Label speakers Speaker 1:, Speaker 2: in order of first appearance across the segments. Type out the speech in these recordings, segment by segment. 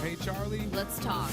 Speaker 1: Hey, Charlie.
Speaker 2: Let's talk.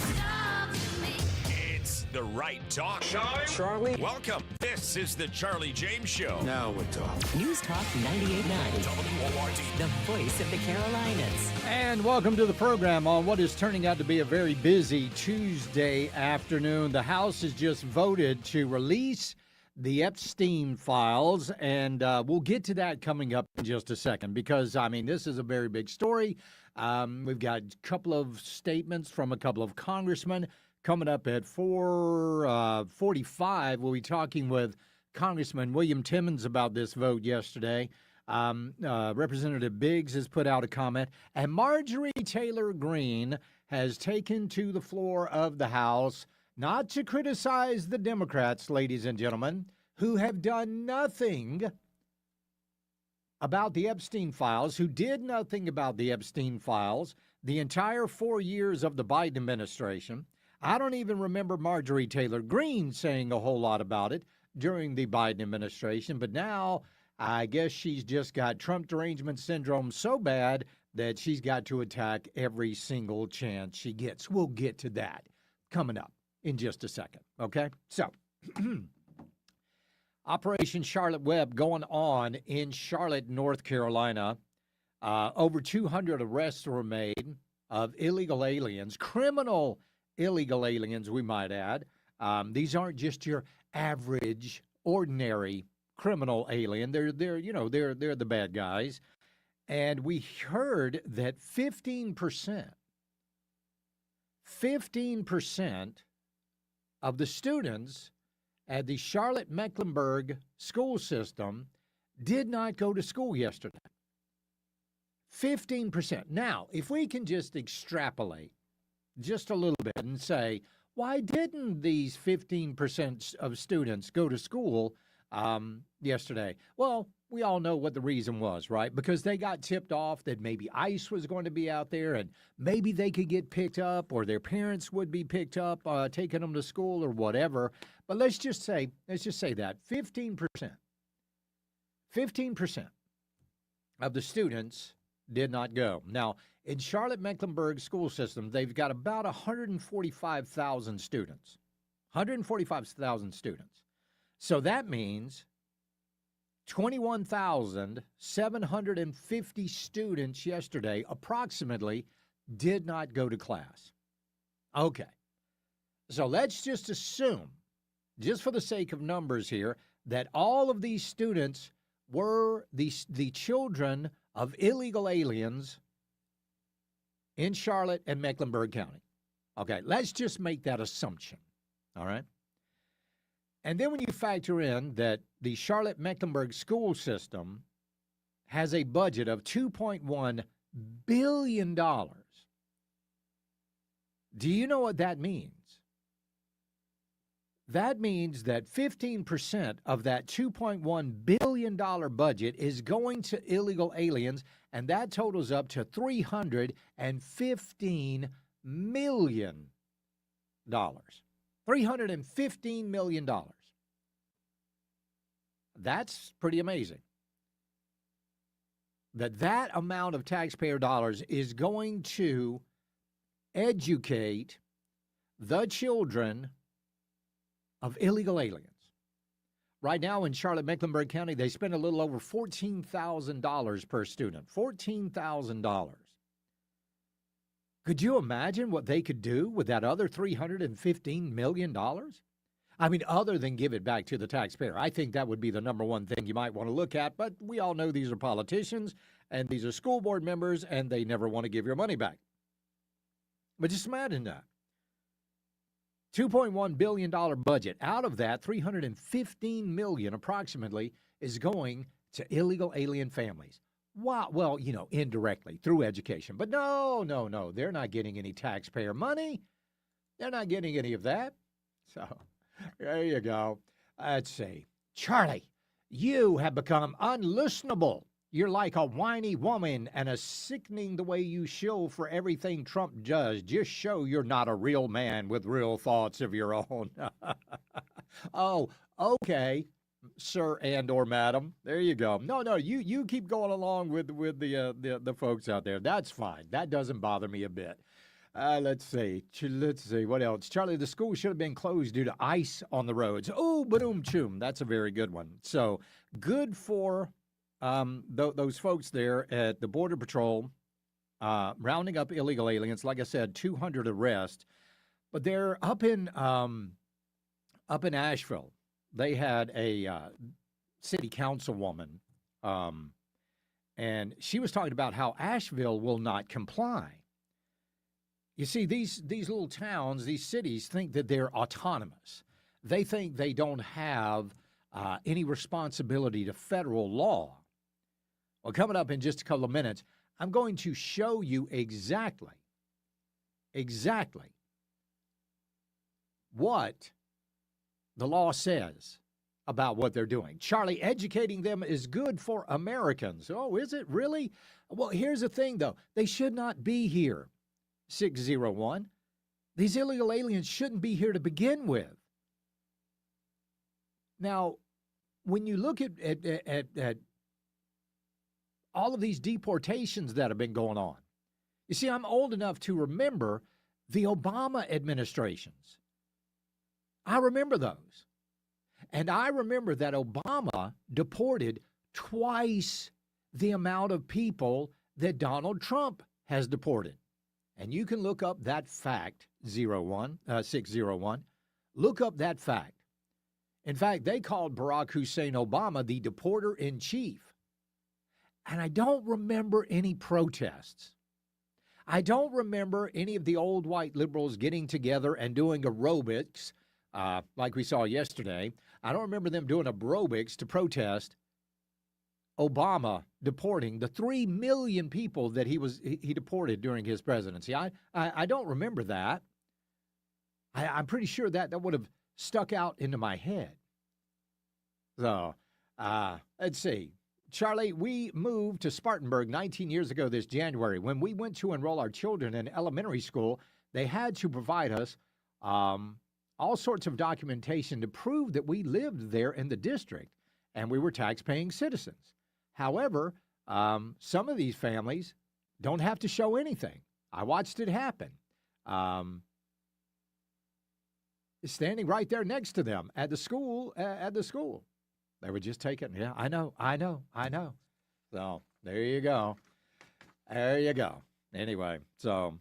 Speaker 3: It's the right talk.
Speaker 4: Charlie?
Speaker 3: Welcome. This is the Charlie James Show.
Speaker 4: Now we're talking.
Speaker 5: News Talk 98.9,
Speaker 3: WORD.
Speaker 5: the voice of the Carolinas.
Speaker 6: And welcome to the program on what is turning out to be a very busy Tuesday afternoon. The House has just voted to release the Epstein files, and we'll get to that coming up in just a second because, I mean, this is a very big story. We've got a couple of statements from a couple of congressmen. Coming up at 4:45, we'll be talking with Congressman William Timmons about this vote yesterday. Representative Biggs has put out a comment, and Marjorie Taylor Greene has taken to the floor of the House, not to criticize the Democrats, ladies and gentlemen, who have done nothing about the Epstein files, who did nothing about the Epstein files the entire 4 years of the Biden administration. I don't even remember Marjorie Taylor Greene saying a whole lot about it during the Biden administration, but now I guess she's just got Trump derangement syndrome so bad that she's got to attack every single chance she gets. We'll get to that coming up in just a second, okay? So, Operation Charlotte Web going on in Charlotte, North Carolina. Over 200 arrests were made of illegal aliens, criminal illegal aliens, we might add. These aren't just your average, ordinary criminal alien. They're the bad guys. And we heard that 15% of the students at the Charlotte Mecklenburg school system did not go to school yesterday. 15%. Now, if we can just extrapolate just a little bit and say, why didn't these 15% of students go to school yesterday? Well, we all know what the reason was, right? Because they got tipped off that maybe ICE was going to be out there and maybe they could get picked up or their parents would be picked up, taking them to school or whatever. But let's just say that 15% of the students did not go. Now, in Charlotte Mecklenburg school system, they've got about 145,000 students. 145,000 students. So that means 21,750 students yesterday, approximately, did not go to class. Okay. So let's just assume, just for the sake of numbers here, that all of these students were the children of illegal aliens in Charlotte and Mecklenburg County. Okay, let's just make that assumption, all right? And then when you factor in that the Charlotte Mecklenburg school system has a budget of $2.1 billion, do you know what that means? That means that 15% of that $2.1 billion budget is going to illegal aliens, and that totals up to $315 million. $315 million. That's pretty amazing. That amount of taxpayer dollars is going to educate the children of illegal aliens. Right now in Charlotte, Mecklenburg County, they spend a little over $14,000 per student. $14,000. Could you imagine what they could do with that other $315 million? I mean, other than give it back to the taxpayer. I think that would be the number one thing you might want to look at, but we all know these are politicians, and these are school board members, and they never want to give your money back. But just imagine that. $2.1 billion budget. Out of that, $315 million approximately is going to illegal alien families. Wow. Well, indirectly through education. But no. They're not getting any taxpayer money. They're not getting any of that. So there you go. Let's see. Charlie, you have become unlistenable. You're like a whiny woman and a sickening the way you show for everything Trump does. Just show you're not a real man with real thoughts of your own. Oh, okay. sir and or madam. There you go. No, you keep going along with the folks out there. That's fine. That doesn't bother me a bit. Let's see. What else? Charlie, the school should have been closed due to ice on the roads. Oh, ba-doom choom. That's a very good one. So good for those folks there at the Border Patrol rounding up illegal aliens. Like I said, 200 arrests. But they're up in Asheville. They had a city councilwoman, and she was talking about how Asheville will not comply. You see, these little towns, these cities, think that they're autonomous. They think they don't have any responsibility to federal law. Well, coming up in just a couple of minutes, I'm going to show you exactly what the law says about what they're doing. Charlie, educating them is good for Americans. Oh, is it really? Well, here's the thing, though. They should not be here. 601. These illegal aliens shouldn't be here to begin with. Now, when you look at all of these deportations that have been going on, you see, I'm old enough to remember the Obama administrations. I remember those. And I remember that Obama deported twice the amount of people that Donald Trump has deported. And you can look up that fact, 601. Look up that fact. In fact, they called Barack Hussein Obama the deporter in chief. And I don't remember any protests. I don't remember any of the old white liberals getting together and doing aerobics like we saw yesterday. I don't remember them doing aerobics to protest Obama deporting the 3 million people that he deported during his presidency. I don't remember that. I'm pretty sure that would have stuck out into my head. So, let's see. Charlie, we moved to Spartanburg 19 years ago this January. When we went to enroll our children in elementary school, they had to provide us all sorts of documentation to prove that we lived there in the district and we were tax-paying citizens. However, some of these families don't have to show anything. I watched it happen. Standing right there next to them at the school. They would just take it. Yeah, I know. So there you go. Anyway, so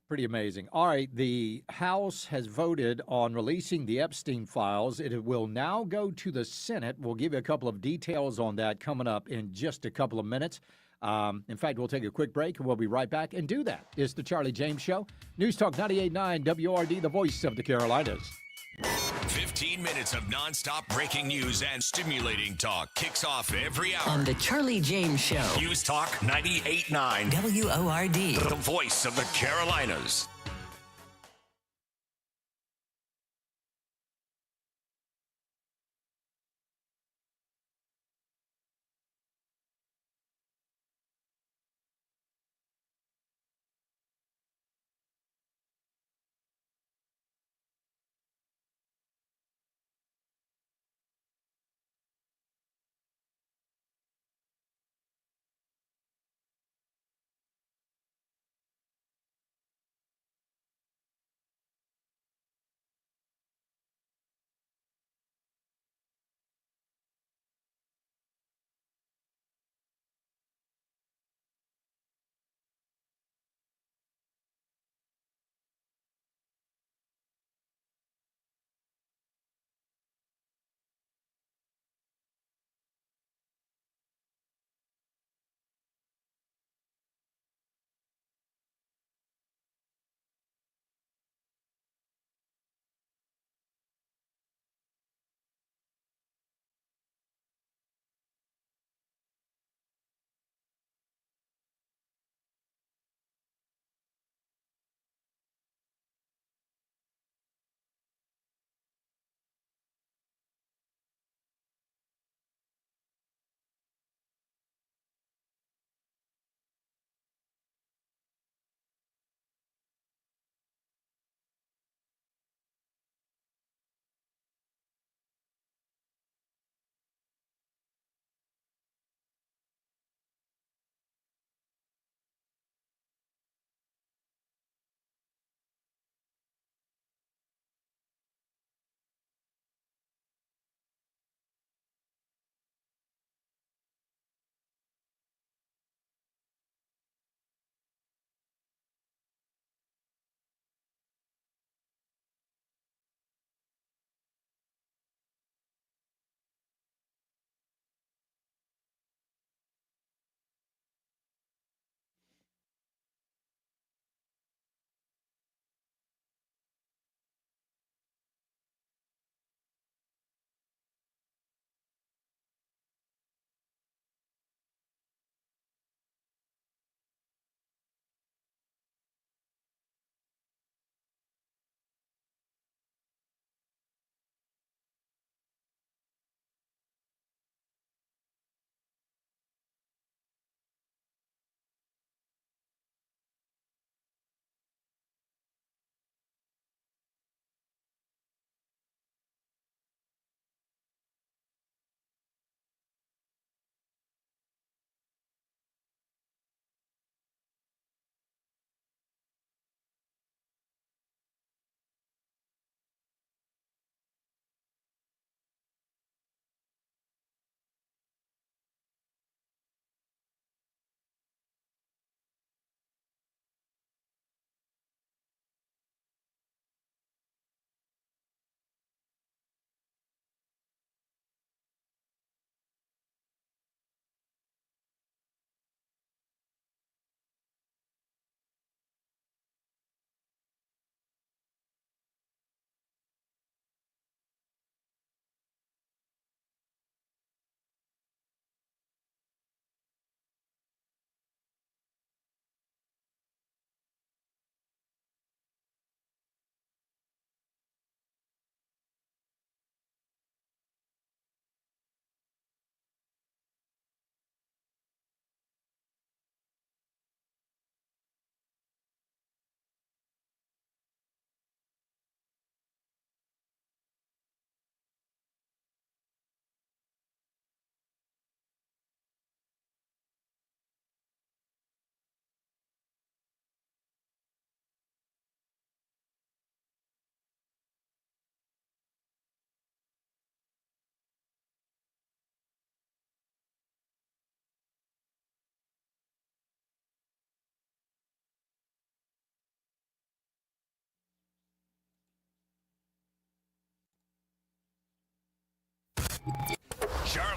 Speaker 6: pretty amazing. All right, the House has voted on releasing the Epstein files. It will now go to the Senate. We'll give you a couple of details on that coming up in just a couple of minutes. In fact, we'll take a quick break, and we'll be right back and do that. It's the Charlie James Show. News Talk 98.9 WRD, the voice of the Carolinas.
Speaker 3: 15 minutes of nonstop breaking news and stimulating talk kicks off every hour.
Speaker 5: On the Charlie James Show.
Speaker 3: News Talk 98.9
Speaker 5: WORD.
Speaker 3: the voice of the Carolinas.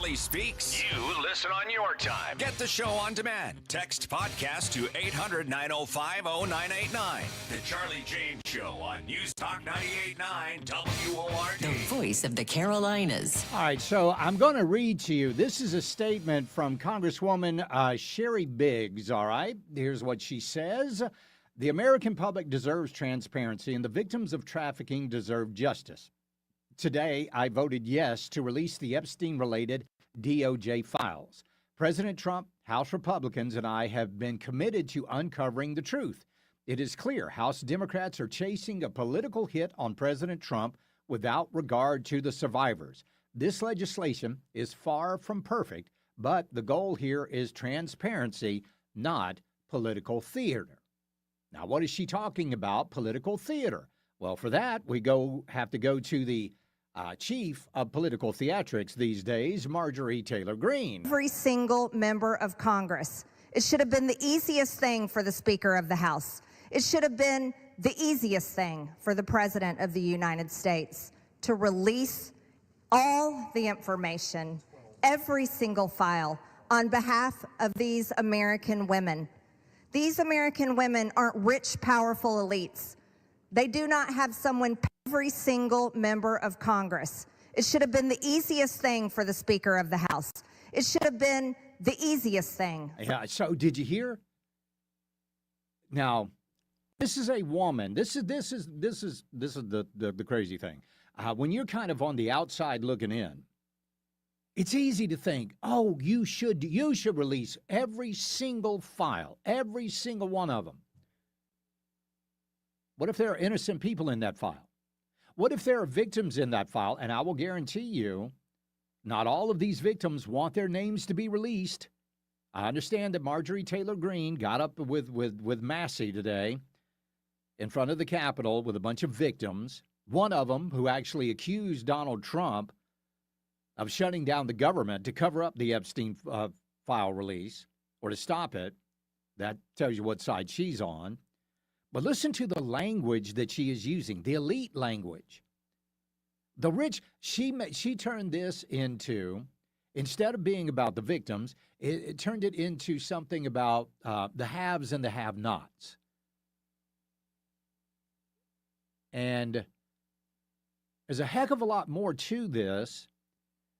Speaker 3: Charlie Speaks. You listen on your time. Get the show on demand. Text podcast to 800-905-0989. The Charlie James Show on News Talk 98.9 WORD.
Speaker 5: The voice of the Carolinas.
Speaker 6: All right, so I'm going to read to you. This is a statement from Congresswoman Sherry Biggs, all right? Here's what she says. The American public deserves transparency, and the victims of trafficking deserve justice. Today, I voted yes to release the Epstein-related DOJ files. President Trump, House Republicans, and I have been committed to uncovering the truth. It is clear House Democrats are chasing a political hit on President Trump without regard to the survivors. This legislation is far from perfect, but the goal here is transparency, not political theater. Now, what is she talking about? Political theater. Well, for that, we have to go to the chief of political theatrics these days, Marjorie Taylor Greene.
Speaker 2: Every single member of Congress. It should have been the easiest thing for the Speaker of the House. It should have been the easiest thing for the President of the United States to release all the information, every single file, on behalf of these American women. These American women aren't rich, powerful elites. They do not have someone, every single member of Congress. It should have been the easiest thing for the Speaker of the House. It should have been the easiest thing.
Speaker 6: Yeah, so did you hear? Now, this is a woman. This is the crazy thing. When you're kind of on the outside looking in, it's easy to think, oh, you should release every single file, every single one of them. What if there are innocent people in that file? What if there are victims in that file? And I will guarantee you, not all of these victims want their names to be released. I understand that Marjorie Taylor Greene got up with Massey today in front of the Capitol with a bunch of victims, one of them who actually accused Donald Trump of shutting down the government to cover up the Epstein file release or to stop it. That tells you what side she's on. But listen to the language that she is using, the elite language. The rich, she turned this into, instead of being about the victims, it turned it into something about the haves and the have-nots. And there's a heck of a lot more to this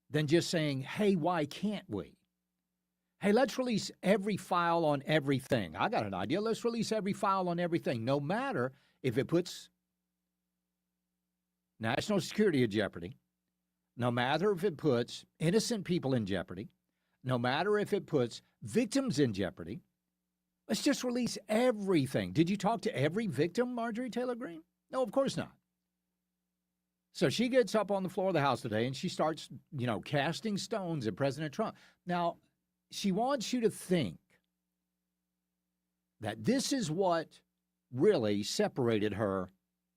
Speaker 6: than just saying, hey, why can't we? Hey, let's release every file on everything. I got an idea. Let's release every file on everything, no matter if it puts national security in jeopardy, no matter if it puts innocent people in jeopardy, no matter if it puts victims in jeopardy. Let's just release everything. Did you talk to every victim, Marjorie Taylor Greene? No, of course not. So she gets up on the floor of the House today and she starts, casting stones at President Trump. Now, she wants you to think that this is what really separated her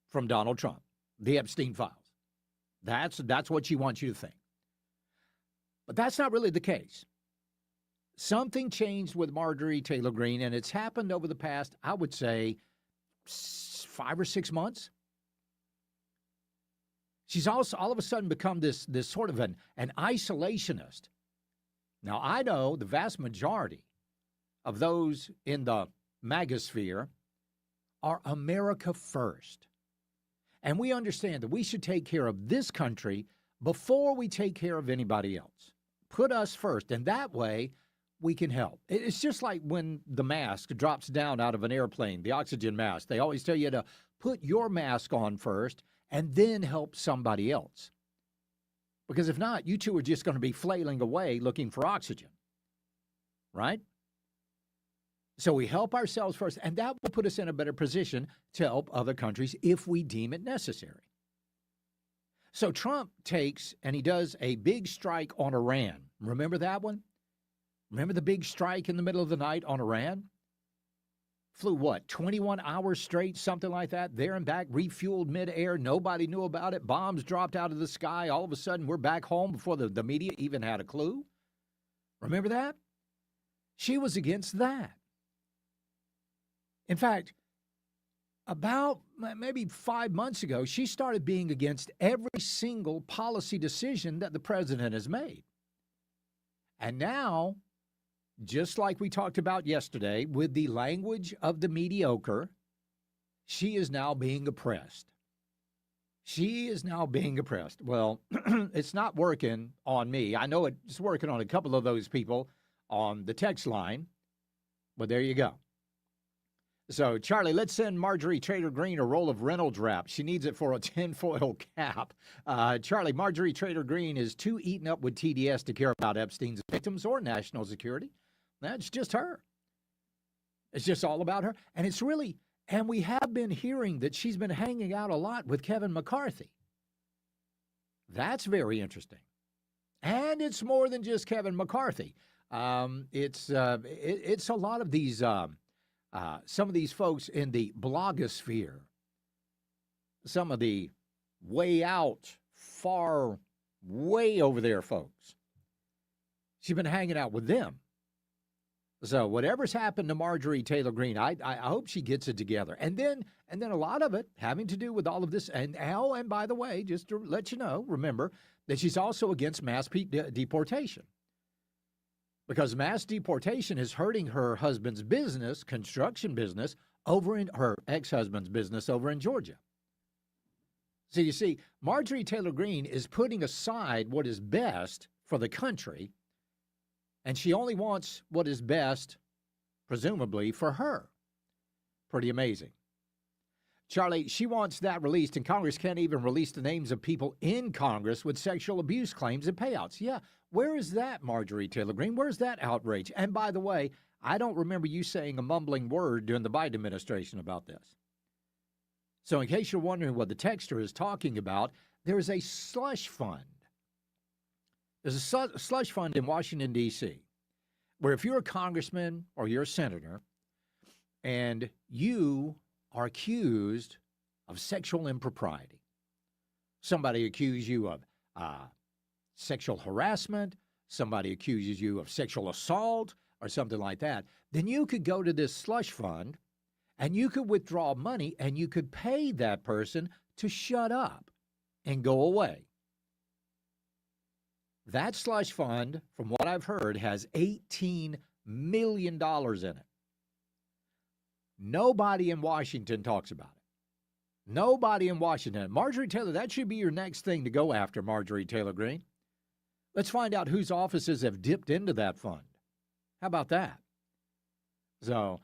Speaker 6: from Donald Trump, the Epstein files. That's what she wants you to think. But that's not really the case. Something changed with Marjorie Taylor Greene, and it's happened over the past, I would say, 5 or 6 months. She's also all of a sudden become this sort of an isolationist. Now, I know the vast majority of those in the MAGA-sphere are America first. And we understand that we should take care of this country before we take care of anybody else. Put us first, and that way we can help. It's just like when the mask drops down out of an airplane, the oxygen mask. They always tell you to put your mask on first and then help somebody else. Because if not, you two are just going to be flailing away looking for oxygen, right? So we help ourselves first, and that will put us in a better position to help other countries if we deem it necessary. So Trump takes and he does a big strike on Iran. Remember that one? Remember the big strike in the middle of the night on Iran? Flew what, 21 hours straight, something like that, there and back, refueled midair. Nobody knew about it. Bombs dropped out of the sky. All of a sudden, we're back home before the media even had a clue. Remember that? She was against that. In fact, about maybe 5 months ago, she started being against every single policy decision that the president has made. And now, just like we talked about yesterday, with the language of the mediocre, she is now being oppressed. She is now being oppressed. Well, it's not working on me. I know it's working on a couple of those people on the text line, but there you go. So, Charlie, let's send Marjorie Taylor Greene a roll of Reynolds wrap. She needs it for a tinfoil cap. Charlie, Marjorie Taylor Greene is too eaten up with TDS to care about Epstein's victims or national security. That's just her. It's just all about her. And it's really, and we have been hearing that she's been hanging out a lot with Kevin McCarthy. That's very interesting. And it's more than just Kevin McCarthy. It's a lot of these, some of these folks in the blogosphere, some of the way out, far, way over there folks. She's been hanging out with them. So whatever's happened to Marjorie Taylor Greene, I hope she gets it together. And then a lot of it having to do with all of this. And by the way, just to let you know, remember that she's also against mass deportation. Because mass deportation is hurting her husband's business, construction business, over in her ex-husband's business over in Georgia. So you see, Marjorie Taylor Greene is putting aside what is best for the country, and she only wants what is best, presumably, for her. Pretty amazing. Charlie, she wants that released, and Congress can't even release the names of people in Congress with sexual abuse claims and payouts. Yeah, where is that, Marjorie Taylor Greene? Where's that outrage? And by the way, I don't remember you saying a mumbling word during the Biden administration about this. So in case you're wondering what the texter is talking about, there is a slush fund. There's a slush fund in Washington, D.C., where if you're a congressman or you're a senator and you are accused of sexual impropriety, somebody accuses you of sexual harassment, somebody accuses you of sexual assault or something like that, then you could go to this slush fund and you could withdraw money and you could pay that person to shut up and go away. That slush fund, from what I've heard, has $18 million in it. Nobody in Washington talks about it. Nobody in Washington. Marjorie Taylor, that should be your next thing to go after, Marjorie Taylor Greene. Let's find out whose offices have dipped into that fund. How about that? So,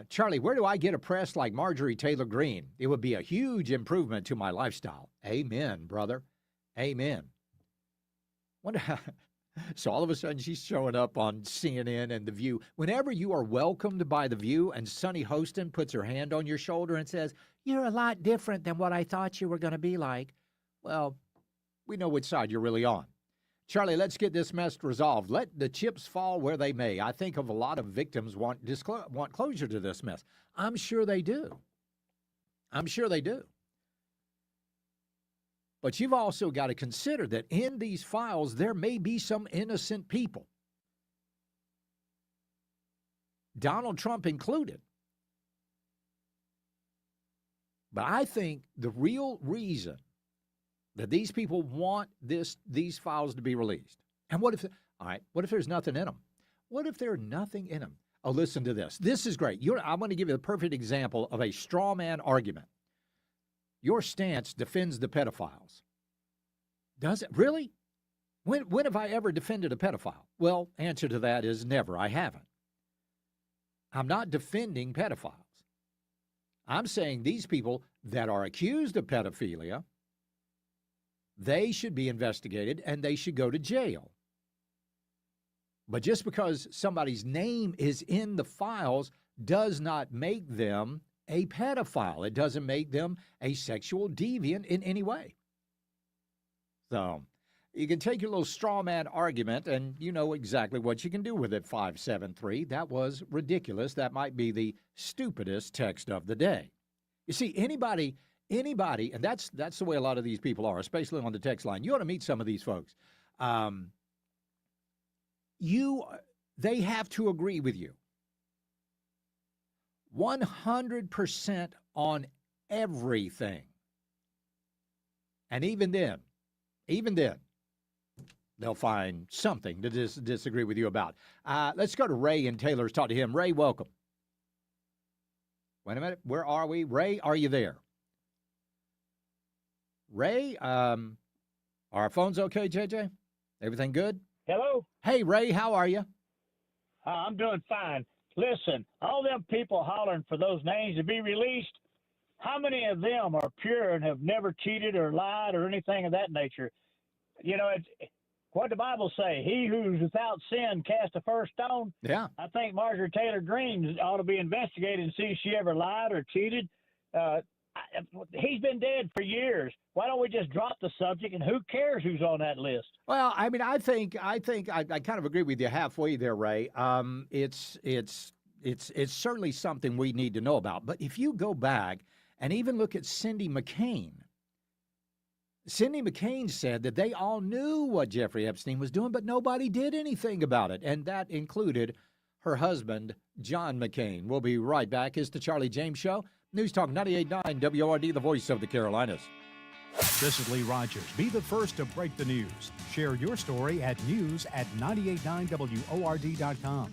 Speaker 6: Charlie, where do I get a press like Marjorie Taylor Greene? It would be a huge improvement to my lifestyle. Amen, brother. Amen. So all of a sudden she's showing up on CNN and The View. Whenever you are welcomed by The View and Sunny Hostin puts her hand on your shoulder and says, "You're a lot different than what I thought you were going to be like," well, we know which side you're really on. Charlie, let's get this mess resolved. Let the chips fall where they may. I think of a lot of victims want closure to this mess. I'm sure they do. I'm sure they do. But you've also got to consider that in these files, there may be some innocent people, Donald Trump included. But I think the real reason that these people want these files to be released, and what if there's nothing in them? What if there's nothing in them? Oh, listen to this. This is great. I'm going to give you the perfect example of a straw man argument. Your stance defends the pedophiles. Does it? Really? When have I ever defended a pedophile? Well, answer to that is never. I haven't. I'm not defending pedophiles. I'm saying these people that are accused of pedophilia, they should be investigated and they should go to jail. But just because somebody's name is in the files does not make them a pedophile. It doesn't make them a sexual deviant in any way. So you can take your little straw man argument and you know exactly what you can do with it, 573. That was ridiculous. That might be the stupidest text of the day. You see, anybody, and that's the way a lot of these people are, especially on the text line. You ought to meet some of these folks. They have to agree with you 100% on everything. And even then, they'll find something to disagree with you about. Let's go to Ray and Taylor's. Talk to him. Ray, welcome. Wait a minute. Where are we? Ray, are you there? Ray, are our phones okay, JJ? Everything good?
Speaker 7: Hello?
Speaker 6: Hey, Ray, how are you?
Speaker 7: I'm doing fine. Listen, all them people hollering for those names to be released, how many of them are pure and have never cheated or lied or anything of that nature? You know, what the Bible say? He who's without sin cast the first stone.
Speaker 6: Yeah.
Speaker 7: I think Marjorie Taylor Greene ought to be investigated and see if she ever lied or cheated. He's been dead for years. Why don't we just drop the subject, and who cares who's on that list?
Speaker 6: Well, I mean, I think I kind of agree with you halfway there, Ray. It's certainly something we need to know about. But if you go back and even look at Cindy McCain said that they all knew what Jeffrey Epstein was doing, but nobody did anything about it, and that included her husband, John McCain. We'll be right back. It's the Charlie James Show. News Talk 98.9 WORD, the voice of the Carolinas.
Speaker 8: This is Lee Rogers. Be the first to break the news. Share your story at news@989WORD.com.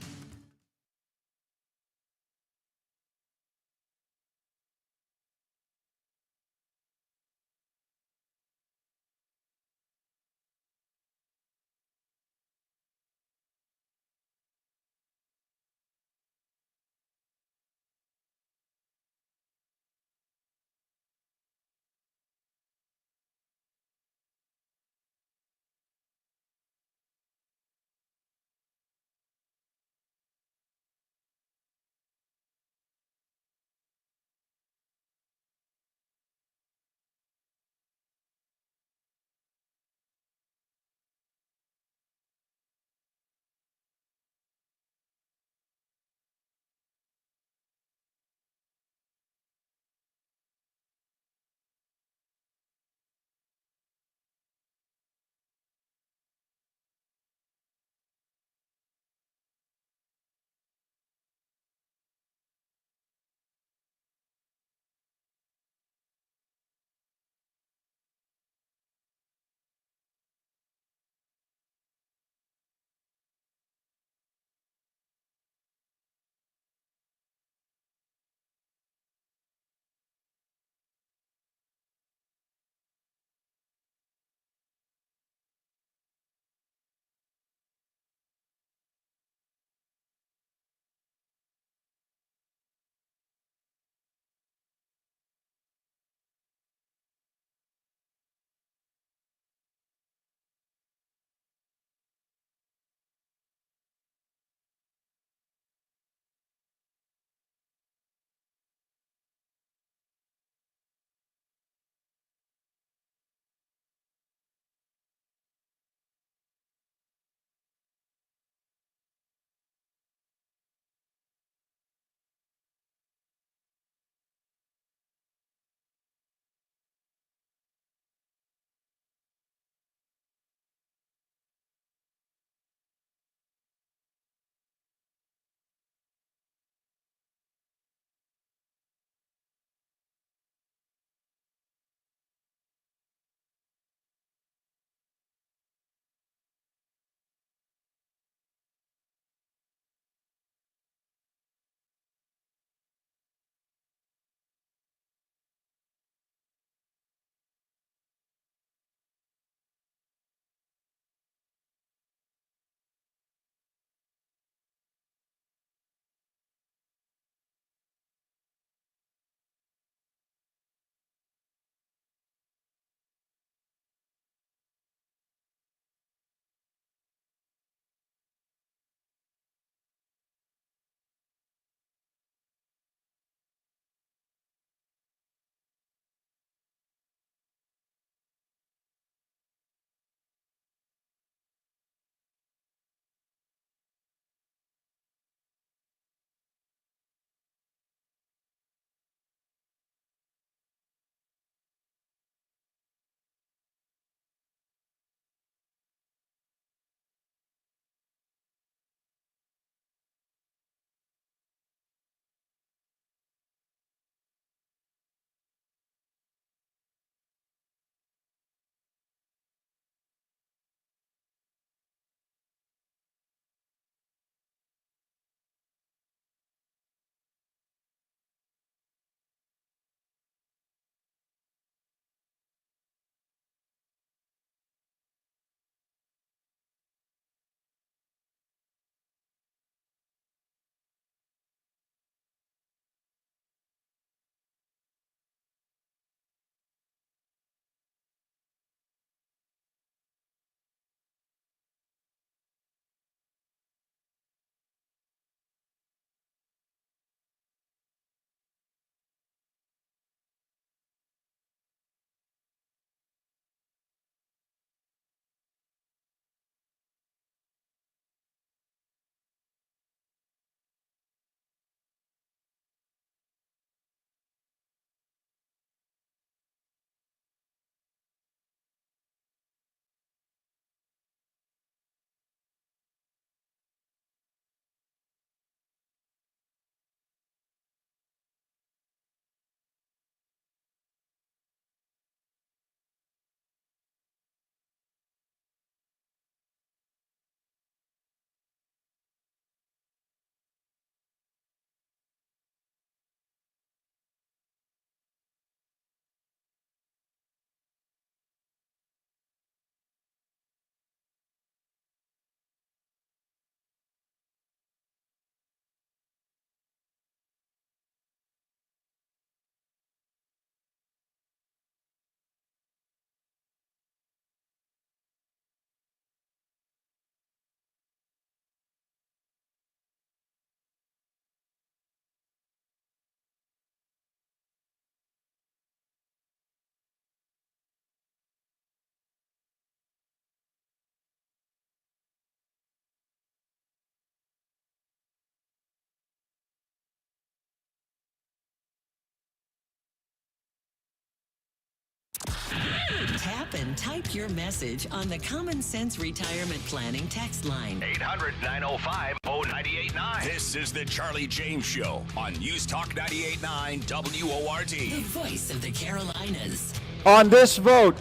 Speaker 5: and type your message on the Common Sense Retirement Planning text line.
Speaker 3: 800-905-0989. This is the Charlie James Show on News Talk 98.9 WORD.
Speaker 5: The voice of the Carolinas.
Speaker 9: On this vote,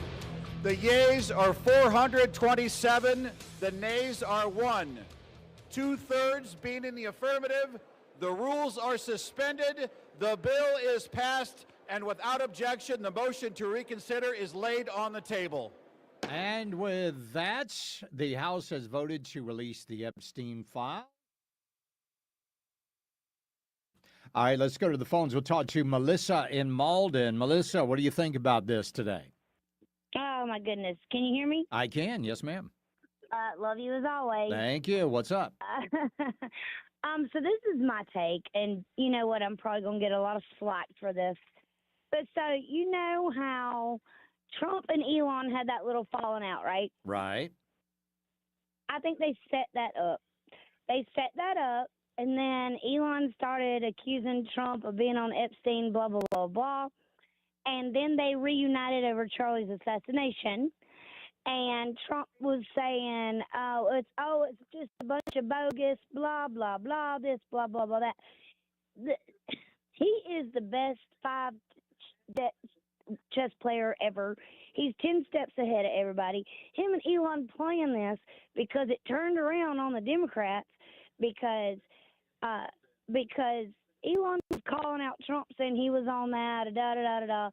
Speaker 9: the yeas are 427, the nays are 1. 2/3 being in the affirmative, the rules are suspended, the bill is passed, and without objection, the motion to reconsider is laid on the table.
Speaker 6: And with that, the House has voted to release the Epstein file. All right, let's go to the phones. We'll talk to Melissa in Malden. Melissa, what do you think about this today?
Speaker 10: Oh, my goodness. Can you hear me?
Speaker 6: I can. Yes, ma'am.
Speaker 10: Love you as always.
Speaker 6: Thank you. What's up?
Speaker 10: So this is my take, and you know what? I'm probably going to get a lot of slack for this. But so you know how Trump and Elon had that little falling out, right?
Speaker 6: Right.
Speaker 10: I think they set that up. They set that up, and then Elon started accusing Trump of being on Epstein, blah, blah, blah, blah. And then they reunited over Charlie's assassination. And Trump was saying, it's just a bunch of bogus, blah, blah, blah, this, blah, blah, blah, that. He is the best chess player ever. He's 10 steps ahead of everybody. Him and Elon playing this because it turned around on the Democrats because Elon was calling out Trump saying he was on that, da-da-da-da-da.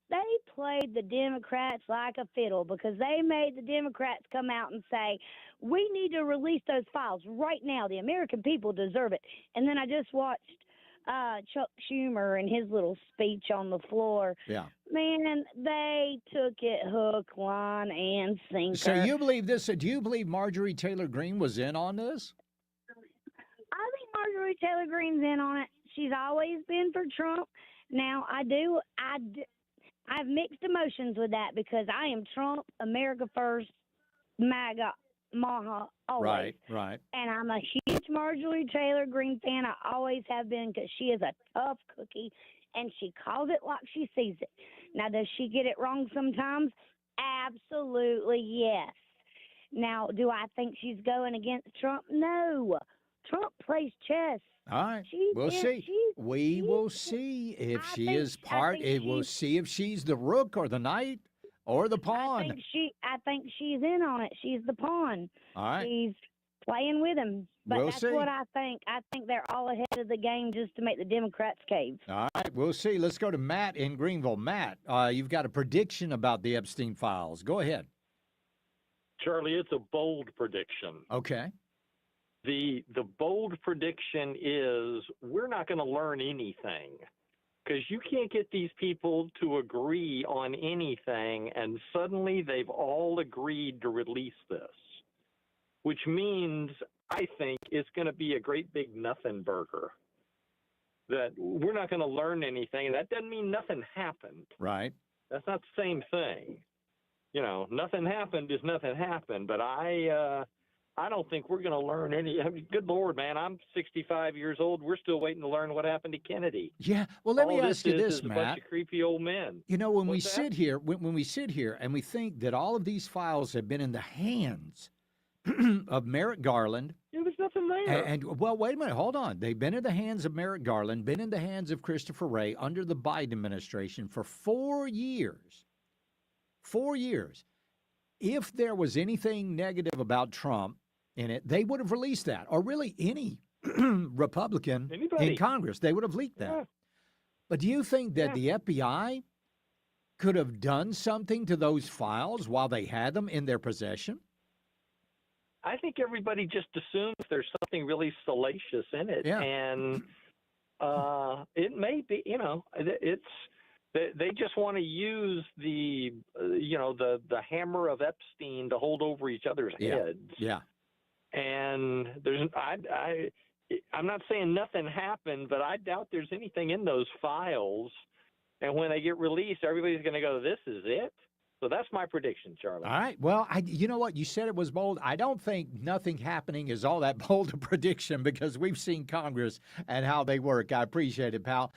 Speaker 10: They played the Democrats like a fiddle because they made the Democrats come out and say, we need to release those files right now. The American people deserve it. And then I just watched Chuck Schumer and his little speech on the floor.
Speaker 6: Yeah.
Speaker 10: Man, they took it hook, line, and sinker.
Speaker 6: So you believe this? Do you believe Marjorie Taylor Greene was in on this?
Speaker 10: I think Marjorie Taylor Greene's in on it. She's always been for Trump. Now, I have mixed emotions with that because I am Trump, America First, MAGA, Maha, always.
Speaker 6: Right.
Speaker 10: And I'm a huge Marjorie Taylor Greene fan. I always have been because she is a tough cookie, and she calls it like she sees it. Now, does she get it wrong sometimes? Absolutely, yes. Now, do I think she's going against Trump? No. Trump plays chess.
Speaker 6: All right. We'll see. We will see if she is part. We'll see if she's the rook or the knight or the pawn.
Speaker 10: I think she's in on it. She's the pawn.
Speaker 6: All right.
Speaker 10: She's playing with him. But
Speaker 6: We'll
Speaker 10: that's
Speaker 6: see.
Speaker 10: what I think. I think they're all ahead of the game just to make the Democrats cave.
Speaker 6: All right. We'll see. Let's go to Matt in Greenville. Matt, you've got a prediction about the Epstein files. Go ahead.
Speaker 11: Charlie, it's a bold prediction.
Speaker 6: Okay.
Speaker 11: The bold prediction is we're not going to learn anything because you can't get these people to agree on anything, and suddenly they've all agreed to release this, which means I think it's going to be a great big nothing burger, that we're not going to learn anything. And that doesn't mean nothing happened.
Speaker 6: Right.
Speaker 11: That's not the same thing. You know, nothing happened is nothing happened, but I don't think we're going to learn any. I mean, good Lord, man, I'm 65 years old. We're still waiting to learn what happened to Kennedy.
Speaker 6: Yeah. Well, let me
Speaker 11: All
Speaker 6: ask you this,
Speaker 11: is
Speaker 6: Matt.
Speaker 11: a bunch of creepy old men.
Speaker 6: You know, when we
Speaker 11: What's that?
Speaker 6: sit here, when we sit here and we think that all of these files have been in the hands of Merrick Garland.
Speaker 11: There was nothing there.
Speaker 6: And well, wait a minute. Hold on. They've been in the hands of Merrick Garland, been in the hands of Christopher Wray under the Biden administration for 4 years. 4 years. If there was anything negative about Trump in it, they would have released that, or really any Republican in Congress, they would have leaked that.
Speaker 11: Yeah.
Speaker 6: But do you think that the FBI could have done something to those files while they had them in their possession?
Speaker 11: I think everybody just assumes there's something really salacious in it.
Speaker 6: Yeah.
Speaker 11: And it may be, you know, they just want to use the hammer of Epstein to hold over each other's heads.
Speaker 6: Yeah.
Speaker 11: And I'm not saying nothing happened, but I doubt there's anything in those files. And when they get released, everybody's going to go, this is it. So that's my prediction, Charlie.
Speaker 6: All right. Well, you know what? You said it was bold. I don't think nothing happening is all that bold a prediction because we've seen Congress and how they work. I appreciate it, pal.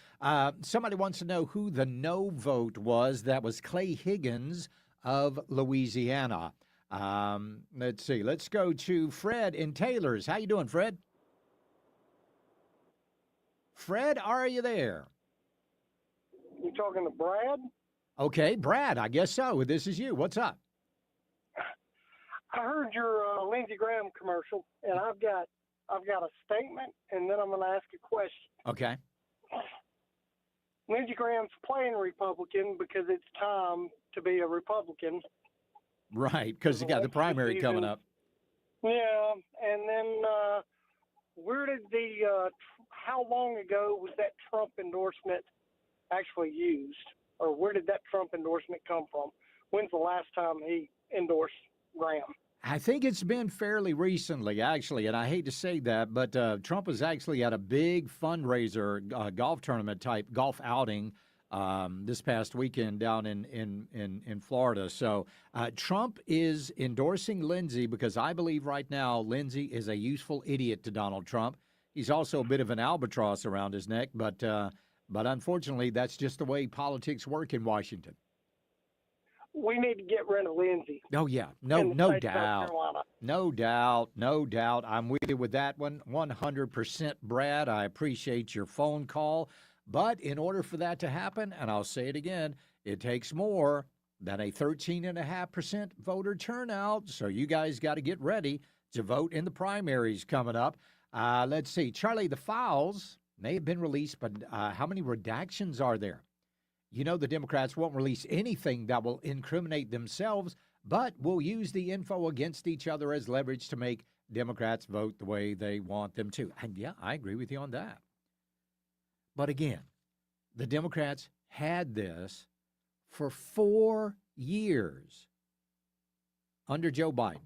Speaker 6: Somebody wants to know who the no vote was. That was Clay Higgins of Louisiana. Let's see. Let's go to Fred in Taylor's. How you doing, Fred? Fred, are you there?
Speaker 12: You talking to Brad?
Speaker 6: Okay, Brad, I guess so. This is you. What's up?
Speaker 12: I heard your Lindsey Graham commercial, and I've got a statement, and then I'm going to ask a question.
Speaker 6: Okay.
Speaker 12: Lindsey Graham's playing Republican because it's time to be a Republican.
Speaker 6: Right, because you got the primary coming up.
Speaker 12: Yeah, and then where did how long ago was that Trump endorsement actually used? Or where did that Trump endorsement come from? When's the last time he endorsed Graham?
Speaker 6: I think it's been fairly recently, actually, and I hate to say that, but Trump was actually at a big fundraiser, golf tournament type golf outing this past weekend down in Florida. So Trump is endorsing Lindsey because I believe right now Lindsey is a useful idiot to Donald Trump. He's also a bit of an albatross around his neck, but unfortunately, that's just the way politics work in Washington.
Speaker 12: We need to get rid of Lindsey.
Speaker 6: Oh, yeah. No doubt. No doubt. I'm with you with that one 100%, Brad. I appreciate your phone call. But in order for that to happen, and I'll say it again, it takes more than a 13.5% voter turnout. So you guys got to get ready to vote in the primaries coming up. Let's see. Charlie, the files may have been released, but how many redactions are there? You know the Democrats won't release anything that will incriminate themselves, but will use the info against each other as leverage to make Democrats vote the way they want them to. And yeah, I agree with you on that. But again, the Democrats had this for 4 years under Joe Biden.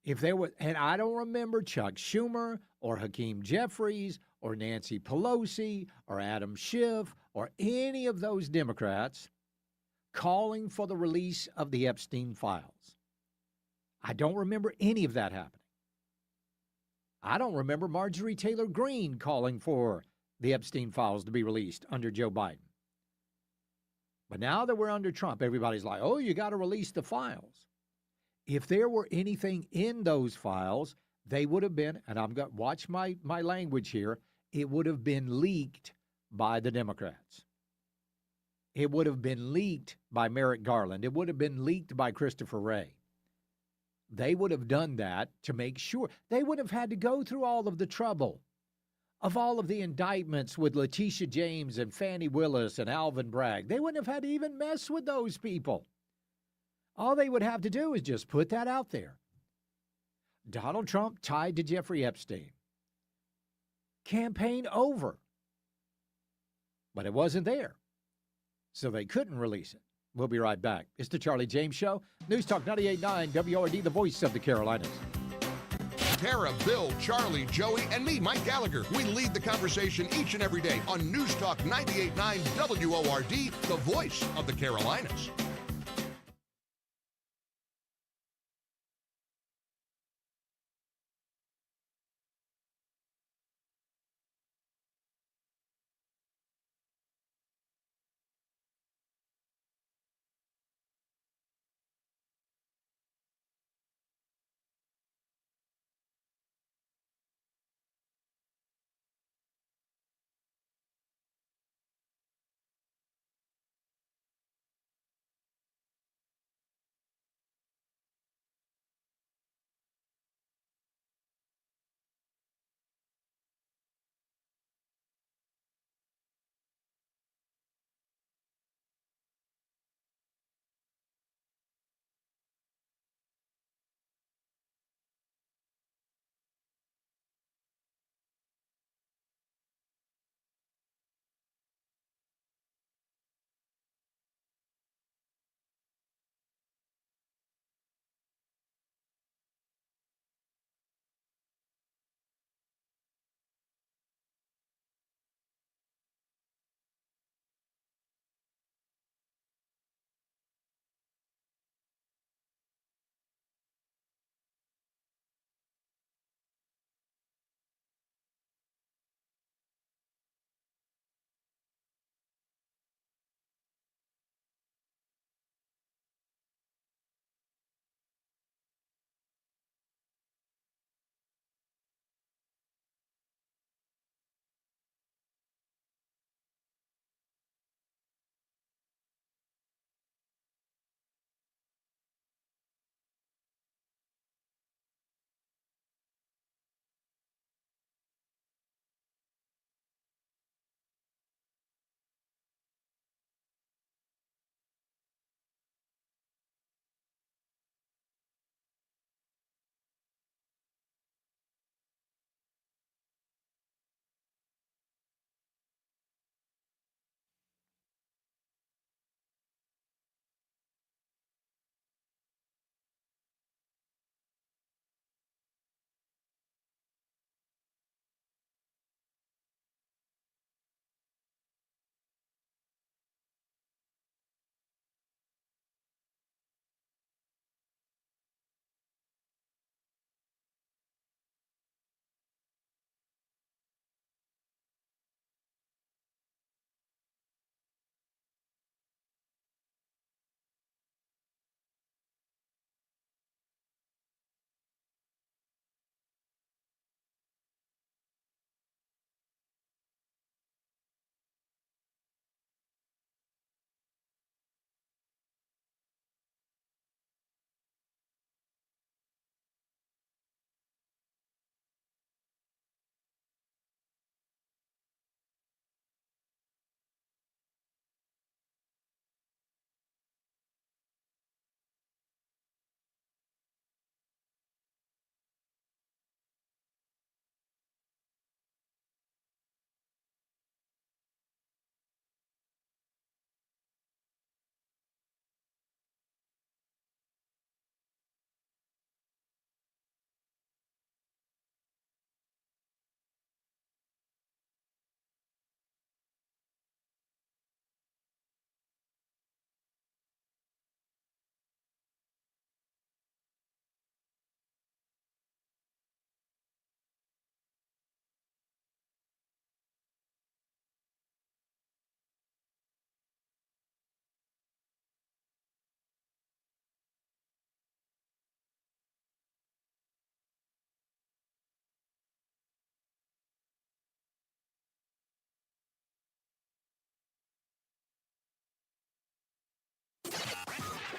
Speaker 6: If there was, and I don't remember Chuck Schumer or Hakeem Jeffries or Nancy Pelosi or Adam Schiff or any of those Democrats calling for the release of the Epstein files. I don't remember any of that happening. I don't remember Marjorie Taylor Greene calling for the Epstein files to be released under Joe Biden. But now that we're under Trump, everybody's like, oh, you got to release the files. If there were anything in those files, they would have been, and I'm going to watch my language here, it would have been leaked by the Democrats. It would have been leaked by Merrick Garland. It would have been leaked by Christopher Wray. They would have done that to make sure. They would have had to go through all of the trouble of all of the indictments with Letitia James and Fannie Willis and Alvin Bragg. They wouldn't have had to even mess with those people. All they would have to do is just put that out there. Donald Trump tied to Jeffrey Epstein. Campaign over. But it wasn't there. So they couldn't release it. We'll be right back. It's the Charlie James Show. News Talk 98.9 WORD, the voice of the Carolinas.
Speaker 13: Tara, Bill, Charlie, Joey, and me, Mike Gallagher. We lead the conversation each and every day on News Talk 98.9 WORD, the voice of the Carolinas.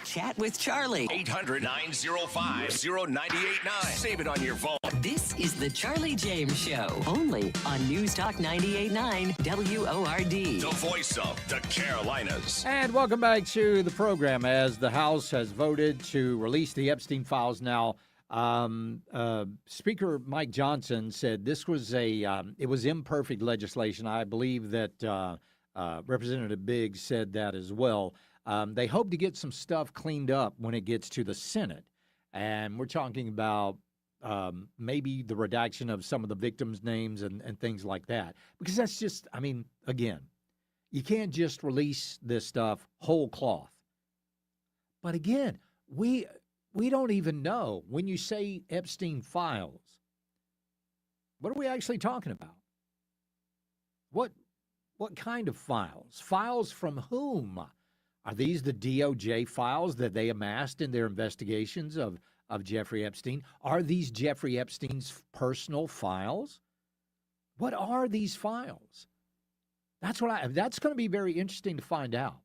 Speaker 5: Chat with Charlie.
Speaker 3: 800-905-0989. Save it on your phone.
Speaker 5: This is the Charlie James Show, only on News Talk 98.9 WORD.
Speaker 3: The voice of the Carolinas.
Speaker 6: And welcome back to the program as the House has voted to release the Epstein files. Now, Speaker Mike Johnson said this was it was imperfect legislation. I believe that Representative Biggs said that as well. They hope to get some stuff cleaned up when it gets to the Senate. And we're talking about maybe the redaction of some of the victims' names and things like that. Because that's just, I mean, again, you can't just release this stuff whole cloth. But again, we don't even know when you say Epstein files, what are we actually talking about? What kind of files? Files from whom? Are these the DOJ files that they amassed in their investigations of Jeffrey Epstein? Are these Jeffrey Epstein's personal files? What are these files? That's going to be very interesting to find out.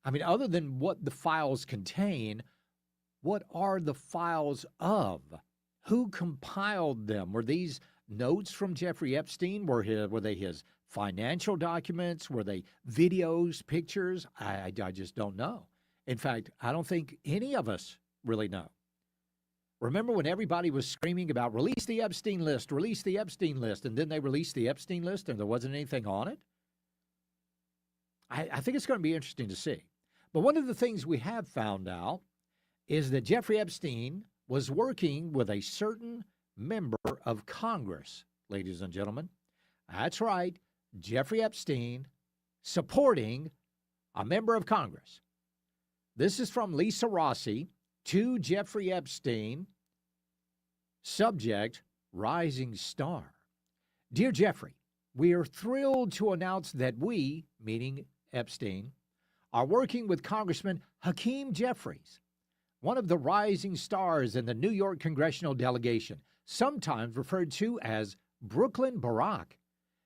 Speaker 6: I mean, other than what the files contain, what are the files of? Who compiled them? Were these notes from Jeffrey Epstein? Were they his financial documents? Were they videos, pictures? I just don't know. In fact, I don't think any of us really know. Remember when everybody was screaming about release the Epstein list, and then they released the Epstein list and there wasn't anything on it? I think it's going to be interesting to see. But one of the things we have found out is that Jeffrey Epstein was working with a certain member of Congress, ladies and gentlemen. That's right, Jeffrey Epstein supporting a member of Congress. This is from Lisa Rossi to Jeffrey Epstein, subject, rising star. Dear Jeffrey, we are thrilled to announce that we, meaning Epstein, are working with Congressman Hakeem Jeffries, one of the rising stars in the New York congressional delegation, sometimes referred to as Brooklyn Barack.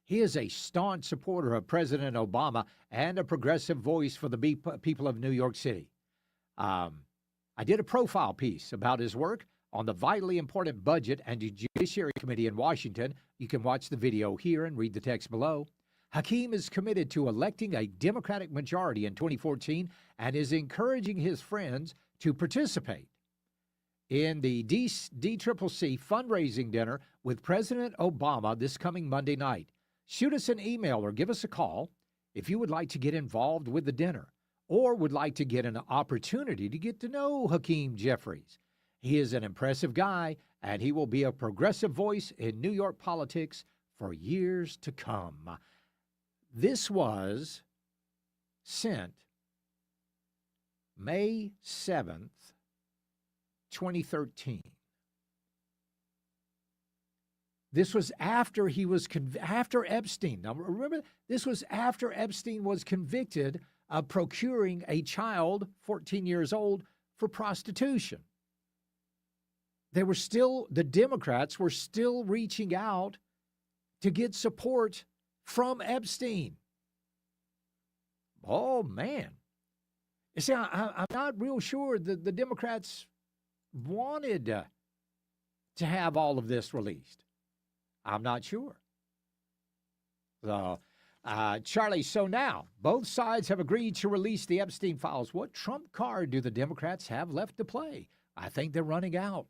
Speaker 6: He is a staunch supporter of President Obama and a progressive voice for the people of New York City. I did a profile piece about his work on the vitally important Budget and Judiciary Committee in Washington. You can watch the video here and read the text below. Hakeem is committed to electing a Democratic majority in 2014 and is encouraging his friends to participate in the DCCC fundraising dinner with President Obama this coming Monday night. Shoot us an email or give us a call if you would like to get involved with the dinner or would like to get an opportunity to get to know Hakeem Jeffries. He is an impressive guy, and he will be a progressive voice in New York politics for years to come. This was sent May 7th, 2013. This was after he was after Epstein. Now remember, this was after Epstein was convicted of procuring a child, 14 years old, for prostitution. The Democrats were still reaching out to get support from Epstein. Oh, man. You see, I'm not real sure that the Democrats wanted to have all of this released. I'm not sure. So, Charlie, so now both sides have agreed to release the Epstein files. What trump card do the Democrats have left to play? I think they're running out.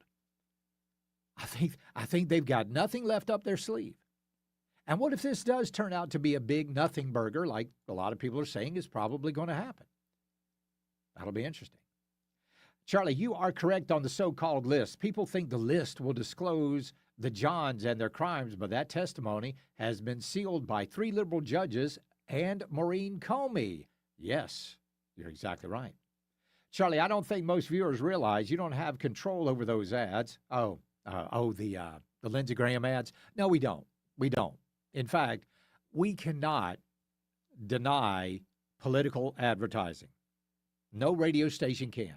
Speaker 6: I think they've got nothing left up their sleeve. And what if this does turn out to be a big nothing burger, like a lot of people are saying is probably going to happen? That'll be interesting. Charlie, you are correct on the so-called list. People think the list will disclose the Johns and their crimes, but that testimony has been sealed by 3 liberal judges and Maureen Comey. Yes, you're exactly right. Charlie, I don't think most viewers realize you don't have control over those ads. The Lindsey Graham ads. No, we don't. We don't. In fact, we cannot deny political advertising. No radio station can.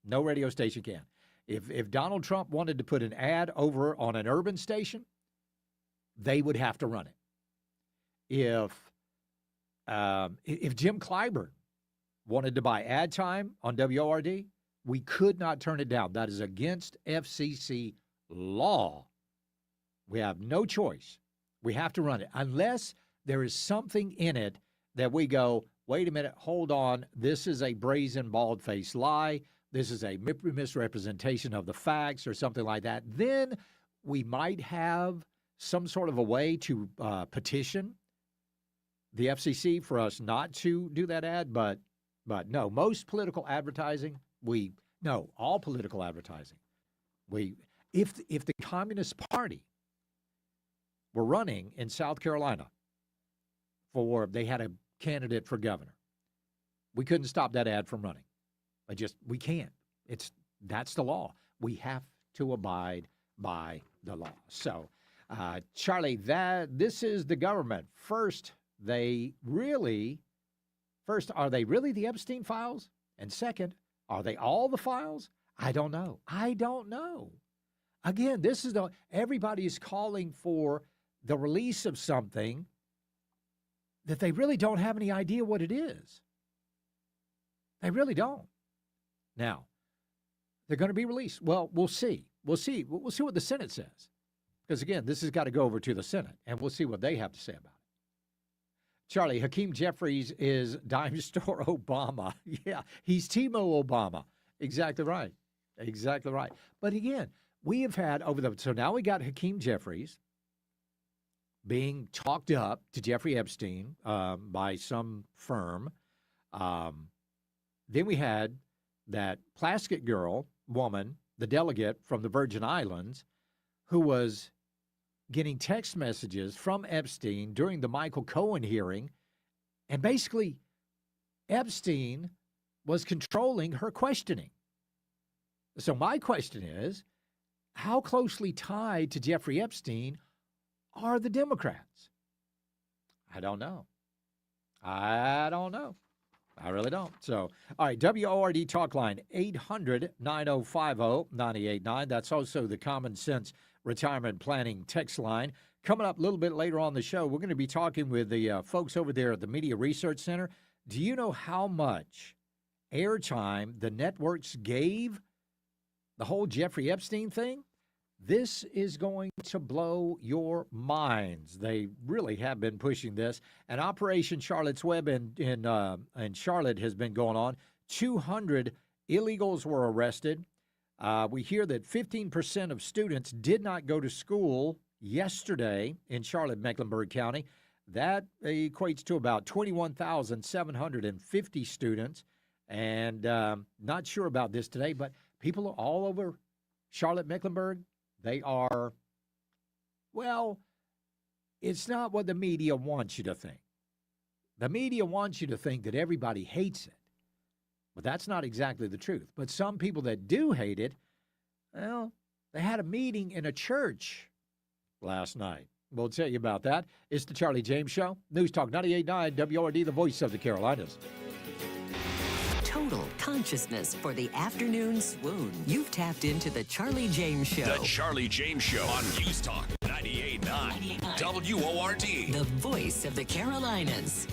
Speaker 6: No radio station can. If Donald Trump wanted to put an ad over on an urban station, they would have to run it. If Jim Clyburn wanted to buy ad time on WORD, we could not turn it down. That is against FCC law. We have no choice. We have to run it unless there is something in it that we go, wait a minute, hold on. This is a brazen, bald-faced lie. This is a misrepresentation of the facts or something like that. Then we might have some sort of a way to petition the FCC for us not to do that ad. But no, most political advertising, all political advertising, if the Communist Party were running in South Carolina they had a candidate for governor, we couldn't stop that ad from running. We can't. That's the law. We have to abide by the law. So, Charlie, this is the government. First, are they really the Epstein files? And second, are they all the files? I don't know. Again, everybody is calling for the release of something that they really don't have any idea what it is. They really don't. Now, they're going to be released. Well, we'll see. We'll see what the Senate says. Because, again, this has got to go over to the Senate, and we'll see what they have to say about it. Charlie, Hakeem Jeffries is dime store Obama. Yeah, he's Timo Obama. Exactly right. But, again, we have had so now we got Hakeem Jeffries being talked up to Jeffrey Epstein by some firm. Then we had that Plaskett woman, the delegate from the Virgin Islands, who was getting text messages from Epstein during the Michael Cohen hearing. And basically, Epstein was controlling her questioning. So my question is, how closely tied to Jeffrey Epstein are the Democrats? I don't know. I really don't. So, all right, WORD talk line, 800-9050-989. That's also the Common Sense Retirement Planning text line. Coming up a little bit later on the show, we're going to be talking with the folks over there at the Media Research Center. Do you know how much airtime the networks gave the whole Jeffrey Epstein thing? This is going to blow your minds. They really have been pushing this. And Operation Charlotte's Web in Charlotte has been going on. 200 illegals were arrested. We hear that 15% of students did not go to school yesterday in Charlotte, Mecklenburg County. That equates to about 21,750 students. And not sure about this today, but people are all over Charlotte, Mecklenburg. They are, well, it's not what the media wants you to think. The media wants you to think that everybody hates it. But that's not exactly the truth. But some people that do hate it, well, they had a meeting in a church last night. We'll tell you about that. It's the Charlie James Show. News Talk 98.9 WORD, the voice of the Carolinas.
Speaker 5: Total consciousness for the afternoon swoon. You've tapped into the Charlie James Show.
Speaker 3: The Charlie James Show on News Talk 98.9 WORD.
Speaker 5: The voice of the Carolinas.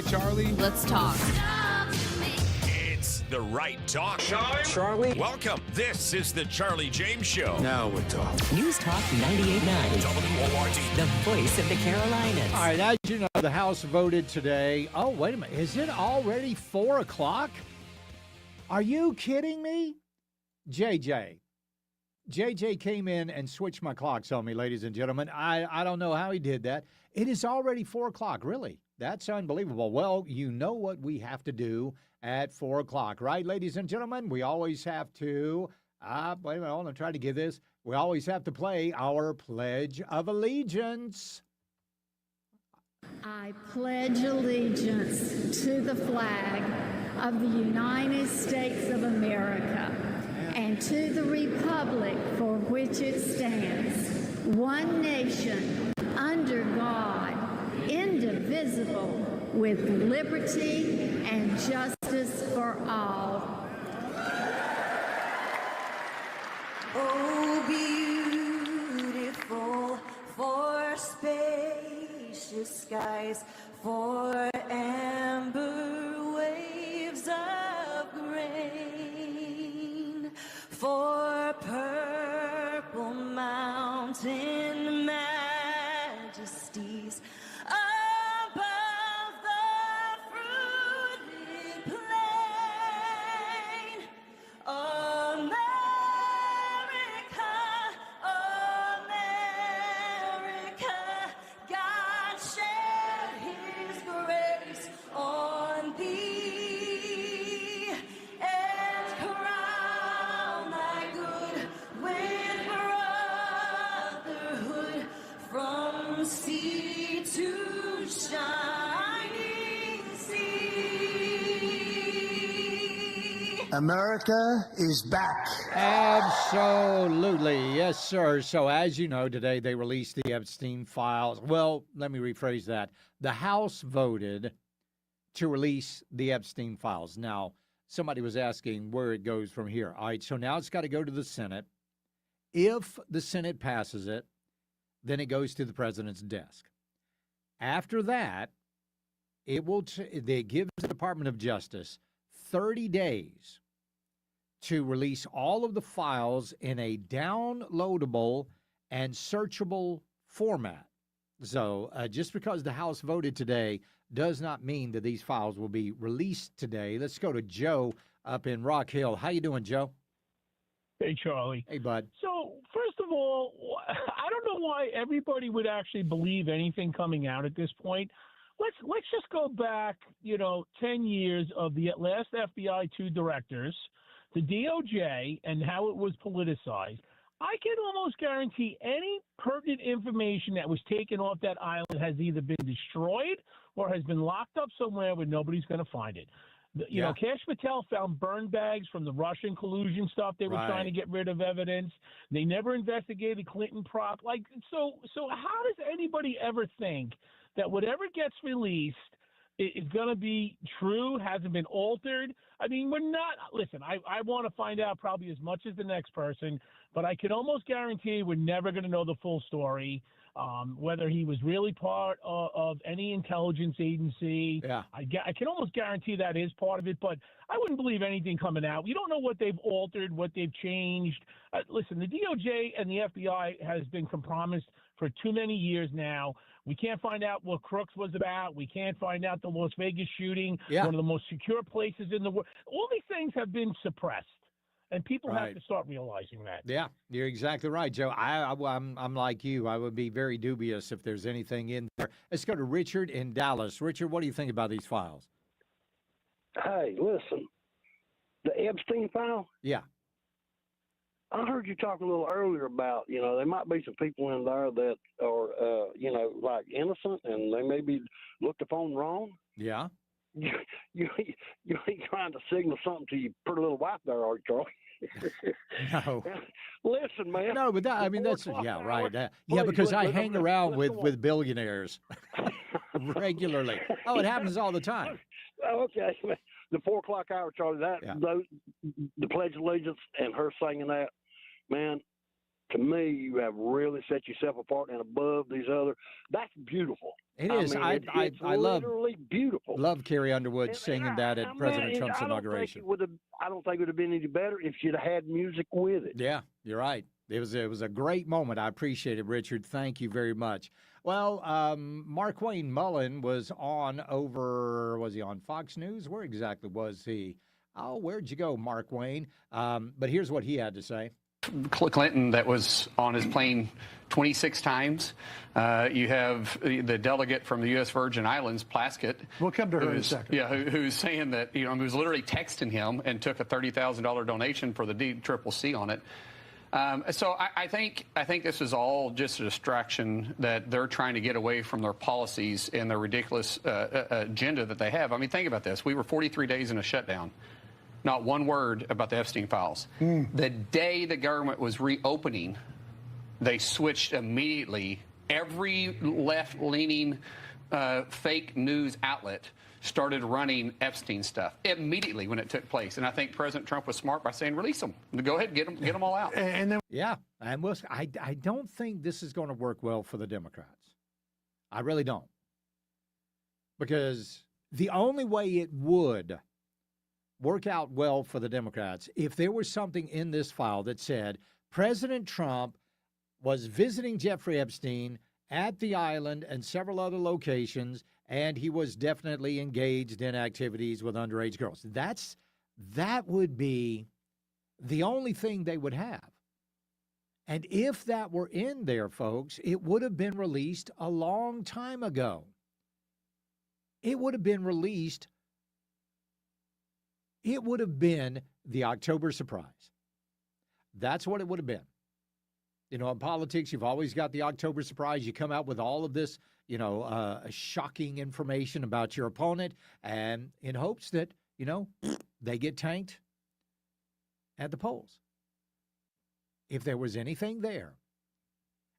Speaker 1: Charlie.
Speaker 14: Let's talk.
Speaker 3: It's the right talk.
Speaker 4: Charlie.
Speaker 3: Welcome. This is the Charlie James Show.
Speaker 4: Now we're talking.
Speaker 5: News Talk 98.9.
Speaker 3: WORD.
Speaker 5: The voice of the Carolinas.
Speaker 6: All right, as you know, the House voted today. Oh, wait a minute. Is it already 4 o'clock? Are you kidding me? JJ came in and switched my clocks on me, ladies and gentlemen. I don't know how he did that. It is already 4 o'clock, really. That's unbelievable. Well, you know what we have to do at 4 o'clock, right, ladies and gentlemen? We always have to, wait a minute, I'm trying to get this. We always have to play our Pledge of Allegiance.
Speaker 15: I pledge allegiance to the flag of the United States of America and to the republic for which it stands, one nation, under God, indivisible, with liberty and justice for all.
Speaker 16: Oh, beautiful for spacious skies, for amber waves of grain, for purple mountain majesties above the fruited plain. America, America, God shed his grace on thee and crown thy good with brotherhood from sea to shining sea.
Speaker 17: America is back.
Speaker 6: Absolutely. Yes, sir. So as you know, today they released the Epstein files. Well, let me rephrase that. The House voted to release the Epstein files. Now, somebody was asking where it goes from here. All right, so now it's got to go to the Senate. If the Senate passes it, then it goes to the president's desk. After that, they give the Department of Justice 30 days to release all of the files in a downloadable and searchable format. So just because the House voted today does not mean that these files will be released today. Let's go to Joe up in Rock Hill. How you doing, Joe?
Speaker 18: Hey, Charlie.
Speaker 6: Hey, bud.
Speaker 18: So, first of all, I don't know why everybody would actually believe anything coming out at this point. Let's just go back, 10 years of the last FBI 2 directors, the DOJ, and how it was politicized. I can almost guarantee any pertinent information that was taken off that island has either been destroyed or has been locked up somewhere where nobody's going to find it. You know, Kash Patel found burn bags from the Russian collusion stuff. They were trying to get rid of evidence. They never investigated Clinton prop. So how does anybody ever think that whatever gets released is going to be true, hasn't been altered? I mean, we're not – listen, I want to find out probably as much as the next person, but I can almost guarantee we're never going to know the full story. Whether he was really part of any intelligence agency. Yeah. I can almost guarantee that is part of it, but I wouldn't believe anything coming out. We don't know what they've altered, what they've changed. Listen, the DOJ and the FBI has been compromised for too many years now. We can't find out what Crooks was about. We can't find out the Las Vegas shooting, one of the most secure places in the world. All these things have been suppressed. And people have to start realizing that.
Speaker 6: Yeah, you're exactly right, Joe. I'm like you. I would be very dubious if there's anything in there. Let's go to Richard in Dallas. Richard, what do you think about these files?
Speaker 19: Hey, listen, the Epstein file?
Speaker 6: Yeah.
Speaker 19: I heard you talk a little earlier about, there might be some people in there that are, like innocent and they may be looked upon wrong.
Speaker 6: Yeah.
Speaker 19: You ain't trying to signal something to your pretty little wife there, are you, Charlie?
Speaker 6: No.
Speaker 19: Listen, man.
Speaker 6: No, but that's right. Because I hang around with billionaires regularly. Oh, it happens all the time.
Speaker 19: Okay. The 4 o'clock hour, Charlie, the Pledge of Allegiance and her singing that, man, to me, you have really set yourself apart and above these other. That's beautiful.
Speaker 6: It is.
Speaker 19: mean, it's
Speaker 6: I love
Speaker 19: literally beautiful.
Speaker 6: Love Carrie Underwood singing that at President Trump's
Speaker 19: I
Speaker 6: inauguration.
Speaker 19: I don't think it would have been any better if she'd have had music with it.
Speaker 6: Yeah, you're right. It was a great moment. I appreciate it, Richard. Thank you very much. Well, Markwayne Mullen was on was he on Fox News? Where exactly was he? Oh, where'd you go, Markwayne? But here's what he had to say.
Speaker 14: Clinton that was on his plane 26 times. You have the delegate from the U.S. Virgin Islands, Plaskett.
Speaker 20: We'll come to her in a second.
Speaker 14: Yeah, who's saying that, who's literally texting him and took a $30,000 donation for the DCCC on it. So I think this is all just a distraction that they're trying to get away from their policies and their ridiculous agenda that they have. I mean, think about this. We were 43 days in a shutdown. Not one word about the Epstein files. The day the government was reopening, they switched immediately. Every left-leaning fake news outlet started running Epstein stuff immediately when it took place. And I think President Trump was smart by saying, release them. Go ahead, get them all out.
Speaker 6: And then, yeah, and I don't think this is going to work well for the Democrats. I really don't. Because the only way it would work out well for the Democrats if there was something in this file that said President Trump was visiting Jeffrey Epstein at the island and several other locations, and he was definitely engaged in activities with underage girls. That would be the only thing they would have. And if that were in there, folks, it would have been released a long time ago. It would have been released. It would have been the October surprise. That's what it would have been. In politics, you've always got the October surprise. You come out with all of this, shocking information about your opponent, and in hopes that, they get tanked at the polls. If there was anything there,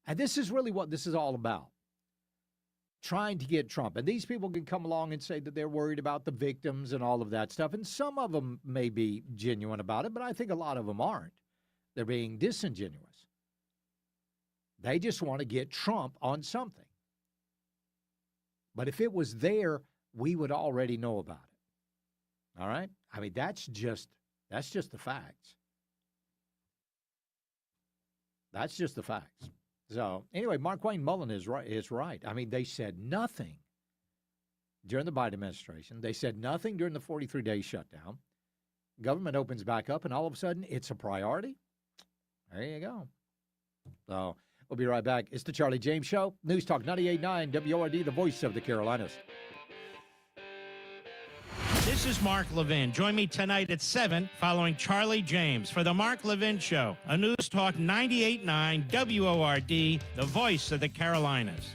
Speaker 6: and this is really what this is all about. Trying to get Trump. And these people can come along and say that they're worried about the victims and all of that stuff. And some of them may be genuine about it, but I think a lot of them aren't. They're being disingenuous. They just want to get Trump on something. But if it was there, we would already know about it. All right? I mean, that's just the facts. That's just the facts. So, anyway, Markwayne Mullen is right. I mean, they said nothing during the Biden administration. They said nothing during the 43-day shutdown. Government opens back up, and all of a sudden, it's a priority. There you go. So, we'll be right back. It's the Charlie James Show. News Talk 98.9 WORD, the voice of the Carolinas.
Speaker 21: This is Mark Levin. Join me tonight at 7 following Charlie James for the Mark Levin Show, a News Talk 98.9 WORD, the voice of the Carolinas.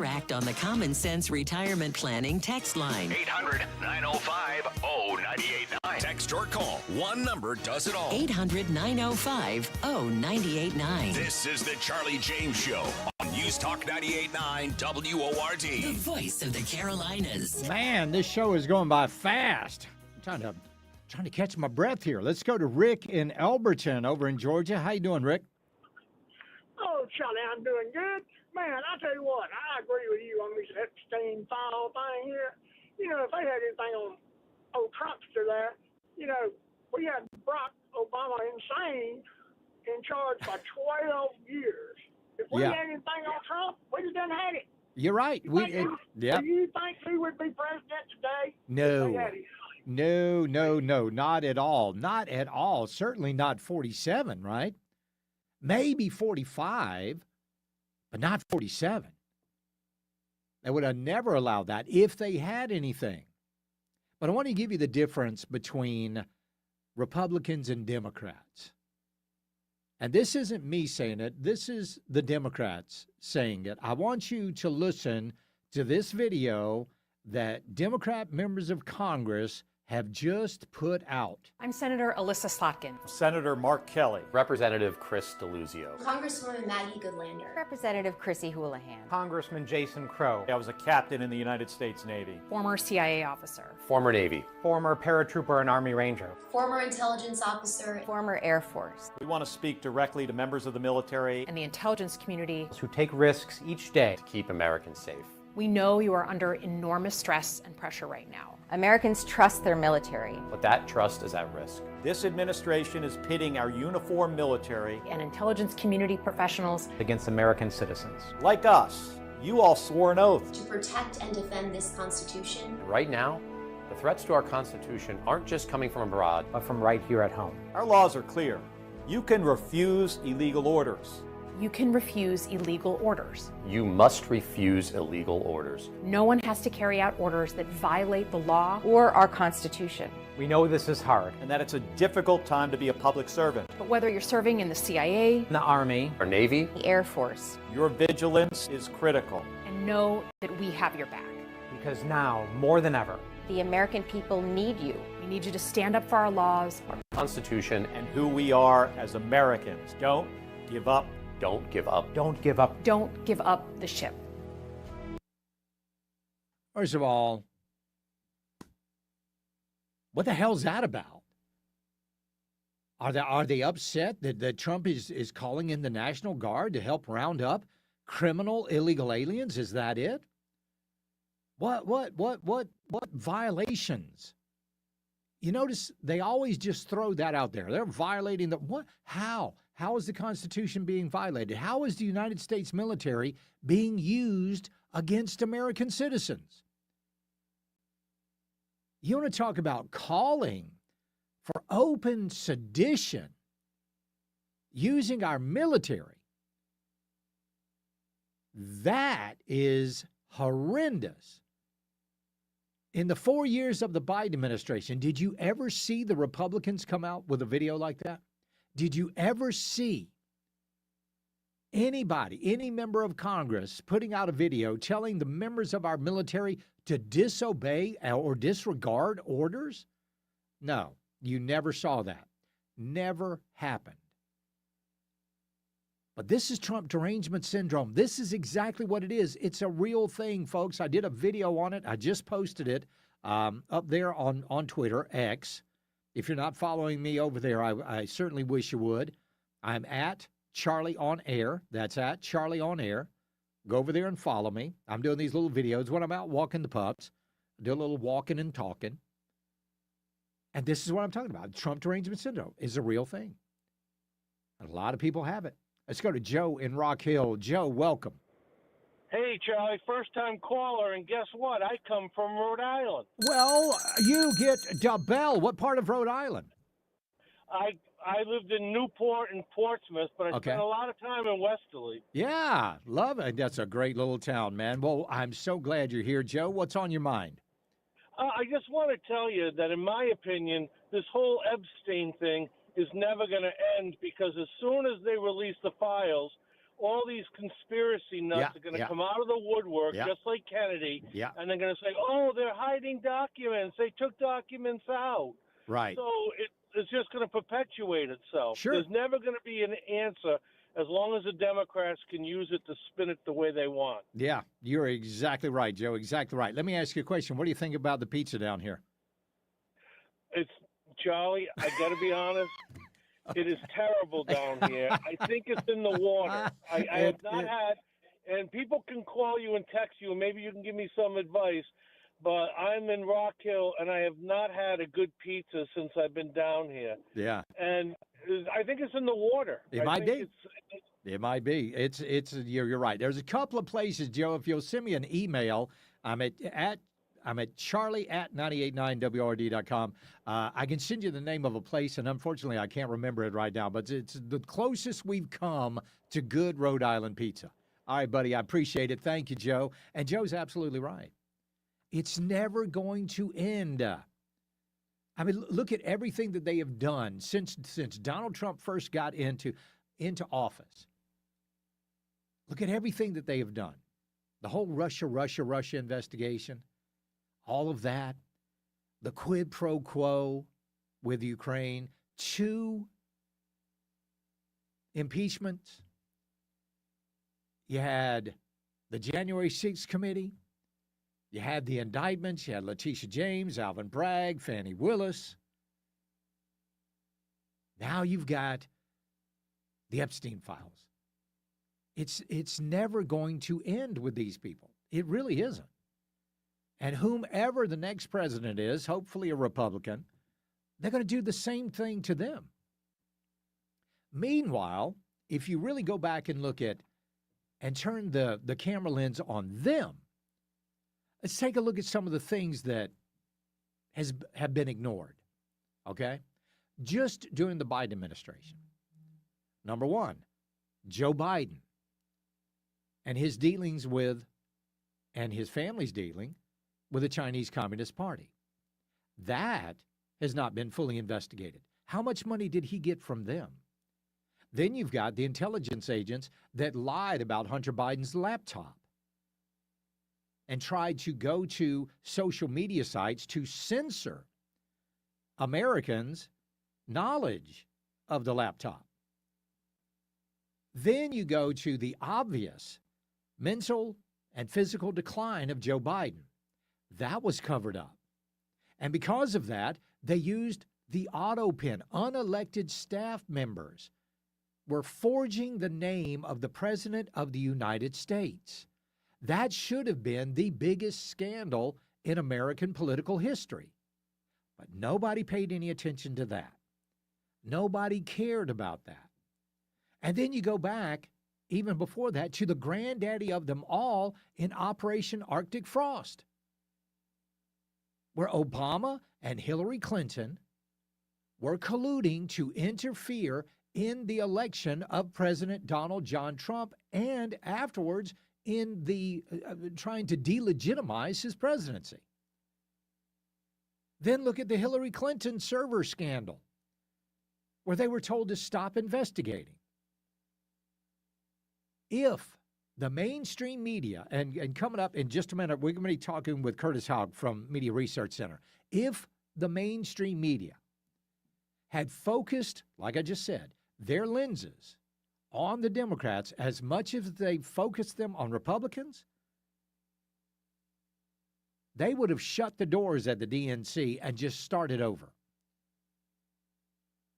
Speaker 5: Interact on the Common Sense Retirement Planning text line.
Speaker 3: 800-905-0989. Text or call. One number does it all.
Speaker 5: 800-905-0989.
Speaker 3: This is the Charlie James Show on News Talk 98.9 WORD.
Speaker 5: The voice of the Carolinas.
Speaker 6: Man, this show is going by fast. I'm trying to catch my breath here. Let's go to Rick in Elberton over in Georgia. How you doing, Rick?
Speaker 20: Oh, Charlie, I'm doing good. Man, I tell you what, I agree with you on this Epstein file thing here. You know, if they had anything on old Trumpster there, you know, we had Barack Obama insane in charge for 12 years. If we had anything on Trump, we'd have done had it.
Speaker 6: You're right.
Speaker 20: Do you think he would be president today?
Speaker 6: No.
Speaker 20: If they had him?
Speaker 6: No, not at all. Not at all. Certainly not 47, right? Maybe 45, but not 47. They would have never allowed that if they had anything. But I want to give you the difference between Republicans and Democrats. And this isn't me saying it. This is the Democrats saying it. I want you to listen to this video that Democrat members of Congress have just put out.
Speaker 22: I'm Senator Alyssa Slotkin.
Speaker 23: Senator Mark Kelly. Representative Chris DeLuzio.
Speaker 24: Congresswoman Maggie Goodlander.
Speaker 22: Representative Chrissy Houlihan.
Speaker 23: Congressman Jason Crow. I was a captain in the United States Navy.
Speaker 22: Former CIA officer.
Speaker 23: Former Navy. Former paratrooper and Army Ranger.
Speaker 24: Former intelligence officer.
Speaker 22: Former Air Force.
Speaker 23: We want to speak directly to members of the military
Speaker 22: and the intelligence community
Speaker 23: who take risks each day to keep Americans safe.
Speaker 22: We know you are under enormous stress and pressure right now. Americans trust their military.
Speaker 23: But that trust is at risk. This administration is pitting our uniformed military
Speaker 22: and intelligence community professionals
Speaker 23: against American citizens. Like us, you all swore an oath
Speaker 24: to protect and defend this Constitution.
Speaker 23: Right now, the threats to our Constitution aren't just coming from abroad, but from right here at home. Our laws are clear. You can refuse illegal orders.
Speaker 22: You can refuse illegal orders.
Speaker 23: You must refuse illegal orders.
Speaker 22: No one has to carry out orders that violate the law or our Constitution.
Speaker 23: We know this is hard and that it's a difficult time to be a public servant.
Speaker 22: But whether you're serving in the CIA,
Speaker 23: the Army, or Navy,
Speaker 22: the Air Force,
Speaker 23: your vigilance is critical.
Speaker 22: And know that we have your back.
Speaker 23: Because now, more than ever,
Speaker 22: the American people need you. We need you to stand up for our laws,
Speaker 23: our Constitution, and who we are as Americans. Don't give up. Don't give up. Don't give up.
Speaker 22: Don't give up the ship.
Speaker 6: First of all, what the hell's that about? Are they upset that Trump is calling in the National Guard to help round up criminal illegal aliens? Is that it? What violations? You notice they always just throw that out there. They're violating the what? How? How is the Constitution being violated? How is the United States military being used against American citizens? You want to talk about calling for open sedition using our military? That is horrendous. In the 4 years of the Biden administration, did you ever see the Republicans come out with a video like that? Did you ever see anybody, any member of Congress putting out a video telling the members of our military to disobey or disregard orders? No, you never saw that. Never happened. But this is Trump derangement syndrome. This is exactly what it is. It's a real thing, folks. I did a video on it. I just posted it up there on Twitter, X. If you're not following me over there, I certainly wish you would. I'm at Charlie on Air. That's at Charlie on Air. Go over there and follow me. I'm doing these little videos when I'm out walking the pups. I do a little walking and talking. And this is what I'm talking about. Trump derangement syndrome is a real thing. And a lot of people have it. Let's go to Joe in Rock Hill. Joe, welcome.
Speaker 25: Hey, Charlie, first-time caller, and guess what? I come from Rhode Island.
Speaker 6: Well, you get Bell. What part of Rhode Island?
Speaker 25: I lived in Newport and Portsmouth, but I spent a lot of time in Westerly.
Speaker 6: Yeah, love it. That's a great little town, man. Well, I'm so glad you're here, Joe. What's on your mind?
Speaker 25: I just want to tell you that, in my opinion, this whole Epstein thing is never going to end because as soon as they release the files, all these conspiracy nuts are going to come out of the woodwork, just like Kennedy, and they're going to say, "Oh, they're hiding documents. They took documents out."
Speaker 6: Right.
Speaker 25: So it's just going to perpetuate itself.
Speaker 6: Sure.
Speaker 25: There's never going to be an answer as long as the Democrats can use it to spin it the way they want.
Speaker 6: Yeah, you're exactly right, Joe. Exactly right. Let me ask you a question. What do you think about the pizza down here?
Speaker 25: It's Charlie. I got to be honest. It is terrible down here. I think it's in the water. I have not had, and people can call you and text you, and maybe you can give me some advice. But I'm in Rock Hill, and I have not had a good pizza since I've been down here.
Speaker 6: Yeah.
Speaker 25: And I think it's in the water.
Speaker 6: It might be. It might be. You're right. There's a couple of places, Joe. If you'll send me an email, I'm at charlie@989wrd.com. I can send you the name of a place, and unfortunately, I can't remember it right now. But it's the closest we've come to good Rhode Island pizza. All right, buddy. I appreciate it. Thank you, Joe. And Joe's absolutely right. It's never going to end. I mean, look at everything that they have done since Donald Trump first got into office. Look at everything that they have done. The whole Russia investigation, all of that, the quid pro quo with Ukraine, 2 impeachments. You had the January 6th committee. You had the indictments. You had Letitia James, Alvin Bragg, Fannie Willis. Now you've got the Epstein files. It's never going to end with these people. It really isn't. And whomever the next president is, hopefully a Republican, they're going to do the same thing to them. Meanwhile, if you really go back and look at and turn the camera lens on them, let's take a look at some of the things that have been ignored, okay? Just during the Biden administration. Number one, Joe Biden and his dealings with, and his family's dealing with the Chinese Communist Party. That has not been fully investigated. How much money did he get from them? Then you've got the intelligence agents that lied about Hunter Biden's laptop and tried to go to social media sites to censor Americans' knowledge of the laptop. Then you go to the obvious mental and physical decline of Joe Biden. That was covered up. And because of that, they used the auto pen. Unelected staff members were forging the name of the President of the United States. That should have been the biggest scandal in American political history. But nobody paid any attention to that. Nobody cared about that. And then you go back, even before that, to the granddaddy of them all in Operation Arctic Frost, where Obama and Hillary Clinton were colluding to interfere in the election of President Donald John Trump and afterwards in the trying to delegitimize his presidency. Then look at the Hillary Clinton server scandal, where they were told to stop investigating. If the mainstream media, and coming up in just a minute, we're going to be talking with Curtis Haug from Media Research Center. If the mainstream media had focused, like I just said, their lenses on the Democrats as much as they focused them on Republicans, they would have shut the doors at the DNC and just started over.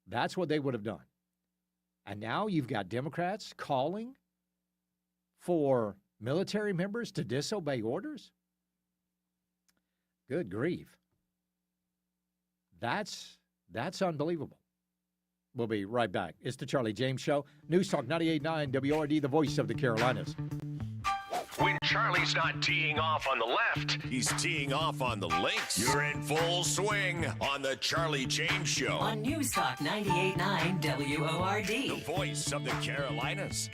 Speaker 6: That's what they would have done. And now you've got Democrats calling for military members to disobey orders? Good grief. That's unbelievable. We'll be right back. It's the Charlie James Show. News Talk 98.9 WRD, the voice of the Carolinas.
Speaker 3: When Charlie's not teeing off on the left, he's teeing off on the links. You're in full swing on the Charlie James Show.
Speaker 5: On News Talk 98.9 WORD.
Speaker 3: The voice of the Carolinas.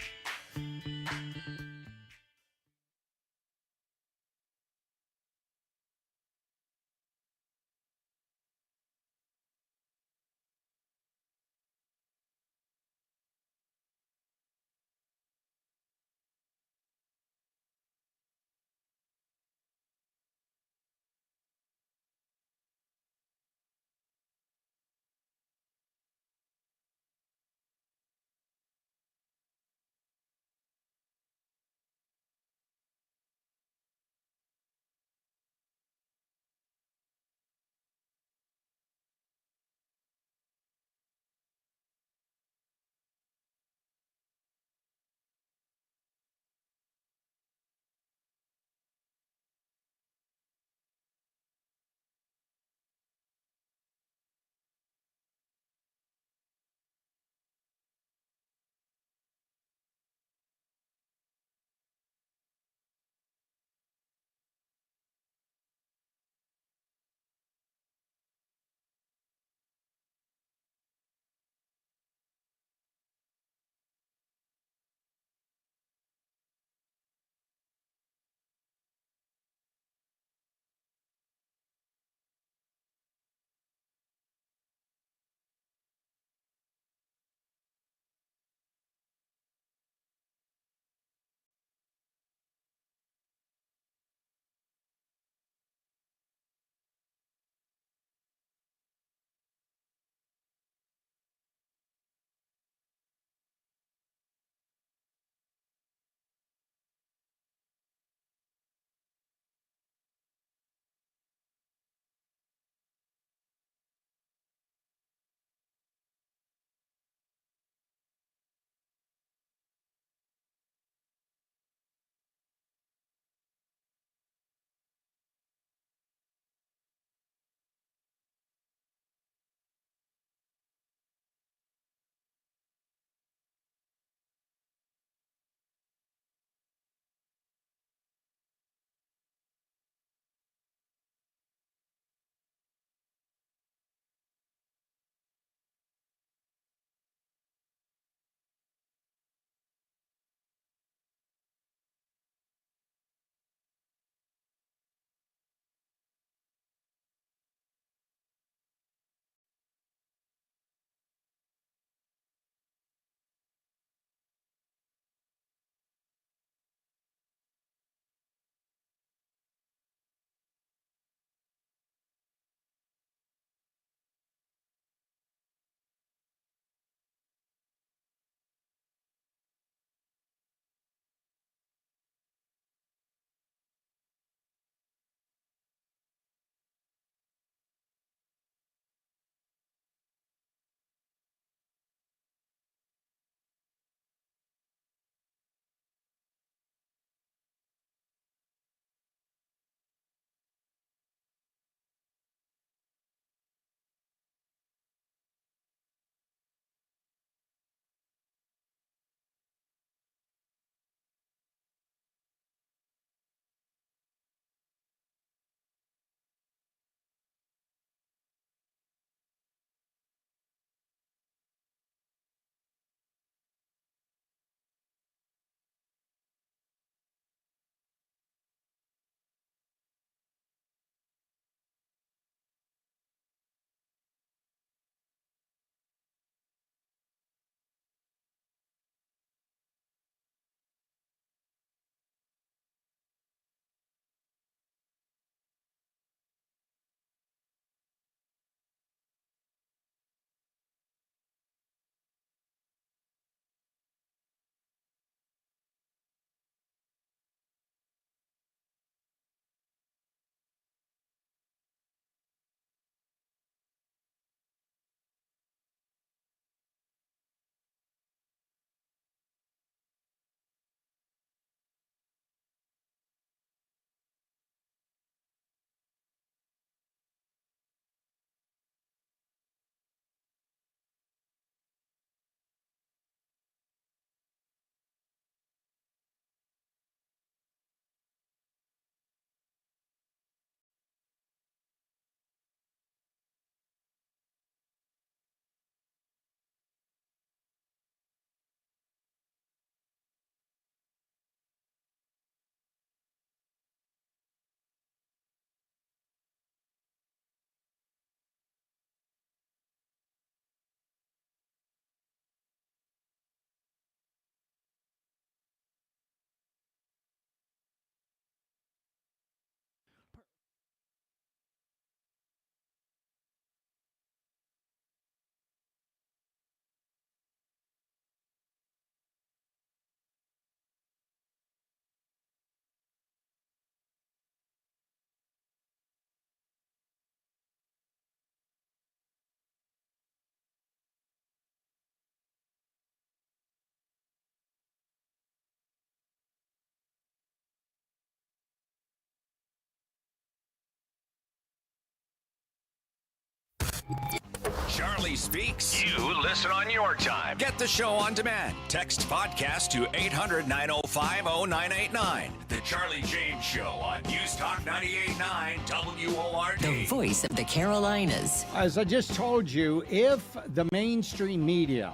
Speaker 3: Charlie Speaks. You listen on your time. Get the show on demand. Text podcast to 800-905-0989. The Charlie James Show on News Talk 98.9 WORD.
Speaker 5: The voice of the Carolinas.
Speaker 6: As I just told you, if the mainstream media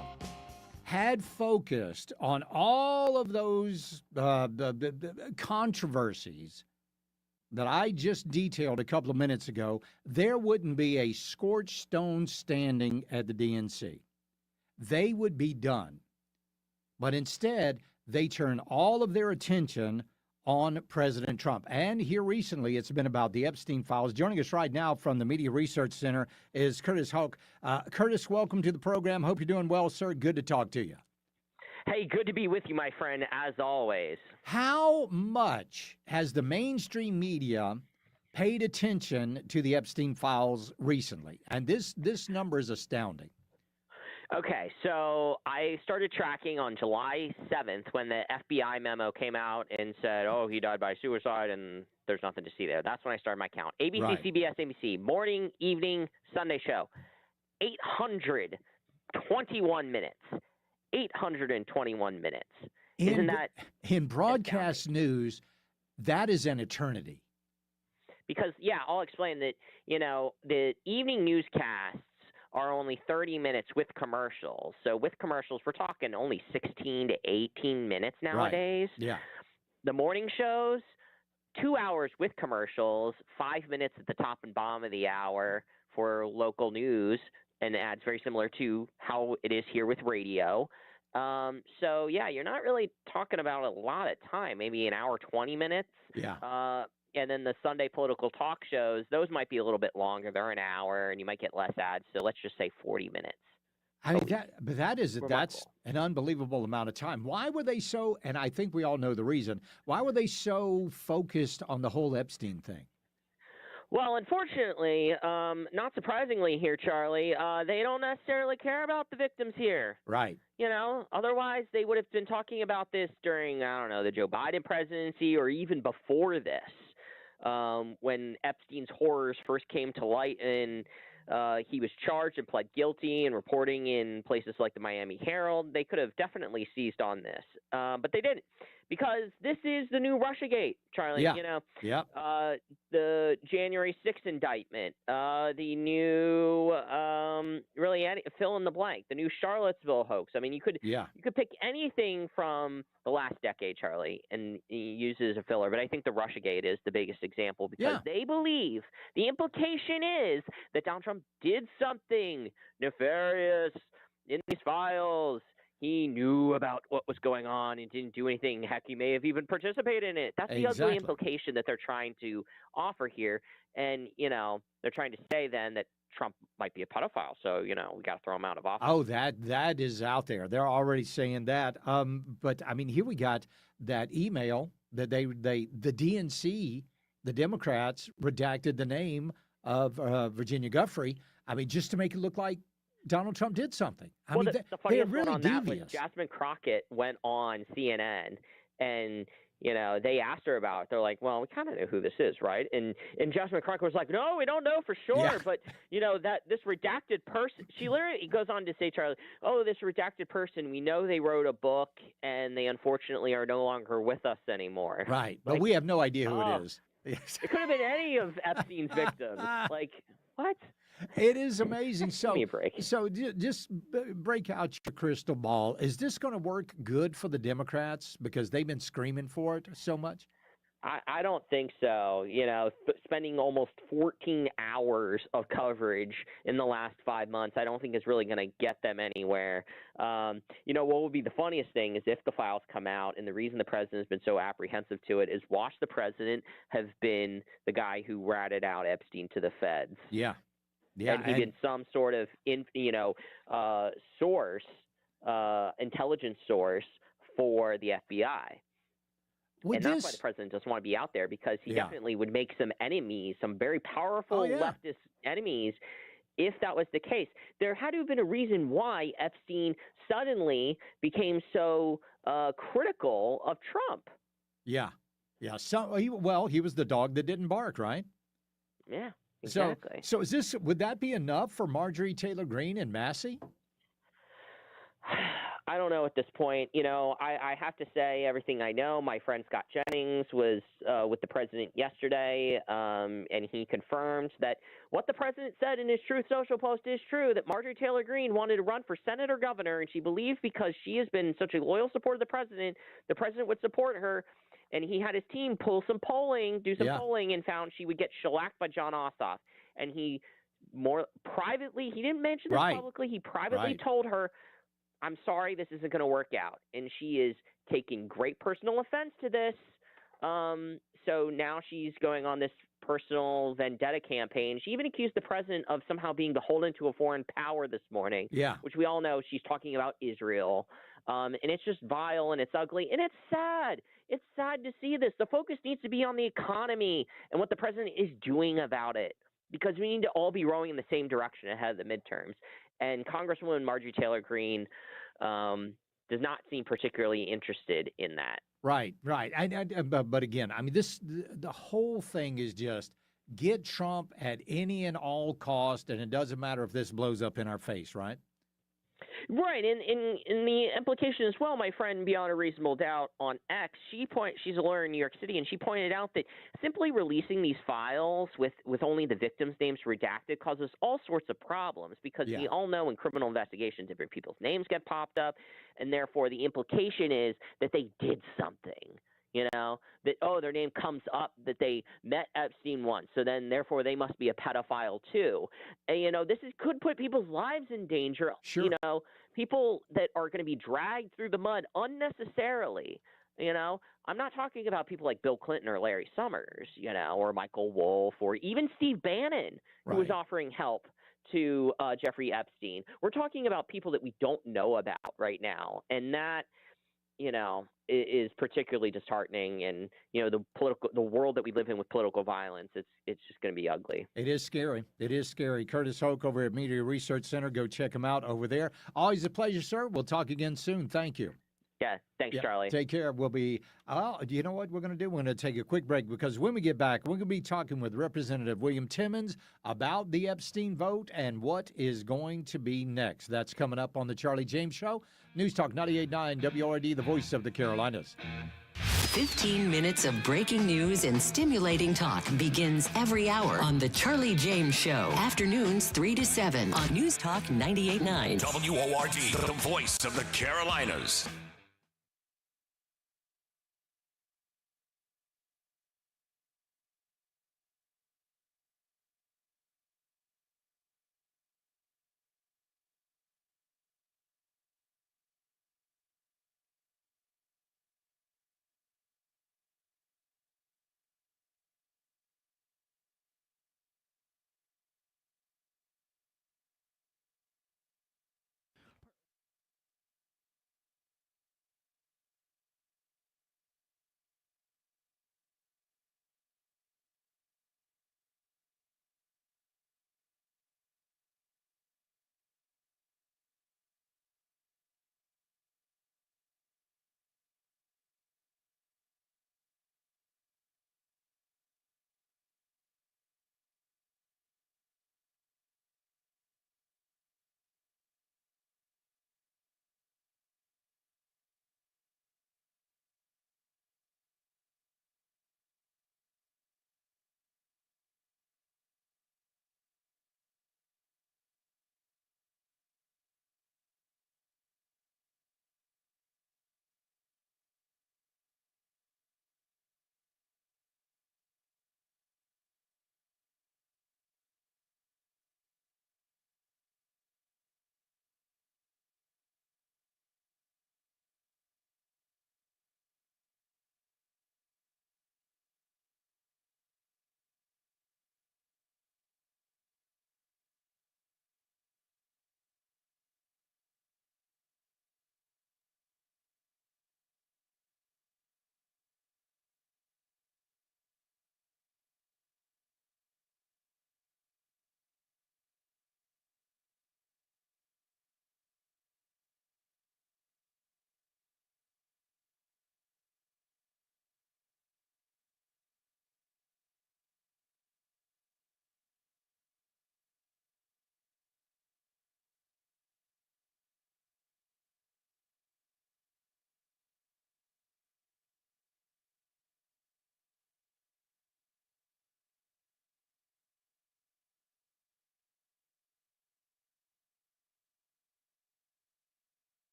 Speaker 6: had focused on all of those the controversies that I just detailed a couple of minutes ago, there wouldn't be a scorched stone standing at the DNC. They would be done. But instead, they turn all of their attention on President Trump. And here recently, it's been about the Epstein files. Joining us right now from the Media Research Center is Curtis Hoke. Curtis, welcome to the program. Hope you're doing well, sir. Good to talk to you.
Speaker 2: Hey, good to be with you, my friend, as always.
Speaker 6: How much has the mainstream media paid attention to the Epstein files recently? And this number is astounding.
Speaker 2: Okay, so I started tracking on July 7th when the FBI memo came out and said, oh, he died by suicide and there's nothing to see there. That's when I started my count. ABC,
Speaker 6: Right.
Speaker 2: CBS, NBC, morning, evening, Sunday show. 821 minutes. 821 minutes. Isn't that
Speaker 6: in broadcast news? That is an eternity.
Speaker 2: Because, yeah, I'll explain that, the evening newscasts are only 30 minutes with commercials. So with commercials, we're talking only 16 to 18 minutes nowadays.
Speaker 6: Right. Yeah.
Speaker 2: The morning shows, 2 hours with commercials, 5 minutes at the top and bottom of the hour for local news, and ads very similar to how it is here with radio. So, yeah, you're not really talking about a lot of time, maybe an hour, 20 minutes.
Speaker 6: Yeah.
Speaker 2: And then the Sunday political talk shows, those might be a little bit longer. They're an hour, and you might get less ads. So let's just say 40 minutes.
Speaker 6: I mean, that's an unbelievable amount of time. Why were they so, and I think we all know the reason, why were they so focused on the whole Epstein thing?
Speaker 2: Well, unfortunately, not surprisingly here, Charlie, they don't necessarily care about the victims here.
Speaker 6: Right.
Speaker 2: Otherwise they would have been talking about this during, I don't know, the Joe Biden presidency or even before this, when Epstein's horrors first came to light and he was charged and pled guilty and reporting in places like the Miami Herald. They could have definitely seized on this, but they didn't. Because this is the new Russiagate, Charlie.
Speaker 6: Yeah. Yep.
Speaker 2: The January 6th indictment, the new, fill in the blank, the new Charlottesville hoax. I mean, you could pick anything from the last decade, Charlie, and use it as a filler. But I think the Russiagate is the biggest example because they believe the implication is that Donald Trump did something nefarious in these files. He knew about what was going on and didn't do anything. Heck, he may have even participated in it. That's the ugly implication that they're trying to offer here. And, they're trying to say then that Trump might be a pedophile. So, we got to throw him out of office.
Speaker 6: Oh, that is out there. They're already saying that. But, I mean, here we got that email that the DNC, the Democrats, redacted the name of Virginia Giuffre. I mean, just to make it look like Donald Trump did something. I mean,
Speaker 2: the funniest one on that was Jasmine Crockett went on CNN and, they asked her about it. They're like, well, we kind of know who this is, right? And Jasmine Crockett was like, no, we don't know for sure. Yeah. But, that this redacted person, she literally goes on to say, Charlie, oh, this redacted person, we know they wrote a book and they unfortunately are no longer with us anymore.
Speaker 6: Right. But we have no idea who it is.
Speaker 2: It could have been any of Epstein's victims. Like, what?
Speaker 6: It is amazing. So just break out your crystal ball. Is this going to work good for the Democrats because they've been screaming for it so much?
Speaker 2: I don't think so. Spending almost 14 hours of coverage in the last 5 months, I don't think is really going to get them anywhere. What would be the funniest thing is if the files come out, and the reason the president has been so apprehensive to it is watch the president have been the guy who ratted out Epstein to the feds.
Speaker 6: Yeah. Yeah,
Speaker 2: and he'd been some sort of source, intelligence source for the FBI. That's why the president doesn't want to be out there because he definitely would make some enemies, some very powerful leftist enemies, if that was the case. There had to have been a reason why Epstein suddenly became so critical of Trump.
Speaker 6: Yeah. Yeah. He was the dog that didn't bark, right?
Speaker 2: Yeah. Exactly.
Speaker 6: So would that be enough for Marjorie Taylor Greene and Massey?
Speaker 2: I don't know at this point. I have to say everything I know. My friend Scott Jennings was with the president yesterday, and he confirmed that what the president said in his Truth Social post is true, that Marjorie Taylor Greene wanted to run for Senate or governor, and she believed because she has been such a loyal supporter of the president would support her. And he had his team do some polling, and found she would get shellacked by John Ossoff. And he more privately, he didn't mention this publicly, he privately told her, I'm sorry, this isn't going to work out. And she is taking great personal offense to this. So now she's going on this personal vendetta campaign. She even accused the president of somehow being beholden to a foreign power this morning, which we all know she's talking about Israel. And it's just vile and it's ugly and it's sad. It's sad to see this. The focus needs to be on the economy and what the president is doing about it, because we need to all be rowing in the same direction ahead of the midterms. And Congresswoman Marjorie Taylor Greene does not seem particularly interested in that.
Speaker 6: Right. But again, I mean, the whole thing is just get Trump at any and all cost, and it doesn't matter if this blows up in our face, right?
Speaker 2: Right, and in the implication as well, my friend Beyond a Reasonable Doubt on X, she's a lawyer in New York City, and she pointed out that simply releasing these files with only the victims' names redacted causes all sorts of problems, because we all know in criminal investigations, different people's names get popped up, and therefore the implication is that they did something. That, their name comes up, that they met Epstein once, so then therefore they must be a pedophile too. And, this could put people's lives in danger.
Speaker 6: Sure.
Speaker 2: People that are going to be dragged through the mud unnecessarily. I'm not talking about people like Bill Clinton or Larry Summers, or Michael Wolff, or even Steve Bannon, who was offering help to Jeffrey Epstein. We're talking about people that we don't know about right now, and that is particularly disheartening. And the world that we live in with political violence, it's just going to be ugly.
Speaker 6: It is scary. Curtis Hoke over at Media Research Center. Go check him out over there. Always a pleasure, sir. We'll talk again soon. Thank you.
Speaker 2: Yeah, thanks, Charlie.
Speaker 6: Take care. We'll be, you know what we're going to do? We're going to take a quick break, because when we get back, we're going to be talking with Representative William Timmons about the Epstein vote and what is going to be next. That's coming up on the Charlie James Show. News Talk 98.9 WRD, the voice of the Carolinas.
Speaker 5: 15 minutes of breaking news and stimulating talk begins every hour on the Charlie James Show. Afternoons 3 to 7 on News Talk 98.9
Speaker 3: WORD, the voice of the Carolinas.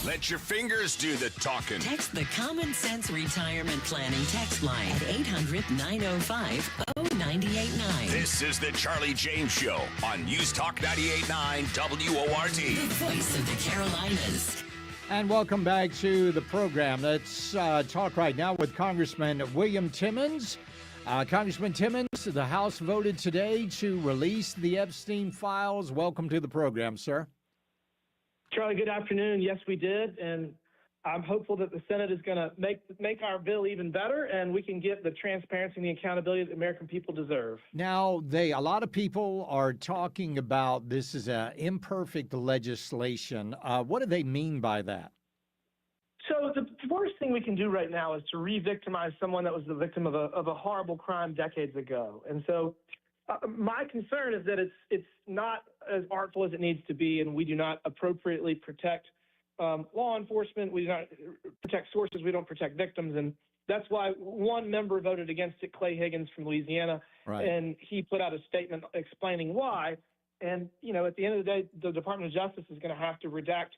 Speaker 3: Let your fingers do the talking.
Speaker 5: Text the Common Sense Retirement Planning text line at 800-905-0989.
Speaker 3: This is the Charlie James Show on News Talk 98.9 WORD.
Speaker 5: The voice of the Carolinas.
Speaker 6: And welcome back to the program. Let's talk right now with Congressman William Timmons. Congressman Timmons, the House voted today to release the Epstein files. Welcome to the program, sir.
Speaker 7: Charlie, good afternoon. Yes, we did, and I'm hopeful that the Senate is going to make our bill even better, and we can get the transparency and the accountability that the American people deserve.
Speaker 6: Now, a lot of people are talking about this is an imperfect legislation. What do they mean by that?
Speaker 7: So the worst thing we can do right now is to re-victimize someone that was the victim of a horrible crime decades ago. And so my concern is that it's not as artful as it needs to be, and we do not appropriately protect law enforcement. We do not protect sources. We don't protect victims. And that's why one member voted against it, Clay Higgins from Louisiana,
Speaker 6: right.
Speaker 7: And he put out a statement explaining why. And, you know, at the end of the day, the Department of Justice is going to have to redact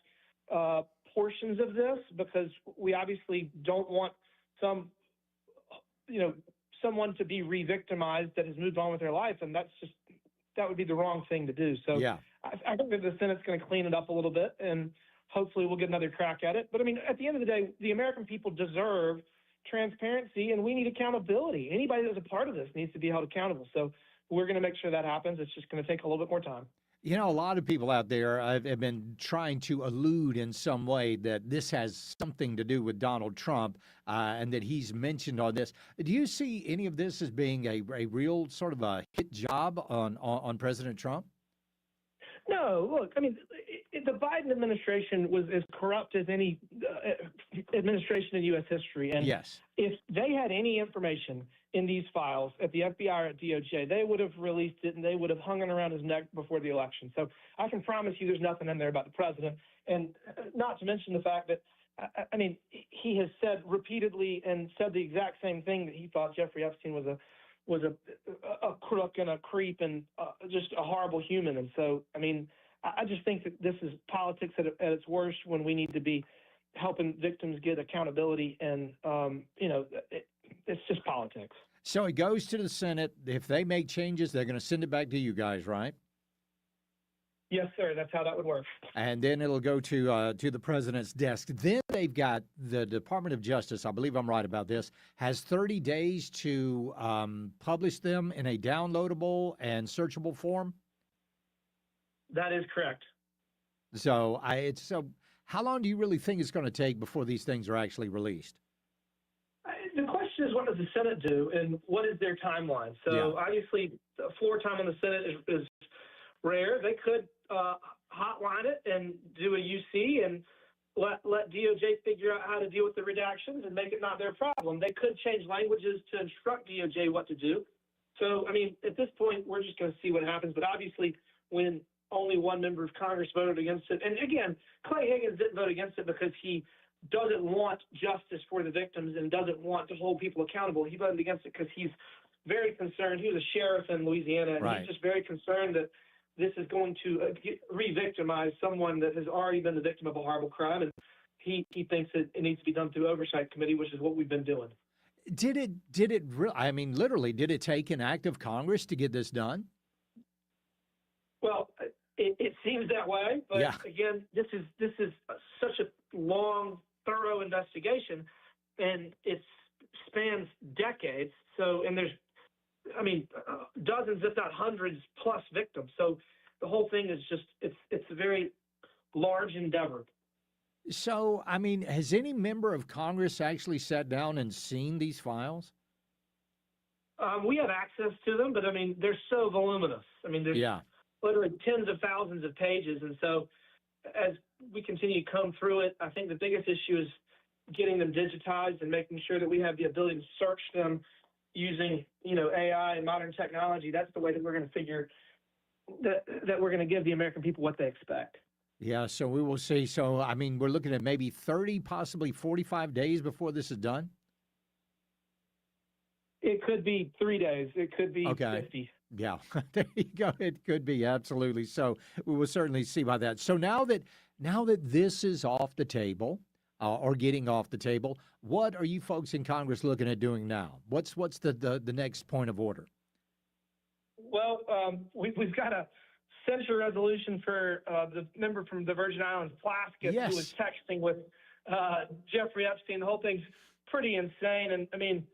Speaker 7: portions of this because we obviously don't want someone to be re-victimized that has moved on with their life, and that would be the wrong thing to do. So
Speaker 6: yeah.
Speaker 7: I think that the Senate's going to clean it up a little bit, and hopefully we'll get another crack at it. But I mean, at the end of the day, the American people deserve transparency, and we need accountability. Anybody that's a part of this needs to be held accountable. So we're going to make sure that happens. It's just going to take a little bit more time.
Speaker 6: You know, a lot of people out there have been trying to allude in some way that this has something to do with Donald Trump and that he's mentioned on this. Do you see any of this as being a real sort of a hit job on President Trump?
Speaker 7: No, look, I mean, the Biden administration was as corrupt as any administration in U.S. history. And
Speaker 6: yes.
Speaker 7: If they had any information in these files at the FBI or at DOJ, they would have released it and they would have hung it around his neck before the election. So I can promise you there's nothing in there about the president. And not to mention the fact that, I mean, he has said repeatedly and said the exact same thing that he thought Jeffrey Epstein was a crook and a creep and just a horrible human. And so, I mean, I just think that this is politics at its worst when we need to be helping victims get accountability. And, it's just politics.
Speaker 6: So it goes to the Senate. If they make changes, they're going to send it back to you guys, right?
Speaker 7: Yes, sir. That's how that would work.
Speaker 6: And then it'll go to the president's desk. Then they've got the Department of Justice, I believe I'm right about this, has 30 days to publish them in a downloadable and searchable form.
Speaker 7: That is correct.
Speaker 6: So how long do you really think it's going to take before these things are actually released?
Speaker 7: The question is, what does the Senate do, and what is their timeline? So obviously, the floor time on the Senate is rare. They could hotline it and do a UC and let DOJ figure out how to deal with the redactions and make it not their problem. They could change languages to instruct DOJ what to do. So, I mean, at this point, we're just going to see what happens. But obviously, when only one member of Congress voted against it, and again, Clay Higgins didn't vote against it because he doesn't want justice for the victims and doesn't want to hold people accountable. He voted against it because he's very concerned. He was a sheriff in Louisiana, and he's just very concerned that this is going to re-victimize someone that has already been the victim of a horrible crime, and he thinks that it needs to be done through oversight committee, which is what we've been doing.
Speaker 6: Did it literally, did it take an act of Congress to get this done?
Speaker 7: Well, it seems that way, but again, this is such a long, thorough investigation, and it spans decades. So, and there's, I mean, dozens, if not hundreds, plus victims. So the whole thing is just, it's a very large endeavor.
Speaker 6: So, I mean, has any member of Congress actually sat down and seen these files?
Speaker 7: We have access to them, but I mean, they're so voluminous. I mean, there's literally tens of thousands of pages. And so as we continue to comb through it, I think the biggest issue is getting them digitized and making sure that we have the ability to search them using, AI and modern technology. That's the way that we're going to figure that we're going to give the American people what they expect.
Speaker 6: Yeah, so we will see. So, I mean, we're looking at maybe 30, possibly 45 days before this is done?
Speaker 7: It could be 3 days. It could be 50.
Speaker 6: Yeah, there you go. It could be, absolutely. So we will certainly see about that. So now Now that this is off the table, or getting off the table, what are you folks in Congress looking at doing now? What's the next point of order?
Speaker 7: Well, we've got a censure resolution for the member from the Virgin Islands, Plaskett,
Speaker 6: Yes.
Speaker 7: who was texting with Jeffrey Epstein. The whole thing's pretty insane. And I mean,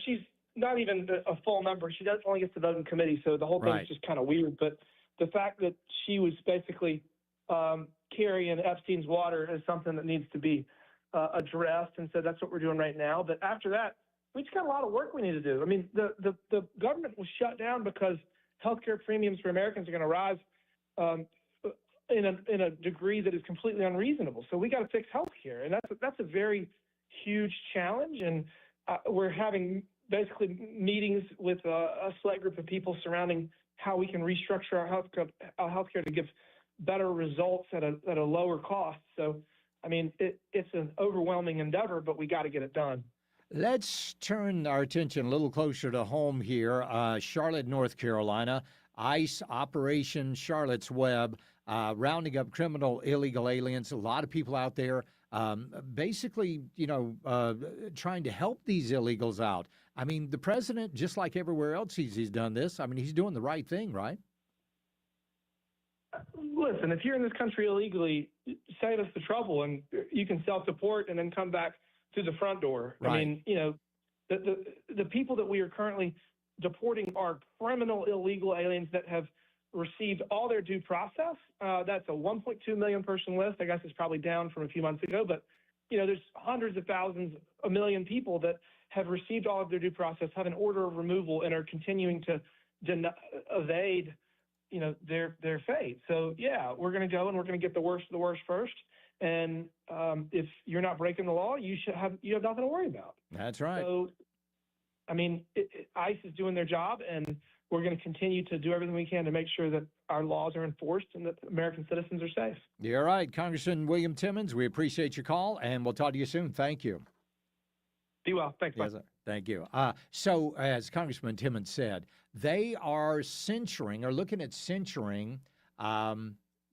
Speaker 7: she's not even a full member. She only gets to vote in committee, so the whole thing's
Speaker 6: Right.
Speaker 7: just kind of weird. But the fact that she was basically carrying Epstein's water is something that needs to be addressed, and so that's what we're doing right now. But after that, we just got a lot of work we need to do. I mean, the government was shut down because healthcare premiums for Americans are going to rise in a degree that is completely unreasonable. So we got to fix healthcare, and that's a very huge challenge. And we're having basically meetings with a select group of people surrounding how we can restructure our healthcare to give better results at a lower cost. So, I mean, it's an overwhelming endeavor, but we got to get it done.
Speaker 6: Let's turn our attention a little closer to home here. Charlotte, North Carolina, ICE Operation Charlotte's Web, rounding up criminal illegal aliens. A lot of people out there basically, trying to help these illegals out. I mean, the president, just like everywhere else he's done this, I mean, he's doing the right thing, right?
Speaker 7: Listen, if you're in this country illegally, save us the trouble, and you can self-deport and then come back through the front door.
Speaker 6: Right.
Speaker 7: I mean, the people that we are currently deporting are criminal illegal aliens that have received all their due process. That's a 1.2 million person list. I guess it's probably down from a few months ago, but there's hundreds of thousands, a million people that have received all of their due process, have an order of removal, and are continuing to evade their fate. So yeah, we're going to go and we're going to get the worst of the worst first. And if you're not breaking the law, you have nothing to worry about.
Speaker 6: That's right.
Speaker 7: So, I mean, ICE is doing their job, and we're going to continue to do everything we can to make sure that our laws are enforced and that American citizens are safe.
Speaker 6: You're right, Congressman William Timmons. We appreciate your call, and we'll talk to you soon. Thank you.
Speaker 7: Be well. Thanks.
Speaker 6: Yes, sir. Thank you. So, as Congressman Timmons said, they are censuring or looking at censuring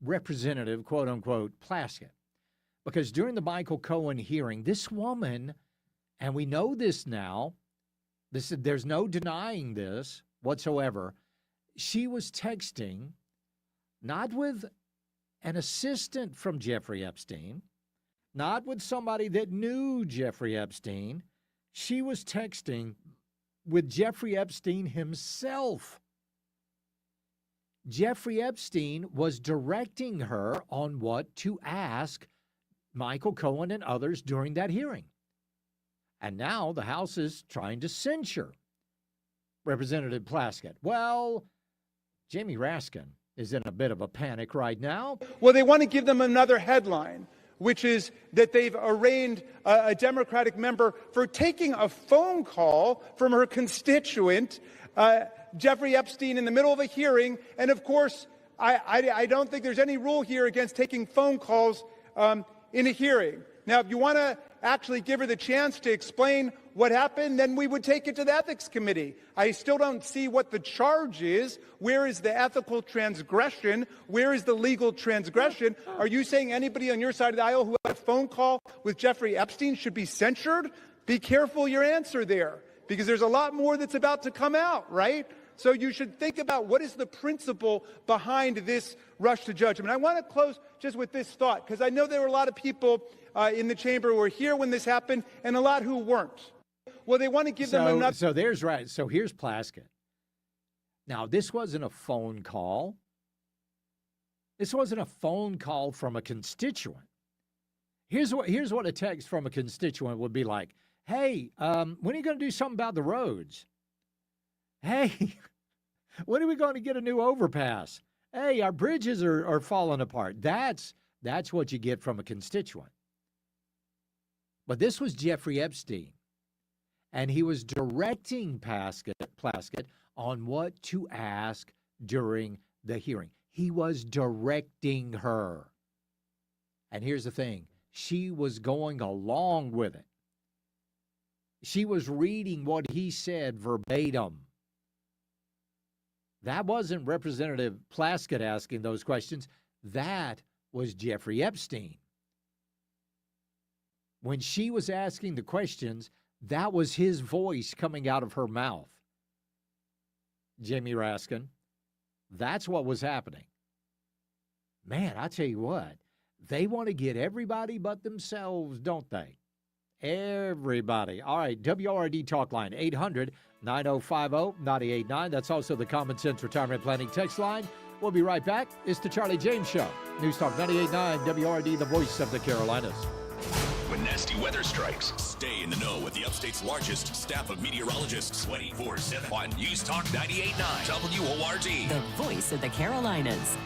Speaker 6: Representative, quote unquote, Plaskett. Because during the Michael Cohen hearing, this woman, and we know this now, there's no denying this whatsoever, she was texting not with an assistant from Jeffrey Epstein, not with somebody that knew Jeffrey Epstein. She was texting with Jeffrey Epstein himself. Jeffrey Epstein was directing her on what to ask Michael Cohen and others during that hearing. And now the House is trying to censure Representative Plaskett. Well, Jamie Raskin is in a bit of a panic right now.
Speaker 8: Well, they want to give them another headline, which is that they've arraigned a Democratic member for taking a phone call from her constituent, Jeffrey Epstein, in the middle of a hearing. And of course, I don't think there's any rule here against taking phone calls in a hearing. Now, if you want to actually give her the chance to explain what happened, then we would take it to the Ethics Committee. I still don't see what the charge is. Where is the ethical transgression? Where is the legal transgression? Are you saying anybody on your side of the aisle who had a phone call with Jeffrey Epstein should be censured? Be careful your answer there, because there's a lot more that's about to come out, right? So you should think about what is the principle behind this rush to judgment. I want to close just with this thought, because I know there were a lot of people in the chamber who were here when this happened and a lot who weren't. Well, they want to give them another.
Speaker 6: So there's right. So here's Plaskett. Now, this wasn't a phone call. This wasn't a phone call from a constituent. Here's what a text from a constituent would be like. Hey, when are you going to do something about the roads? Hey, when are we going to get a new overpass? Hey, our bridges are falling apart. That's what you get from a constituent. But this was Jeffrey Epstein, and he was directing Plaskett on what to ask during the hearing. He was directing her. And here's the thing. She was going along with it. She was reading what he said verbatim. That wasn't Representative Plaskett asking those questions. That was Jeffrey Epstein. When she was asking the questions, that was his voice coming out of her mouth. Jamie Raskin, that's what was happening. Man, I tell you what, they want to get everybody but themselves, don't they? Everybody. All right, WRD Talk Line, 800-9050-989. That's also the Common Sense Retirement Planning text line. We'll be right back. It's the Charlie James Show. News Talk 98.9 WRD, the voice of the Carolinas.
Speaker 3: When nasty weather strikes, stay in the know with the upstate's largest staff of meteorologists 24/7 on News Talk 98.9 WORD.
Speaker 5: The voice of the Carolinas.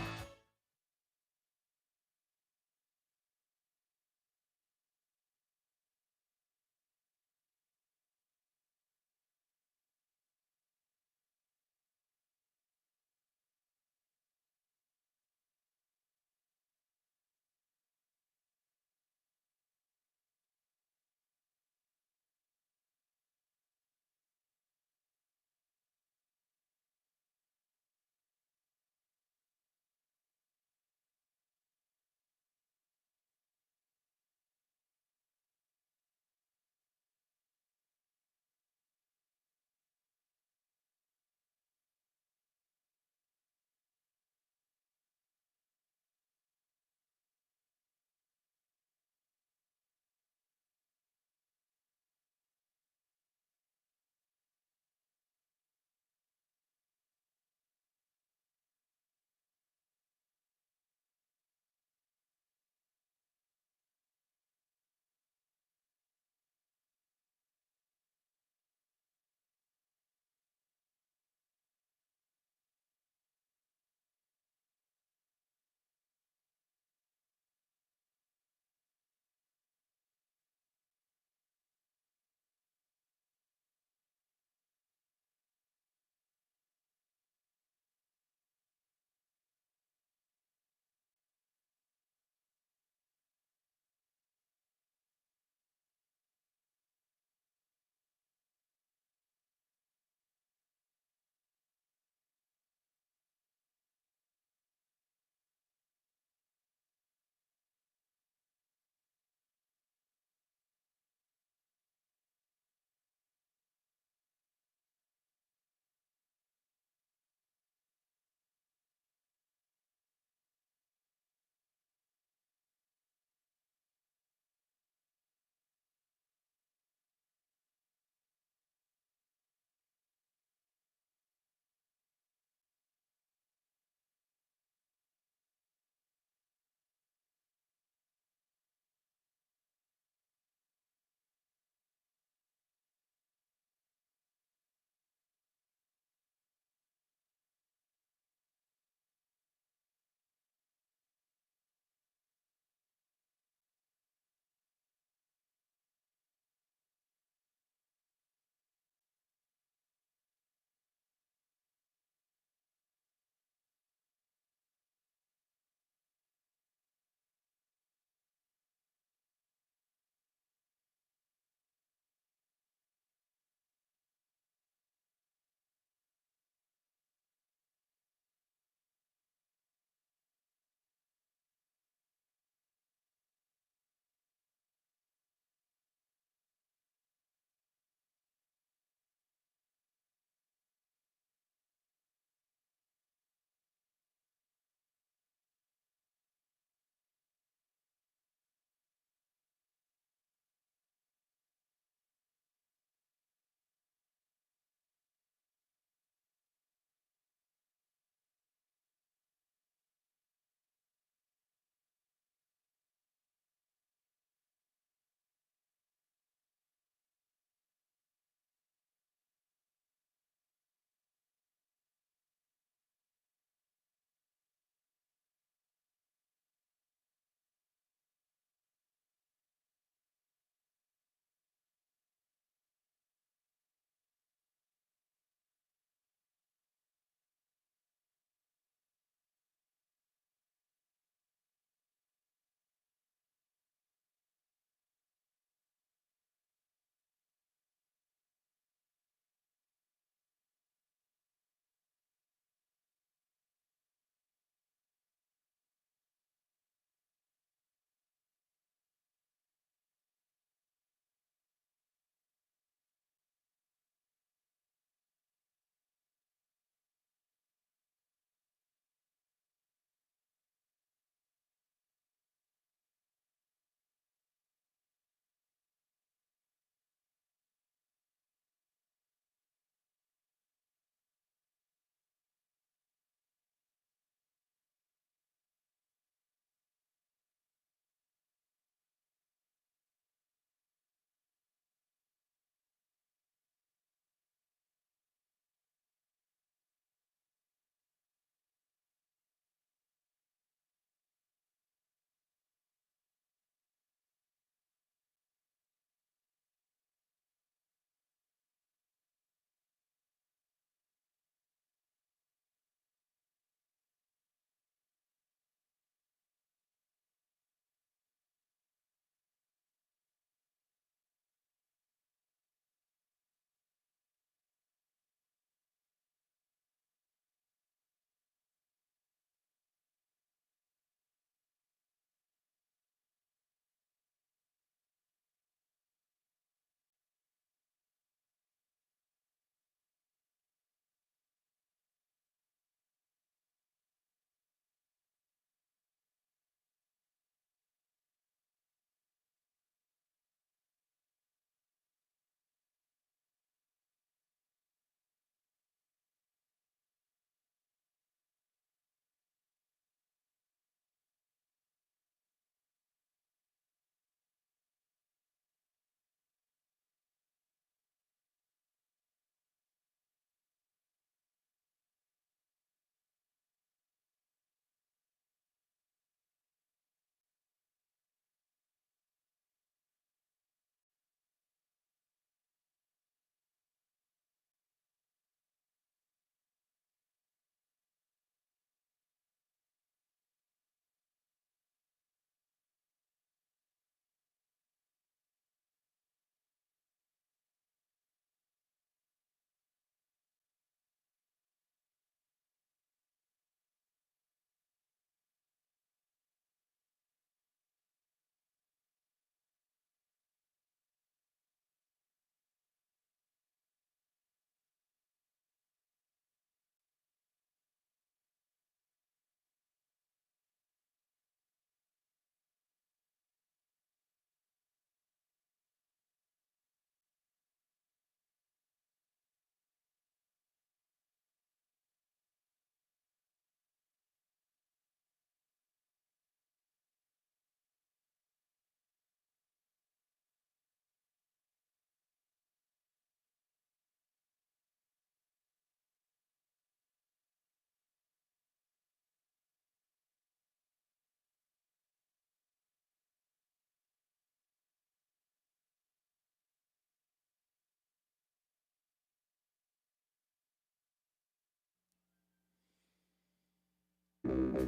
Speaker 1: Hey,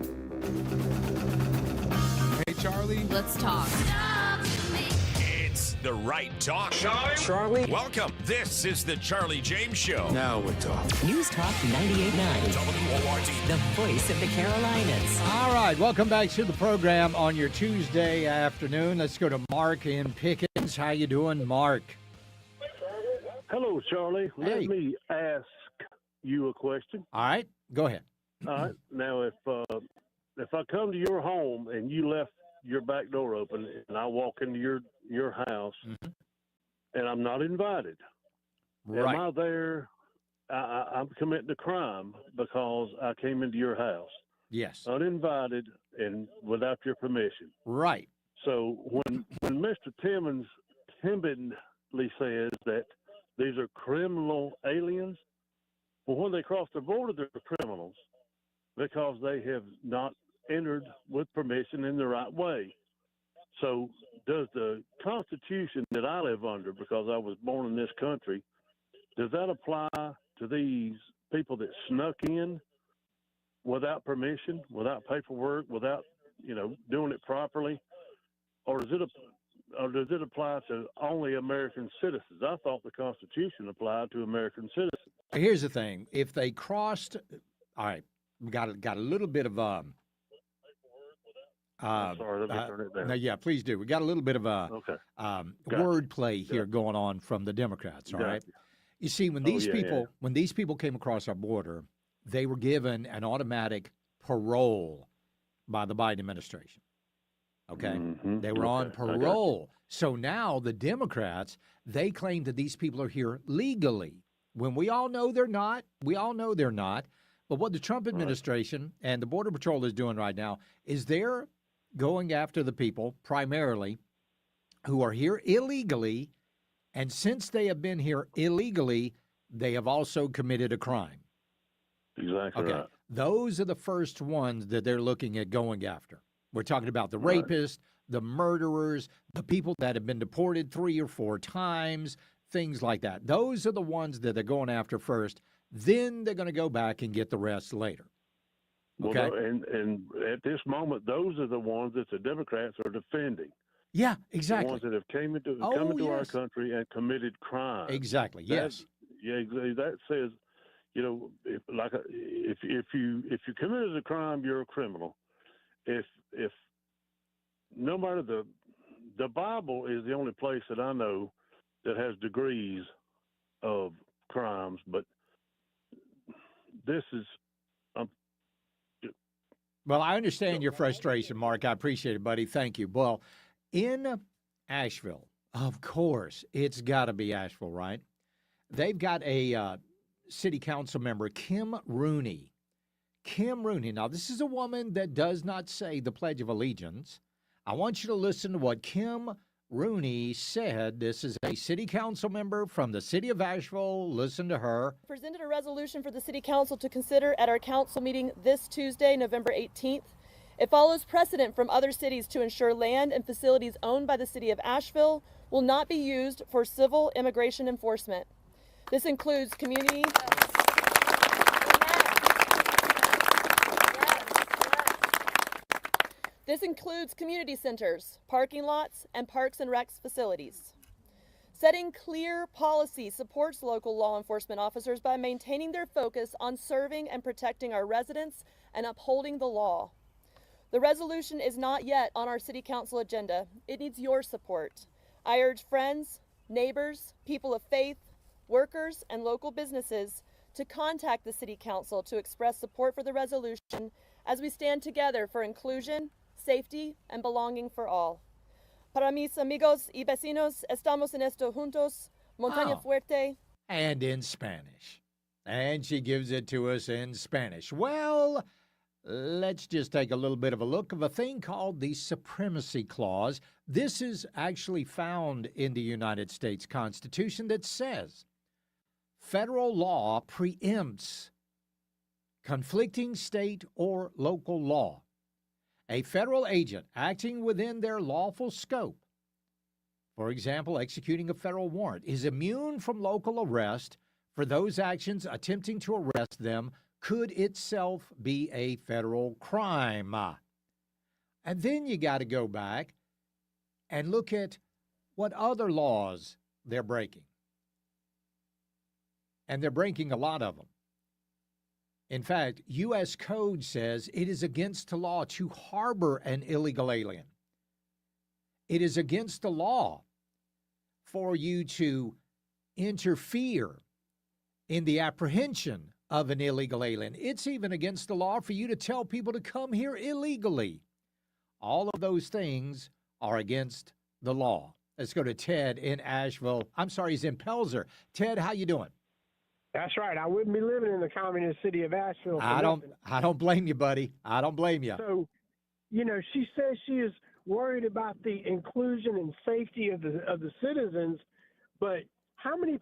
Speaker 1: Charlie.
Speaker 16: Let's talk.
Speaker 3: It's the right talk.
Speaker 4: Charlie?
Speaker 3: Welcome. This is the Charlie James Show.
Speaker 4: Now we're talking.
Speaker 5: News Talk 98.9.
Speaker 3: WORD.
Speaker 5: The voice of the Carolinas.
Speaker 6: All right, welcome back to the program on your Tuesday afternoon. Let's go to Mark in Pickens. How you doing, Mark?
Speaker 9: Hello, Charlie.
Speaker 6: Hey.
Speaker 9: Let me ask you a question.
Speaker 6: All right, go ahead.
Speaker 9: All right. Now, if I come to your home and you left your back door open, and I walk into your house, and I'm not invited,
Speaker 6: Right.
Speaker 9: am I there? I'm committing a crime because I came into your house,
Speaker 6: Yes.
Speaker 9: uninvited and without your permission.
Speaker 6: Right.
Speaker 9: So when Mr. Timmons timidly says that these are criminal aliens, well, when they cross the border, they're criminals because they have not entered with permission in the right way. So does the Constitution that I live under, because I was born in this country, does that apply to these people that snuck in without permission, without paperwork, without, doing it properly? Or does it apply to only American citizens? I thought the Constitution applied to American citizens.
Speaker 6: Here's the thing: if they crossed, all right, we got a little bit of
Speaker 9: I'm sorry, let me turn it down.
Speaker 6: No, yeah, please do. We got a little bit of
Speaker 9: Okay.
Speaker 6: wordplay here going on from the Democrats. All right.
Speaker 9: Gotcha.
Speaker 6: You see, when these people came across our border, they were given an automatic parole by the Biden administration. Okay, they were on
Speaker 9: Okay, I got you.
Speaker 6: parole. So now the Democrats, they claim that these people are here legally, when we all know they're not. We all know they're not. But what the Trump administration and the Border Patrol is doing right now is they're going after the people primarily who are here illegally. And since they have been here illegally, they have also committed a crime.
Speaker 9: Exactly
Speaker 6: Okay.
Speaker 9: right.
Speaker 6: Those are the first ones that they're looking at going after. We're talking about the rapists, the murderers, the people that have been deported 3 or 4 times, things like that. Those are the ones that they're going after first. Then they're going to go back and get the rest later. Okay?
Speaker 9: Well, and at this moment, those are the ones that the Democrats are defending.
Speaker 6: Yeah,
Speaker 9: The
Speaker 6: exactly.
Speaker 9: ones that have come into our
Speaker 6: yes.
Speaker 9: country and committed crime.
Speaker 6: Exactly. Yes.
Speaker 9: Yeah, exactly. That says, if you committed a crime, you're a criminal. If no matter the Bible is the only place that I know that has degrees of crimes, but this is
Speaker 6: Well, I understand your frustration, Mark. I appreciate it, buddy. Thank you. Well, in Asheville, of course, it's got to be Asheville, right? They've got a city council member, Kim Rooney. Kim Rooney. Now, this is a woman that does not say the Pledge of Allegiance. I want you to listen to what Kim Rooney said. This is a city council member from the city of Asheville. Listen to her.
Speaker 10: Presented a resolution for the City Council to consider at our council meeting this Tuesday, November 18th. It follows precedent from other cities to ensure land and facilities owned by the city of Asheville will not be used for civil immigration enforcement. This includes community... This includes community centers, parking lots, and parks and recs facilities. Setting clear policy supports local law enforcement officers by maintaining their focus on serving and protecting our residents and upholding the law. The resolution is not yet on our City Council agenda. It needs your support. I urge friends, neighbors, people of faith, workers, and local businesses to contact the City Council to express support for the resolution as we stand together for inclusion, safety, and belonging for all. Para mis amigos y vecinos, estamos en esto juntos, Montaña Fuerte.
Speaker 6: And in Spanish. And she gives it to us in Spanish. Well, let's just take a little bit of a look of a thing called the Supremacy Clause. This is actually found in the United States Constitution that says federal law preempts conflicting state or local law. A federal agent acting within their lawful scope, for example, executing a federal warrant, is immune from local arrest for those actions attempting to arrest them could itself be a federal crime. And then you got to go back and look at what other laws they're breaking. And they're breaking a lot of them. In fact, U.S. Code says it is against the law to harbor an illegal alien. It is against the law for you to interfere in the apprehension of an illegal alien. It's even against the law for you to tell people to come here illegally. All of those things are against the law. Let's go to Ted in Asheville. I'm sorry, he's in Pelzer. Ted, how you doing?
Speaker 11: That's right. I wouldn't be living in the communist city of Asheville.
Speaker 6: I don't blame you, buddy. I don't blame you.
Speaker 11: So, she says she is worried about the inclusion and safety of the citizens, but how many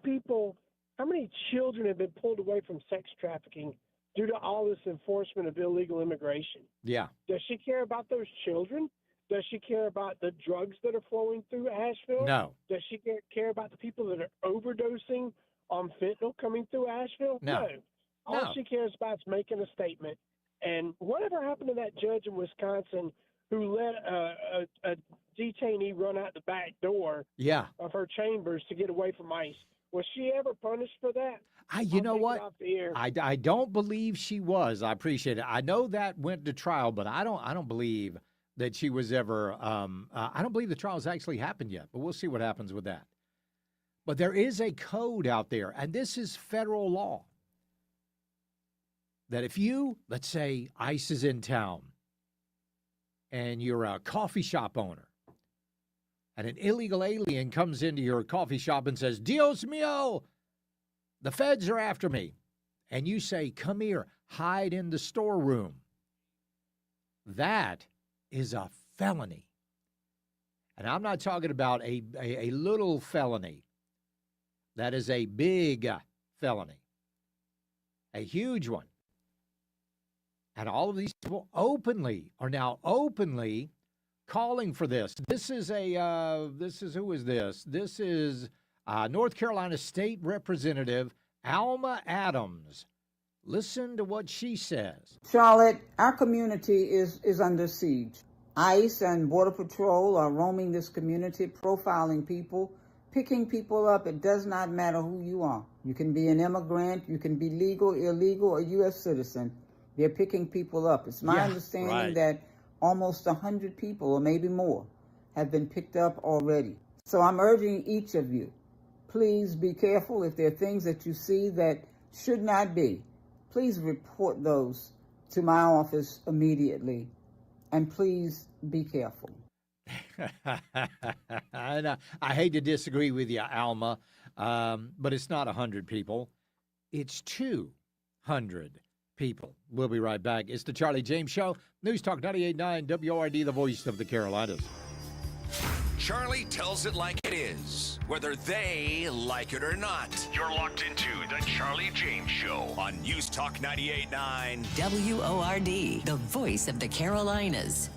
Speaker 11: children have been pulled away from sex trafficking due to all this enforcement of illegal immigration?
Speaker 6: Yeah.
Speaker 11: Does she care about those children? Does she care about the drugs that are flowing through Asheville?
Speaker 6: No.
Speaker 11: Does she care about the people that are overdosing on fentanyl coming through Asheville?
Speaker 6: No.
Speaker 11: All she cares about is making a statement. And whatever happened to that judge in Wisconsin who let a detainee run out the back door of her chambers to get away from ICE? Was she ever punished for that?
Speaker 6: You know what? I don't believe she was. I appreciate it. I know that went to trial, but I don't believe that she was ever. I don't believe the trial's actually happened yet. But we'll see what happens with that. But there is a code out there, and this is federal law, that if you, let's say ICE is in town, and you're a coffee shop owner, and an illegal alien comes into your coffee shop and says, Dios mío, the feds are after me, and you say, come here, hide in the storeroom, that is a felony. And I'm not talking about a little felony. That is a big felony, a huge one. And all of these people are now openly calling for this. This is who is this? This is North Carolina State Representative Alma Adams. Listen to what she says.
Speaker 12: Charlotte, our community is under siege. ICE and Border Patrol are roaming this community, profiling people, picking people up. It does not matter who you are. You can be an immigrant, you can be legal, illegal, or U.S. citizen. They're picking people up. It's my understanding that almost 100 people, or maybe more, have been picked up already. So I'm urging each of you, please be careful. If there are things that you see that should not be, please report those to my office immediately. And please be careful.
Speaker 6: I hate to disagree with you, Alma, but it's not 100 people. It's 200 people. We'll be right back. It's the Charlie James Show. News Talk 98.9 WORD, the voice of the Carolinas.
Speaker 3: Charlie tells it like it is, whether they like it or not. You're locked into the Charlie James Show on News Talk 98.9
Speaker 5: WORD, the voice of the Carolinas.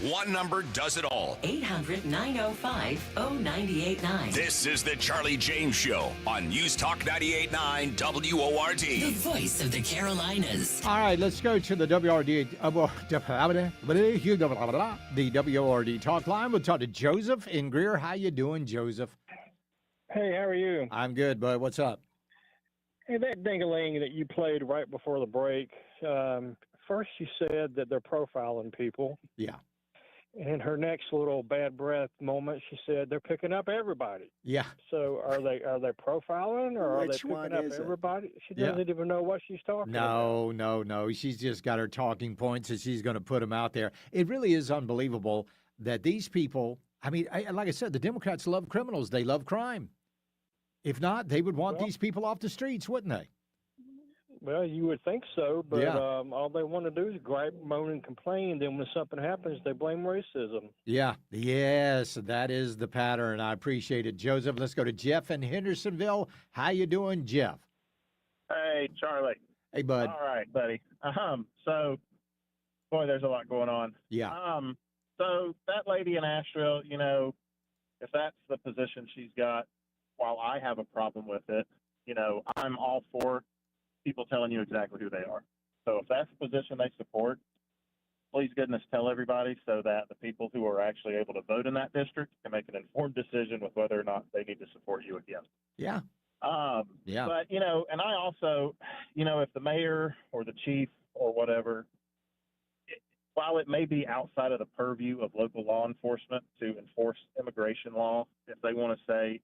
Speaker 3: One number does it all.
Speaker 5: 800-905-0989.
Speaker 3: This is the Charlie James Show on News Talk 98.9 WORD.
Speaker 5: The voice of the Carolinas.
Speaker 6: All right, let's go to the WRD, the WRD talk line. We'll talk to Joseph in Greer. How you doing, Joseph?
Speaker 13: Hey, how are you?
Speaker 6: I'm good, bud. What's up?
Speaker 13: Hey, that ding-a-ling that you played right before the break, first you said that they're profiling people.
Speaker 6: Yeah.
Speaker 13: And her next little bad breath moment, she said they're picking up everybody.
Speaker 6: Yeah.
Speaker 13: So are they profiling or
Speaker 6: Which
Speaker 13: are they
Speaker 6: one
Speaker 13: picking up
Speaker 6: is it?
Speaker 13: everybody? She
Speaker 6: Yeah.
Speaker 13: doesn't even know what she's talking about.
Speaker 6: No. She's just got her talking points and she's going to put them out there. It really is unbelievable that these people, I mean, like I said, the Democrats love criminals. They love crime. If not, they would want these people off the streets, wouldn't they?
Speaker 13: Well, you would think so, but
Speaker 6: Yeah.
Speaker 13: all they want to do is gripe, moan, and complain. Then when something happens, they blame racism.
Speaker 6: Yeah. Yes, that is the pattern. I appreciate it, Joseph. Let's go to Jeff in Hendersonville. How you doing, Jeff?
Speaker 15: Hey, Charlie.
Speaker 6: Hey, bud.
Speaker 15: All right, buddy. So, boy, there's a lot going on.
Speaker 6: Yeah.
Speaker 15: So that lady in Asheville, you know, if that's the position she's got, while I have a problem with it, you know, I'm all for people telling you exactly who they are. So if that's the position they support, please goodness tell everybody so that the people who are actually able to vote in that district can make an informed decision with whether or not they need to support you again.
Speaker 6: Yeah. Yeah.
Speaker 15: But, you know, and I also, you know, if the mayor or the chief or whatever, while it may be outside of the purview of local law enforcement to enforce immigration law, if they want to say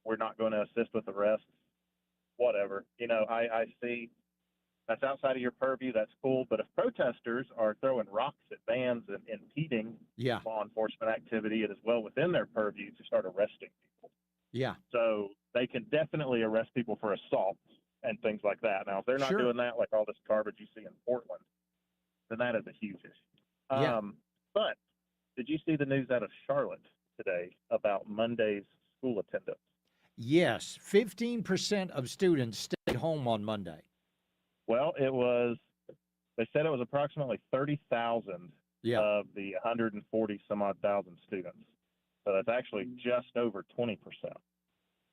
Speaker 15: we're not going to assist with arrests, whatever, you know, I see that's outside of your purview. That's cool. But if protesters are throwing rocks at vans and impeding law enforcement activity, it is well within their purview to start arresting people.
Speaker 6: Yeah.
Speaker 15: So they can definitely arrest people for assault and things like that. Now, if they're not
Speaker 6: Sure.
Speaker 15: doing that, like all this garbage you see in Portland, then that is a huge issue.
Speaker 6: Yeah.
Speaker 15: But did you see the news out of Charlotte today about Monday's school attendance?
Speaker 6: Yes. 15% of students stayed home on Monday.
Speaker 15: Well, they said it was approximately 30,000 of the 140 some odd thousand students. So that's actually just over 20%.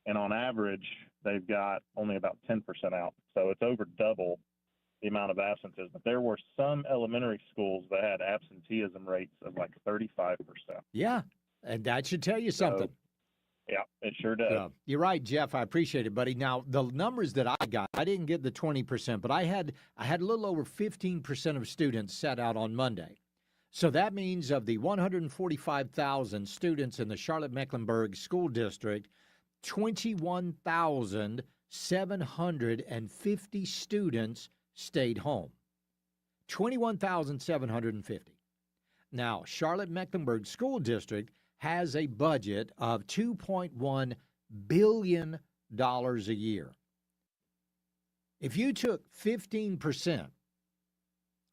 Speaker 15: And on average, they've got only about 10% out. So it's over double the amount of absences. But there were some elementary schools that had absenteeism rates of like 35%.
Speaker 6: Yeah. And that should tell you something.
Speaker 15: Yeah, it sure does.
Speaker 6: You're right, Jeff. I appreciate it, buddy. Now, the numbers that I got, I didn't get the 20%, but I had a little over 15% of students sat out on Monday. So that means of the 145,000 students in the Charlotte-Mecklenburg School District, 21,750 students stayed home. 21,750. Now, Charlotte-Mecklenburg School District has a budget of $2.1 billion a year. If you took 15%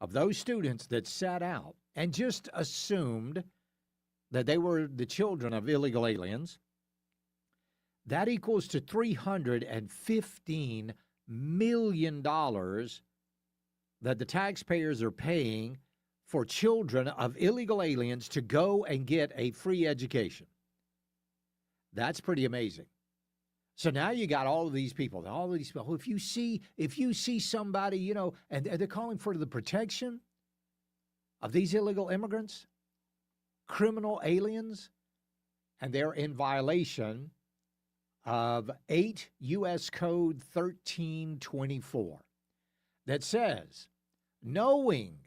Speaker 6: of those students that sat out and just assumed that they were the children of illegal aliens, that equals to $315 million that the taxpayers are paying for children of illegal aliens to go and get a free education. That's pretty amazing. So now you got all of these people. If you see somebody, you know, and they're calling for the protection of these illegal immigrants, criminal aliens, and they're in violation of 8 U.S. Code 1324 that says, knowing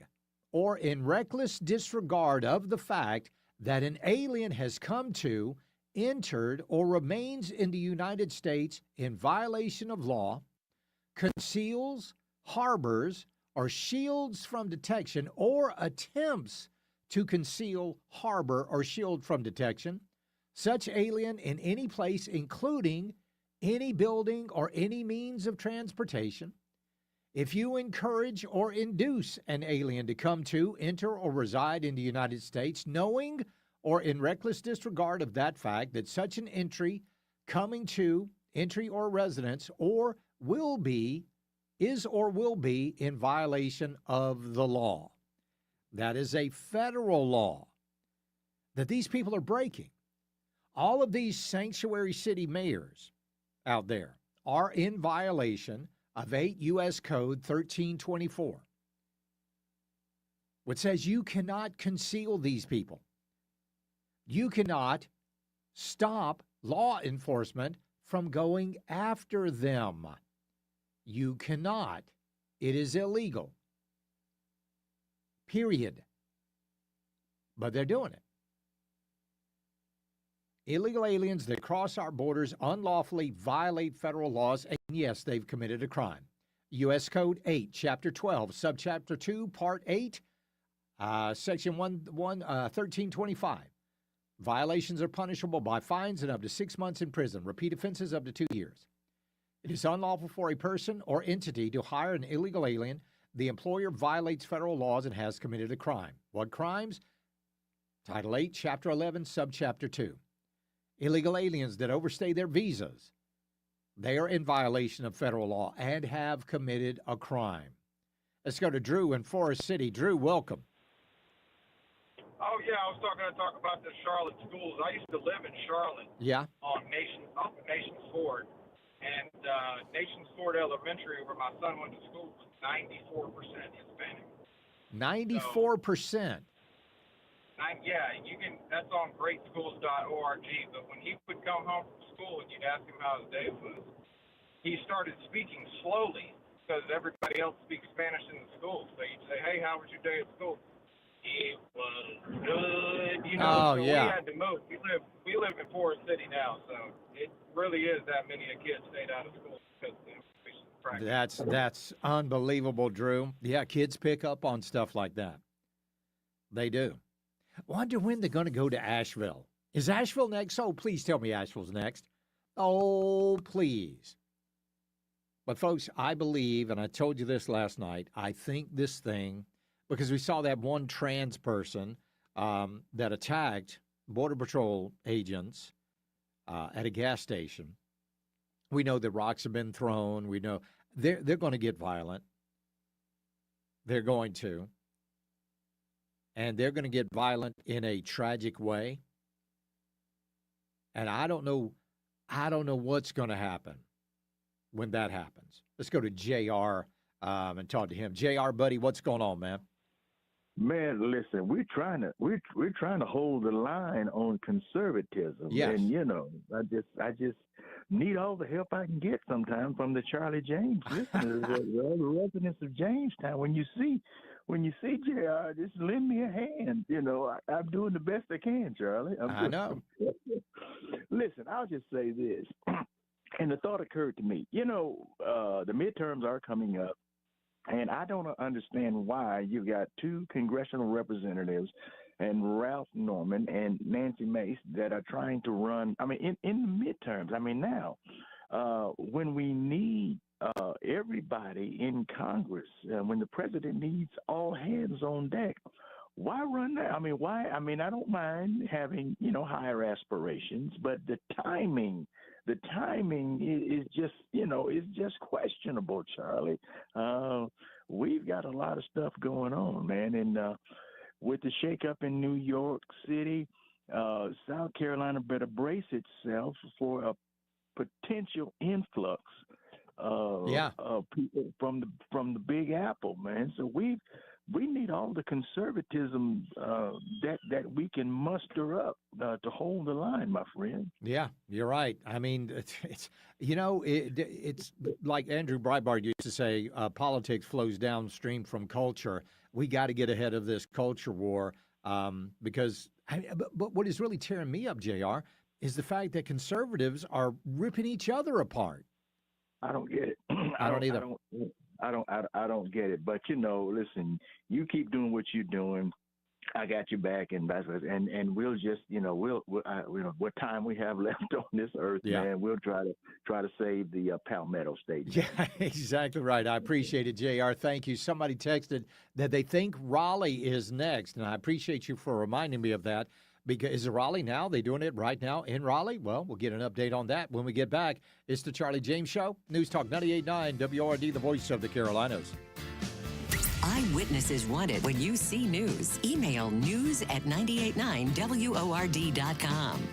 Speaker 6: or in reckless disregard of the fact that an alien has come to, entered, or remains in the United States in violation of law, conceals, harbors, or shields from detection, or attempts to conceal, harbor, or shield from detection, such alien in any place, including any building or any means of transportation. If you encourage or induce an alien to come to, enter, or reside in the United States, knowing or in reckless disregard of that fact that such an entry, coming to, entry or residence, or will be, is or will be in violation of the law. That is a federal law. that these people are breaking. All of these sanctuary city mayors out there are in violation of 8 U.S. Code 1324, which says you cannot conceal these people. You cannot stop law enforcement from going after them. You cannot. It is illegal. Period. But they're doing it. Illegal aliens that cross our borders unlawfully violate federal laws, and yes, they've committed a crime. U.S. Code 8, Chapter 12, Subchapter 2, Part 8, Section 1325. Violations are punishable by fines and up to 6 months in prison. Repeat offenses up to 2 years. It is unlawful for a person or entity to hire an illegal alien. The employer violates federal laws and has committed a crime. What crimes? Title 8, Chapter 11, Subchapter 2. Illegal aliens that overstay their visas, they are in violation of federal law and have committed a crime. Let's go to Drew in Forest City. Drew, welcome.
Speaker 14: Oh, yeah, I was going to talk about the Charlotte schools. I used to live in Charlotte.
Speaker 6: Yeah.
Speaker 14: Off of Nations Ford. And Nations Ford Elementary, where my son went to school, was 94% Hispanic.
Speaker 6: 94%.
Speaker 14: Yeah, you can. That's on greatschools.org. But when he would come home from school and you'd ask him how his day was, he started speaking slowly because everybody else speaks Spanish in the school. So you'd say, "Hey, how was your day at school?" It was good. You know, so
Speaker 6: yeah.
Speaker 14: We had to move. We live in Forest City now, so it really is that many kids stayed out of school because of the information practice.
Speaker 6: That's unbelievable, Drew. Yeah, kids pick up on stuff like that. They do. Wonder when they're going to go to Asheville. Is Asheville next? Oh, please tell me Asheville's next. Oh, please. But, folks, I believe, and I told you this last night, I think this thing, because we saw that one trans person that attacked Border Patrol agents at a gas station. We know that rocks have been thrown. We know they're going to get violent. They're going to. And they're going to get violent in a tragic way. And I don't know what's going to happen when that happens. Let's go to JR and talk to him. JR, buddy, what's going on, man?
Speaker 17: Man, listen, we're trying to hold the line on conservatism.
Speaker 6: Yes.
Speaker 17: And you know, I just need all the help I can get sometimes from the Charlie James listeners, the residents of Jamestown. When you see JR, just lend me a hand. You know, I'm doing the best I can, Charlie.
Speaker 6: I know.
Speaker 17: Listen, I'll just say this, and the thought occurred to me. You know, the midterms are coming up. And I don't understand why you got two congressional representatives and Ralph Norman and Nancy Mace that are trying to run, I mean, in the midterms. I mean, now, when we need everybody in Congress, when the president needs all hands on deck, why run that? I mean, why? I mean, I don't mind having, you know, higher aspirations, but the timing is just, you know, is just questionable, Charlie. We've got a lot of stuff going on, man. And with the shakeup in New York City, South Carolina better brace itself for a potential influx of people from the Big Apple, man. So we need all the conservatism that we can muster up to hold the line, my friend.
Speaker 6: Yeah, you're right. I mean, it's you know, it's like Andrew Breitbart used to say, politics flows downstream from culture. We got to get ahead of this culture war because but what is really tearing me up, JR, is the fact that conservatives are ripping each other apart.
Speaker 17: I don't get it.
Speaker 6: I don't either.
Speaker 17: I don't get it. But you know, listen, you keep doing what you're doing. I got your back, and we'll just, you know, we'll what time we have left on this earth, man. We'll try to save the Palmetto State.
Speaker 6: Yeah, exactly right. I appreciate it, JR. Thank you. Somebody texted that they think Raleigh is next, and I appreciate you for reminding me of that. Because is it Raleigh now? They doing it right now in Raleigh? Well, we'll get an update on that when we get back. It's the Charlie James Show. News Talk 98.9 WRD, the voice of the Carolinas.
Speaker 5: Eyewitnesses wanted when you see news. Email news@989WORD.com.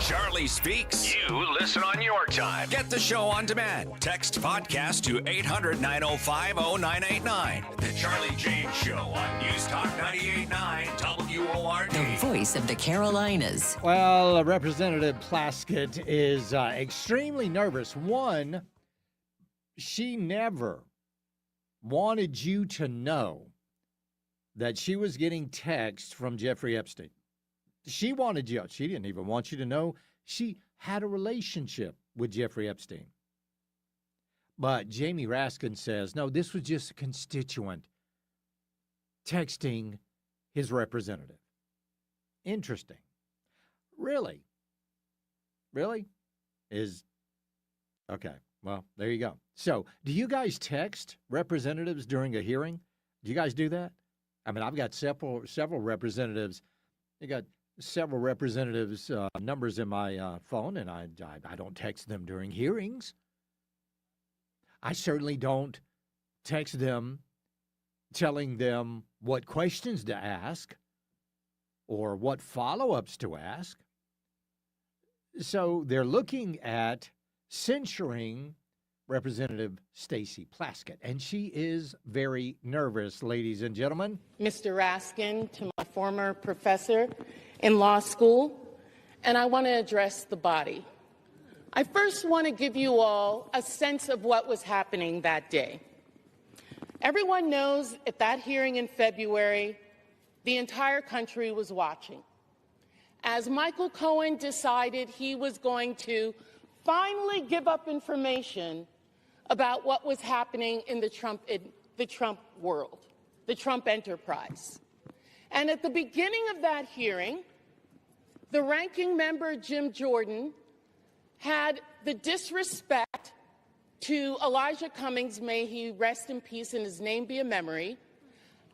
Speaker 3: Charlie Speaks. You listen on your time. Get the show on demand. Text podcast to 800-905-0989. The Charlie James Show on News Talk 98.9 WORD.
Speaker 5: The voice of the Carolinas.
Speaker 6: Well, Representative Plaskett is extremely nervous. One, she never wanted you to know that she was getting texts from Jeffrey Epstein. She wanted you. She didn't even want you to know she had a relationship with Jeffrey Epstein. But Jamie Raskin says, no, this was just a constituent texting his representative. Interesting. Really? Really? Okay. Well, there you go. So, do you guys text representatives during a hearing? Do you guys do that? I mean, I've got several representatives. You got several representatives' numbers in my phone, and I don't text them during hearings. I certainly don't text them telling them what questions to ask or what follow-ups to ask. So they're looking at censuring Representative Stacey Plaskett, and she is very nervous, ladies and gentlemen.
Speaker 18: Mr. Raskin, to my former professor in law school, and I want to address the body. I first want to give you all a sense of what was happening that day. Everyone knows at that hearing in February, the entire country was watching. As Michael Cohen decided he was going to finally give up information about what was happening in the Trump world, the Trump enterprise. And at the beginning of that hearing, the ranking member, Jim Jordan, had the disrespect to Elijah Cummings, may he rest in peace and his name be a memory,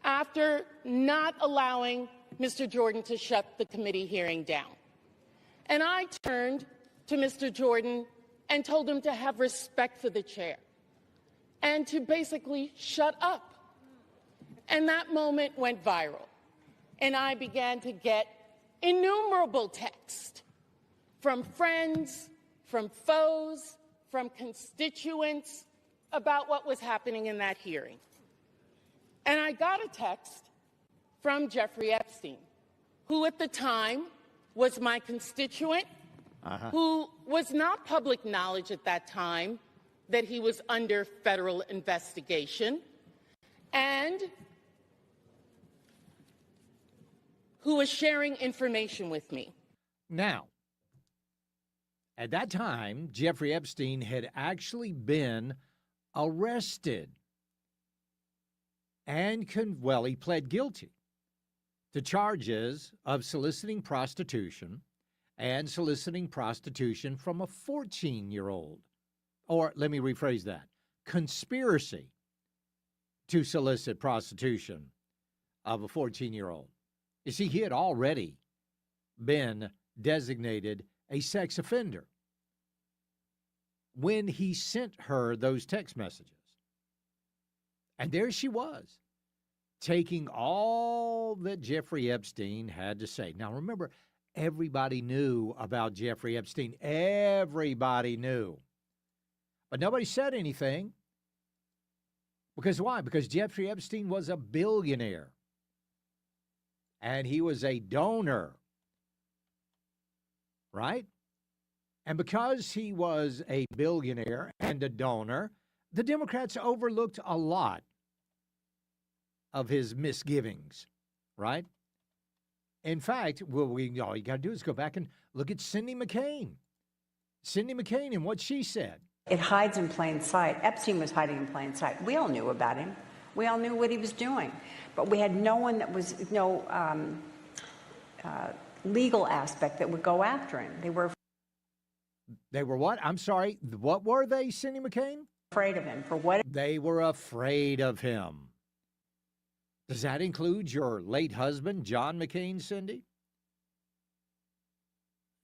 Speaker 18: after not allowing Mr. Jordan to shut the committee hearing down. And I turned to Mr. Jordan and told him to have respect for the chair and to basically shut up. And that moment went viral. And I began to get innumerable texts from friends, from foes, from constituents about what was happening in that hearing. And I got a text from Jeffrey Epstein, who at the time was my constituent, who was not public knowledge at that time that he was under federal investigation, and who was sharing information with me.
Speaker 6: Now, at that time, Jeffrey Epstein had actually been arrested and, he pled guilty to charges of soliciting prostitution and soliciting prostitution from a 14-year-old. Or let me rephrase that, conspiracy to solicit prostitution of a 14-year-old. You see, he had already been designated a sex offender when he sent her those text messages. And there she was, taking all that Jeffrey Epstein had to say. Now, remember, everybody knew about Jeffrey Epstein. Everybody knew. But nobody said anything. Because why? Because Jeffrey Epstein was a billionaire. And he was a donor. Right? And because he was a billionaire and a donor, the Democrats overlooked a lot of his misgivings, right? In fact, all you got to do is go back and look at Cindy McCain. Cindy McCain and what she said.
Speaker 19: It hides in plain sight. Epstein was hiding in plain sight. We all knew about him. We all knew what he was doing. But we had no one that was, legal aspect that would go after him.
Speaker 6: They were what? I'm sorry. What were they, Cindy McCain?
Speaker 19: Afraid of him. For what?
Speaker 6: They were afraid of him. Does that include your late husband, John McCain, Cindy?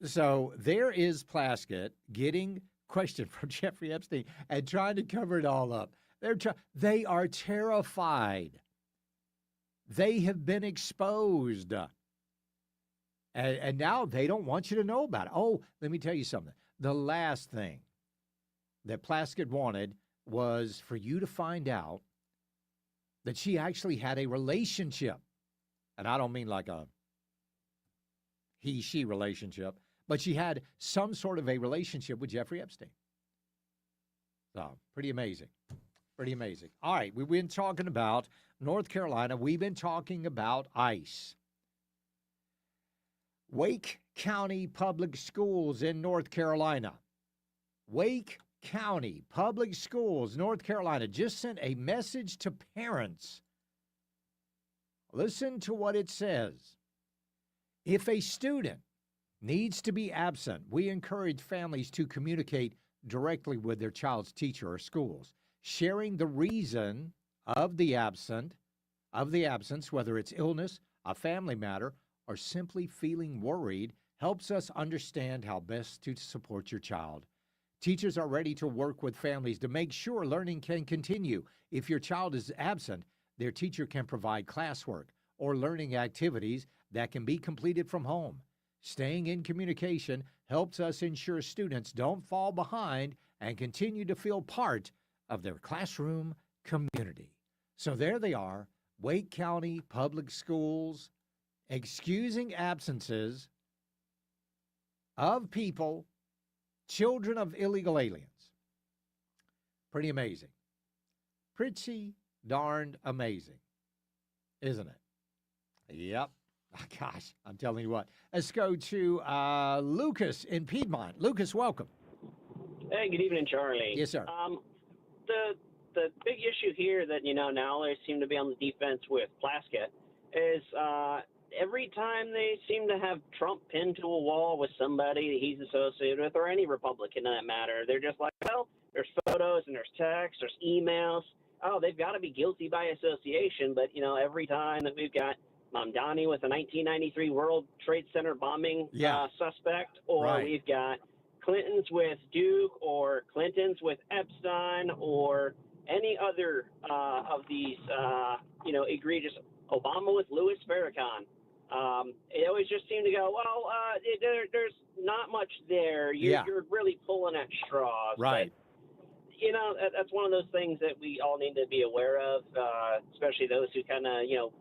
Speaker 6: So there is Plaskett getting questioned from Jeffrey Epstein and trying to cover it all up. They are terrified. They have been exposed. And now they don't want you to know about it. Oh, let me tell you something. The last thing that Plaskett wanted was for you to find out that she actually had a relationship. And I don't mean like a he-she relationship, but she had some sort of a relationship with Jeffrey Epstein. So, pretty amazing. Pretty amazing. All right, we've been talking about North Carolina. We've been talking about ICE. Wake County Public Schools in North Carolina. Wake County Public Schools, North Carolina, just sent a message to parents. Listen to what it says. If a student needs to be absent, we encourage families to communicate directly with their child's teacher or schools, sharing the reason of the absence, whether it's illness, a family matter, or simply feeling worried, helps us understand how best to support your child. Teachers are ready to work with families to make sure learning can continue. If your child is absent, their teacher can provide classwork or learning activities that can be completed from home. Staying in communication helps us ensure students don't fall behind and continue to feel part of their classroom community. So there they are, Wake County Public Schools, excusing absences of people, children of illegal aliens. Pretty amazing. Pretty darned amazing, isn't it? Yep. Gosh, I'm telling you what. Let's go to Lucas in Piedmont. Lucas, welcome.
Speaker 20: Hey, good evening, Charlie.
Speaker 6: Yes, sir.
Speaker 20: The big issue here that, now they seem to be on the defense with Plaskett is every time they seem to have Trump pinned to a wall with somebody that he's associated with, or any Republican in that matter, they're just like, well, there's photos and there's texts, there's emails. Oh, they've got to be guilty by association. But, every time that we've got Mamdani with a 1993 World Trade Center bombing suspect, or we've got Clintons with Duke, or Clintons with Epstein, or any other of these, egregious, Obama with Louis Farrakhan. It always just seemed to go, well, there's not much there. You're really pulling at straws.
Speaker 6: Right.
Speaker 20: But, that's one of those things that we all need to be aware of, especially those who kind of,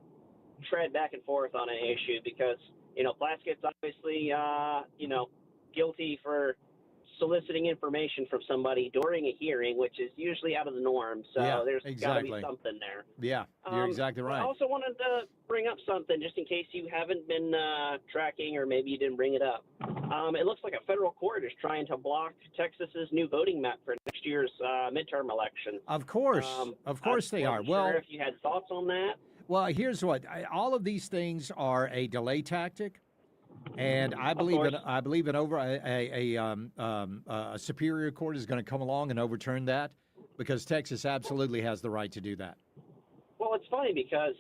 Speaker 20: tread back and forth on an issue, because, Plaskett's obviously, guilty for soliciting information from somebody during a hearing, which is usually out of the norm. So there's got to be something there.
Speaker 6: Yeah, you're exactly right.
Speaker 20: I also wanted to bring up something just in case you haven't been tracking, or maybe you didn't bring it up. It looks like a federal court is trying to block Texas's new voting map for next year's midterm election.
Speaker 6: Of course they are. Well,
Speaker 20: if you had thoughts on that.
Speaker 6: Well, here's what all of these things are: a delay tactic, and I believe a superior court is going to come along and overturn that, because Texas absolutely has the right to do that.
Speaker 20: Well, it's funny because,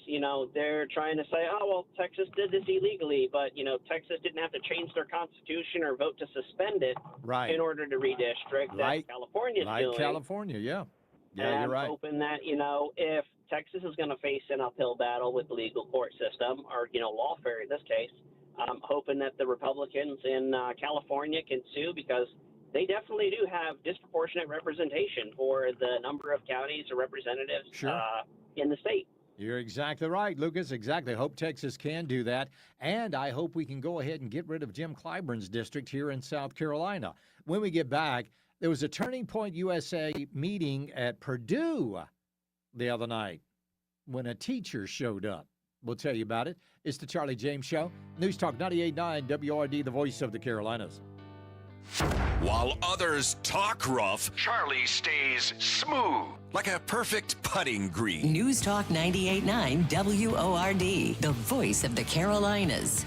Speaker 20: they're trying to say, oh, well, Texas did this illegally, but, Texas didn't have to change their constitution or vote to suspend it in order to redistrict. That's California's doing.
Speaker 6: California, yeah. Yeah,
Speaker 20: and
Speaker 6: you're right.
Speaker 20: I'm hoping that, if Texas is going to face an uphill battle with the legal court system, or, lawfare in this case, I'm hoping that the Republicans in California can sue, because they definitely do have disproportionate representation for the number of counties or representatives in the state.
Speaker 6: You're exactly right, Lucas. Exactly. Hope Texas can do that. And I hope we can go ahead and get rid of Jim Clyburn's district here in South Carolina. When we get back, there was a Turning Point USA meeting at Purdue the other night when a teacher showed up. We'll tell you about it. It's the Charlie James Show. News Talk 98.9 WRD, the voice of the Carolinas.
Speaker 3: While others talk rough, Charlie stays smooth, like a perfect putting green.
Speaker 5: News Talk 98.9 WORD, the voice of the Carolinas.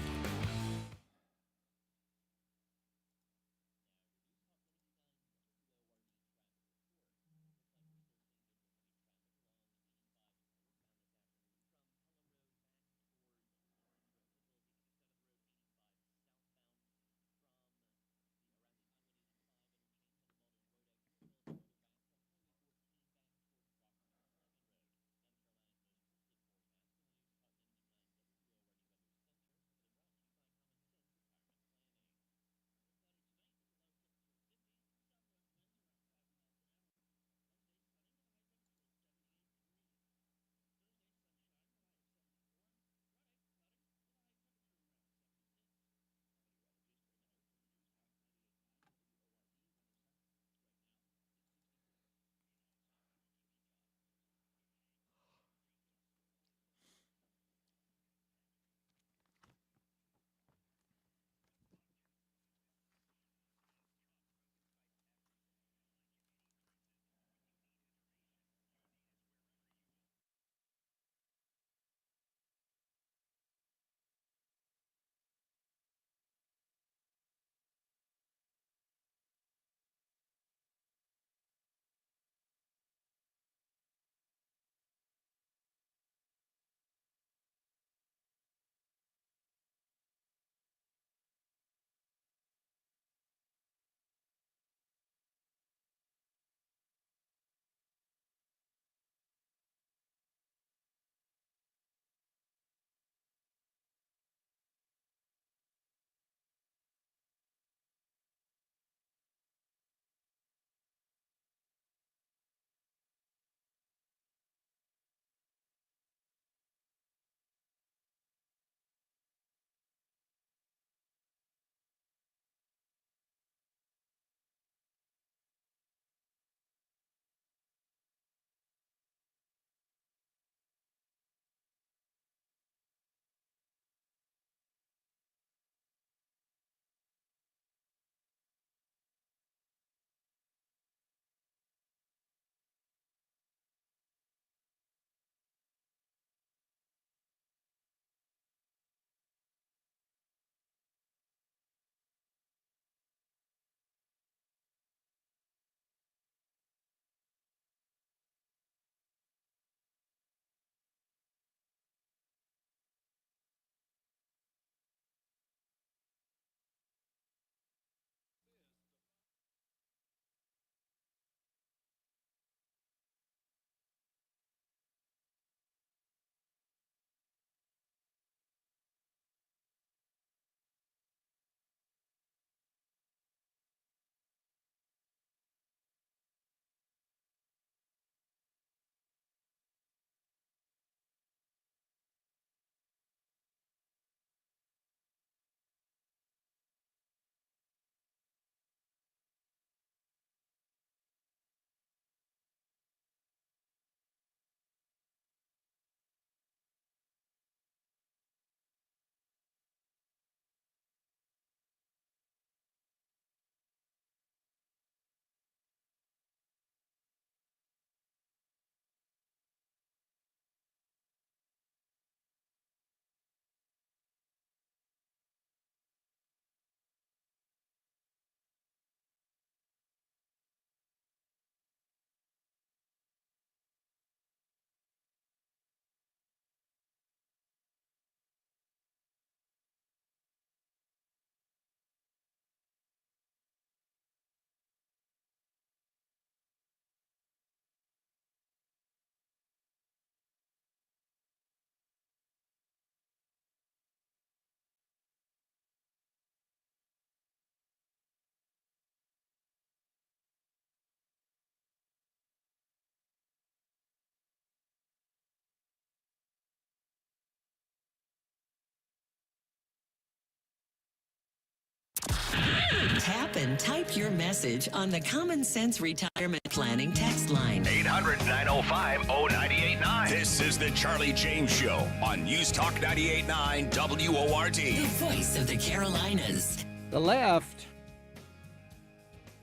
Speaker 5: 7. Type your message on the Common Sense Retirement Planning text line.
Speaker 3: 800-905-0989. This is the Charlie James Show on News Talk 98.9 WORD.
Speaker 5: The voice of the Carolinas.
Speaker 6: The left,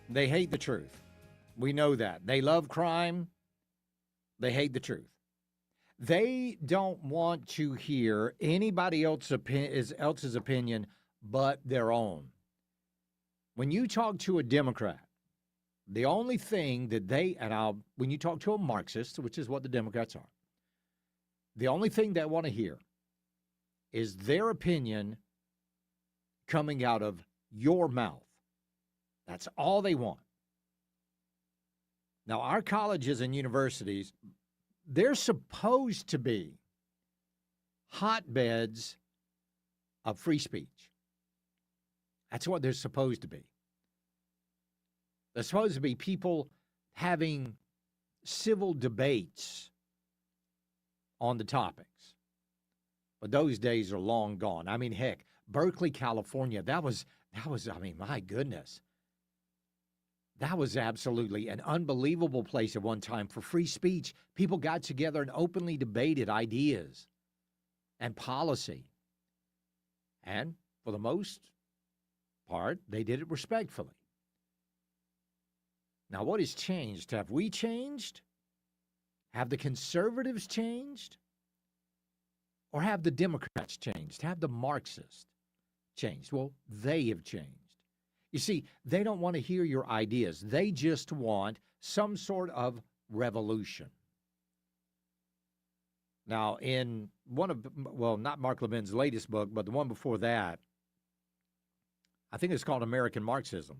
Speaker 6: they hate the truth. We know that. They love crime. They hate the truth. They don't want to hear anybody else's opinion but their own. When you talk to a Democrat, the only thing that when you talk to a Marxist, which is what the Democrats are, the only thing they want to hear is their opinion coming out of your mouth. That's all they want. Now, our colleges and universities, they're supposed to be hotbeds of free speech. That's what they're supposed to be. They're supposed to be people having civil debates on the topics. But those days are long gone. I mean, heck, Berkeley, California, that was, I mean, my goodness. That was absolutely an unbelievable place at one time for free speech. People got together and openly debated ideas and policy. And for the most part, they did it respectfully. Now, what has changed? Have we changed? Have the conservatives changed? Or have the Democrats changed? Have the Marxists changed? Well, they have changed. You see, they don't want to hear your ideas. They just want some sort of revolution. Now, in one of, not Mark Levin's latest book, but the one before that, I think it's called American Marxism.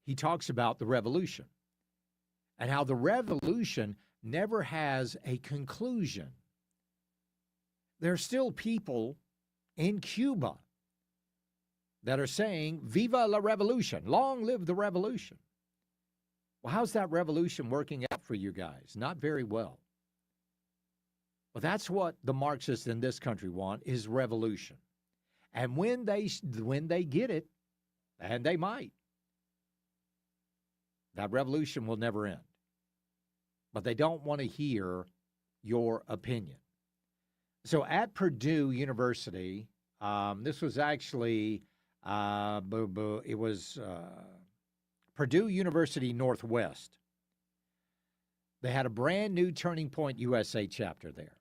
Speaker 6: He talks about the revolution and how the revolution never has a conclusion. There are still people in Cuba that are saying, Viva la Revolution, long live the revolution. Well, how's that revolution working out for you guys? Not very well. Well, that's what the Marxists in this country want, is revolution. And when they get it, and they might, that revolution will never end. But they don't want to hear your opinion. So at Purdue University, this was actually, it was Purdue University Northwest. They had a brand new Turning Point USA chapter there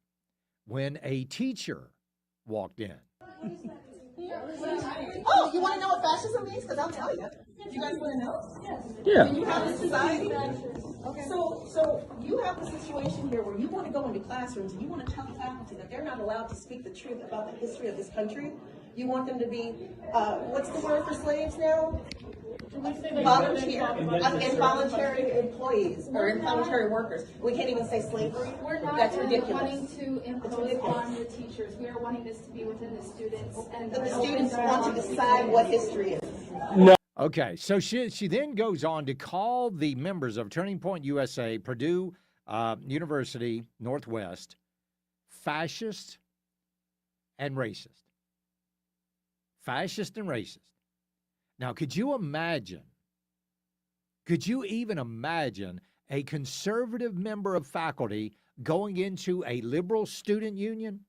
Speaker 6: when a teacher walked in.
Speaker 21: Oh, you want to know what fascism means? Because I'll tell you. You guys want to know?
Speaker 6: Yeah.
Speaker 21: When you have this society, okay. So you have a situation here where you want to go into classrooms and you want to tell the faculty that they're not allowed to speak the truth about the history of this country. You want them to be, what's the word for slaves now? Involuntary employees or involuntary workers. We can't even say slavery.
Speaker 22: We're not
Speaker 21: That's ridiculous.
Speaker 22: wanting to impose on the teachers. We are wanting this to be within the students. And
Speaker 21: But the students want to decide what history is.
Speaker 6: No. Okay, so she then goes on to call the members of Turning Point USA, Purdue University Northwest, fascist and racist. Fascist and racist. Now, could you even imagine a conservative member of faculty going into a liberal student union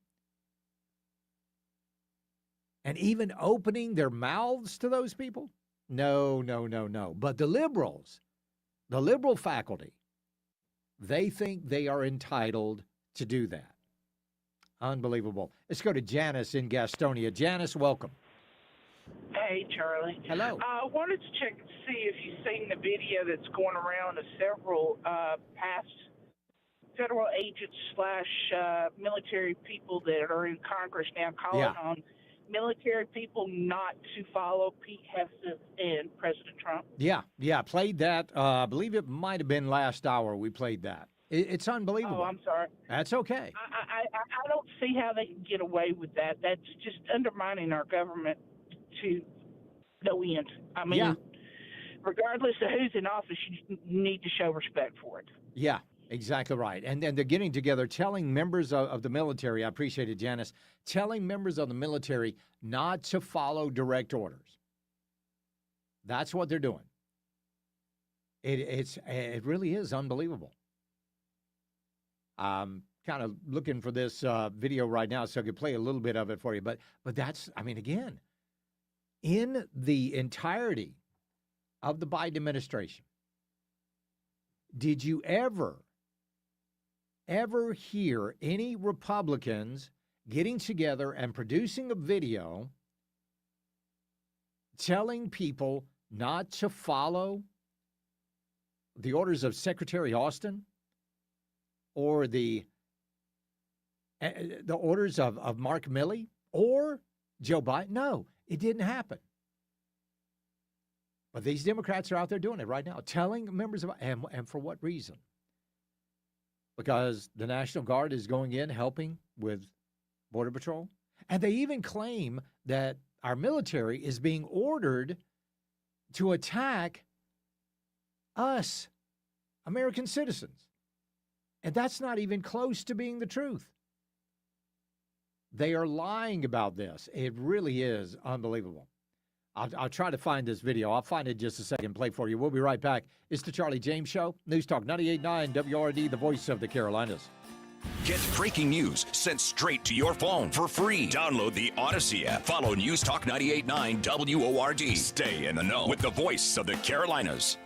Speaker 6: and even opening their mouths to those people? No. But the liberals, the liberal faculty, they think they are entitled to do that. Unbelievable. Let's go to Janice in Gastonia. Janice, welcome.
Speaker 23: Hey, Charlie.
Speaker 6: Hello.
Speaker 23: I wanted to check and see if you've seen the video that's going around of several past federal agents / military people that are in Congress now calling on military people not to follow Pete Hegseth and President Trump.
Speaker 6: Yeah, played that. I believe it might have been last hour we played that. It's unbelievable.
Speaker 23: Oh, I'm sorry.
Speaker 6: That's okay.
Speaker 23: I don't see how they can get away with that. That's just undermining our government to no end. I mean, regardless of who's in office, you need to show respect for it.
Speaker 6: Yeah, exactly right. And then they're getting together, telling members of the military, I appreciate it, Janice, telling members of the military not to follow direct orders. That's what they're doing. It really is unbelievable. I'm kind of looking for this video right now so I could play a little bit of it for you. But that's, I mean, again, in the entirety of the Biden administration, did you ever hear any Republicans getting together and producing a video telling people not to follow the orders of Secretary Austin or the orders of Mark Milley or Joe Biden? No, it didn't happen. But these Democrats are out there doing it right now, telling members of, and for what reason? Because the National Guard is going in helping with Border Patrol. And they even claim that our military is being ordered to attack us, American citizens. And that's not even close to being the truth. They are lying about this. It really is unbelievable. I'll try to find this video. I'll find it in just a second and play for you. We'll be right back. It's the Charlie James Show. News Talk 98.9 WRD, the voice of the Carolinas.
Speaker 3: Get breaking news sent straight to your phone for free. Download the Odyssey app. Follow News Talk 98.9 WORD. Stay in the know with the voice of the Carolinas.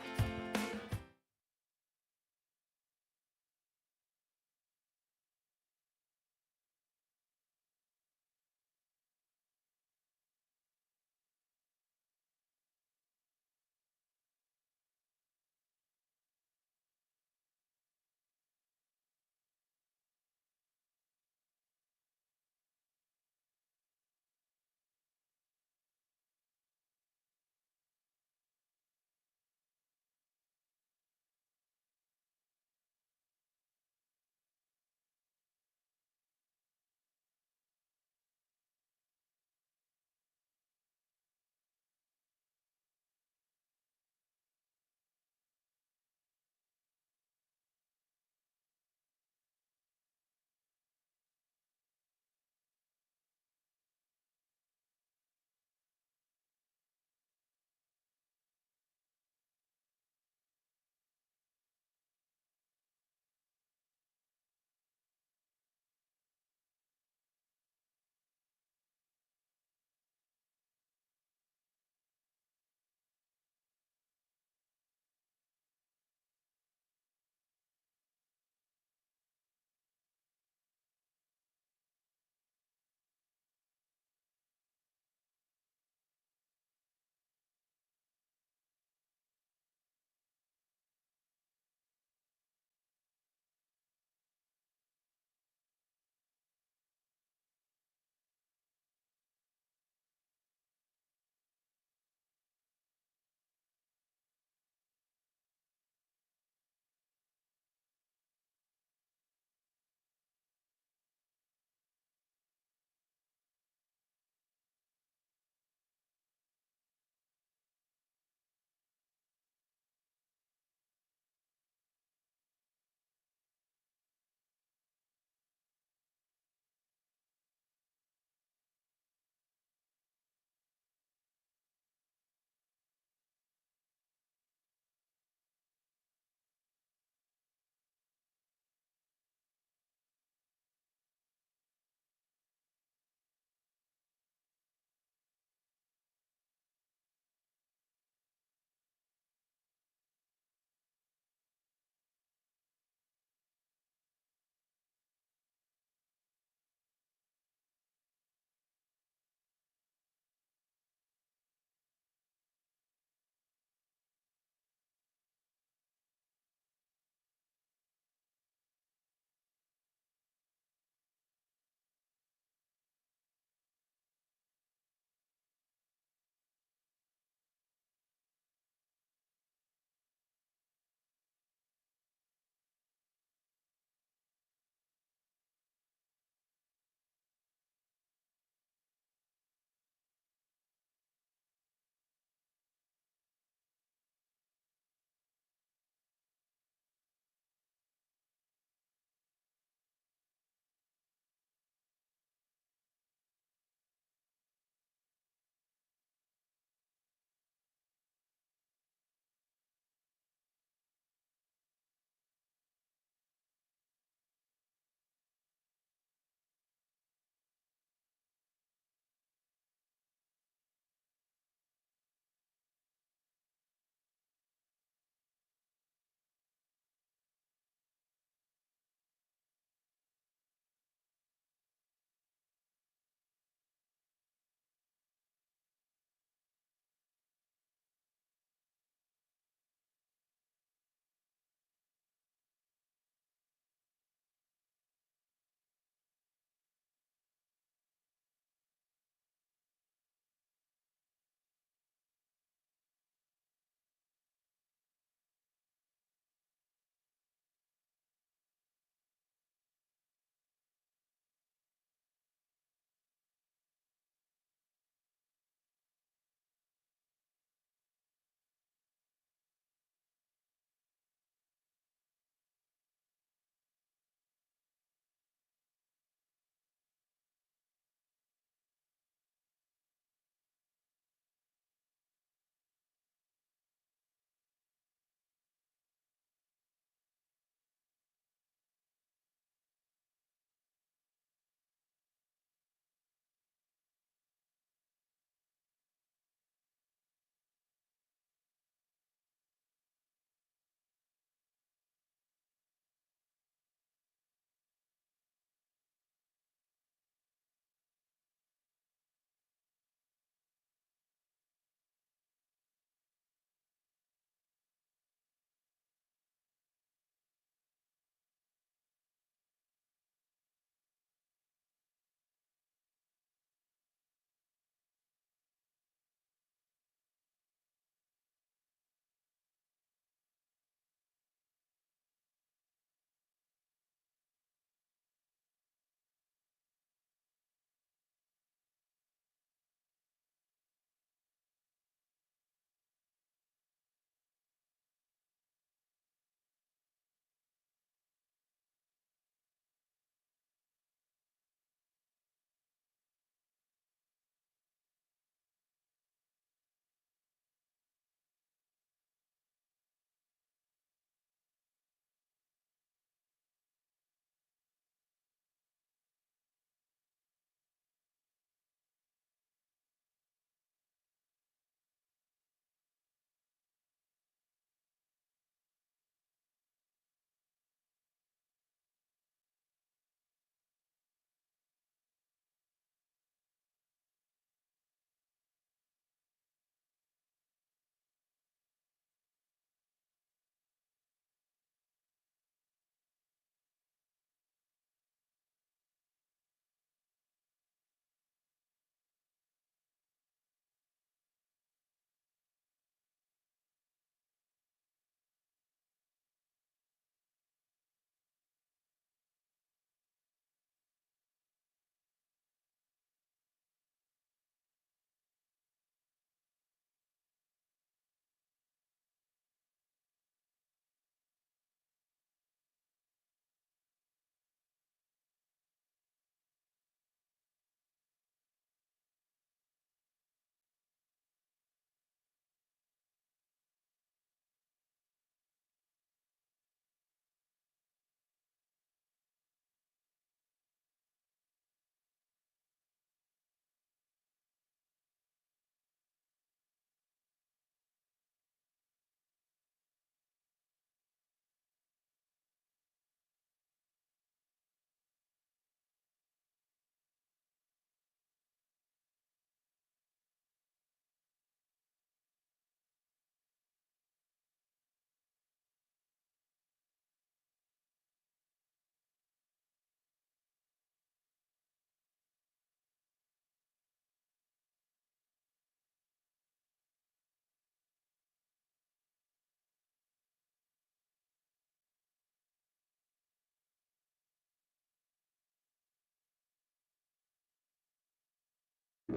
Speaker 1: Hey,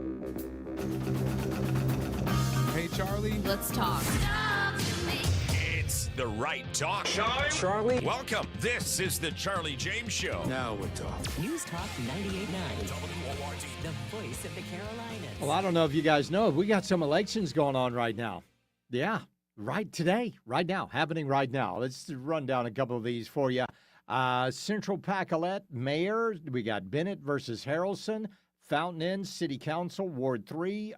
Speaker 1: Charlie.
Speaker 16: Let's talk.
Speaker 3: It's the right talk.
Speaker 4: Charlie.
Speaker 3: Welcome. This is the Charlie James Show.
Speaker 4: Now we're talking.
Speaker 5: News Talk 98.9. The voice of the Carolinas.
Speaker 6: Well, I don't know if you guys know, we got some elections going on right now. Yeah, right today, right now, happening right now. Let's run down a couple of these for you. Central Pacolet Mayor, we got Bennett versus Harrelson. Fountain Inn City Council, Ward 3,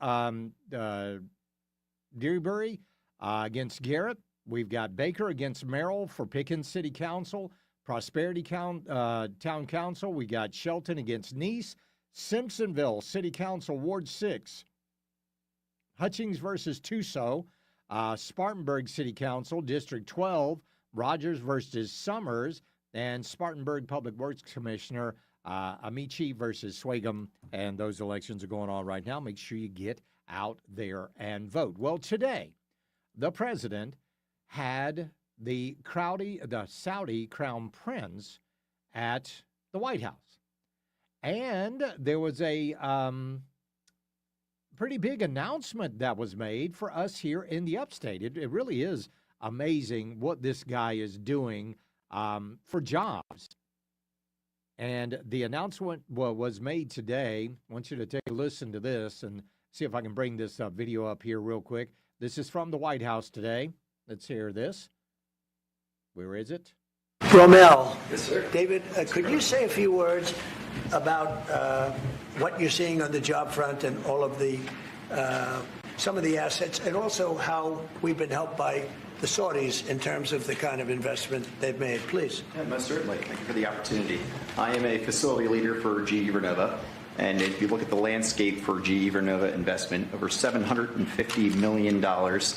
Speaker 6: Dewberry against Garrett. We've got Baker against Merrill for Pickens City Council. Prosperity Town Council, we got Shelton against Nice. Simpsonville City Council, Ward 6. Hutchings versus Tuso. Spartanburg City Council, District 12. Rogers versus Summers. And Spartanburg Public Works Commissioner, Amici versus Swagum. And those elections are going on right now. Make sure you get out there and vote. Well, today, the president had the Saudi Crown Prince at the White House. And there was a pretty big announcement that was made for us here in the upstate. It really is amazing what this guy is doing for jobs. And the announcement was made today. I want you to take a listen to this and see if I can bring this video up here real quick. This is from the White House today. Let's hear this. Where is it?
Speaker 2: Romel.
Speaker 6: Yes, sir.
Speaker 2: David, could you say a few words about what you're seeing on the job front and all of the some of the assets, and also how we've been helped by the Saudis in terms of the kind of investment they've made, please?
Speaker 7: Yeah, most certainly. Thank you for the opportunity. I am a facility leader for GE Vernova, and if you look at the landscape for GE Vernova investment, over $750 million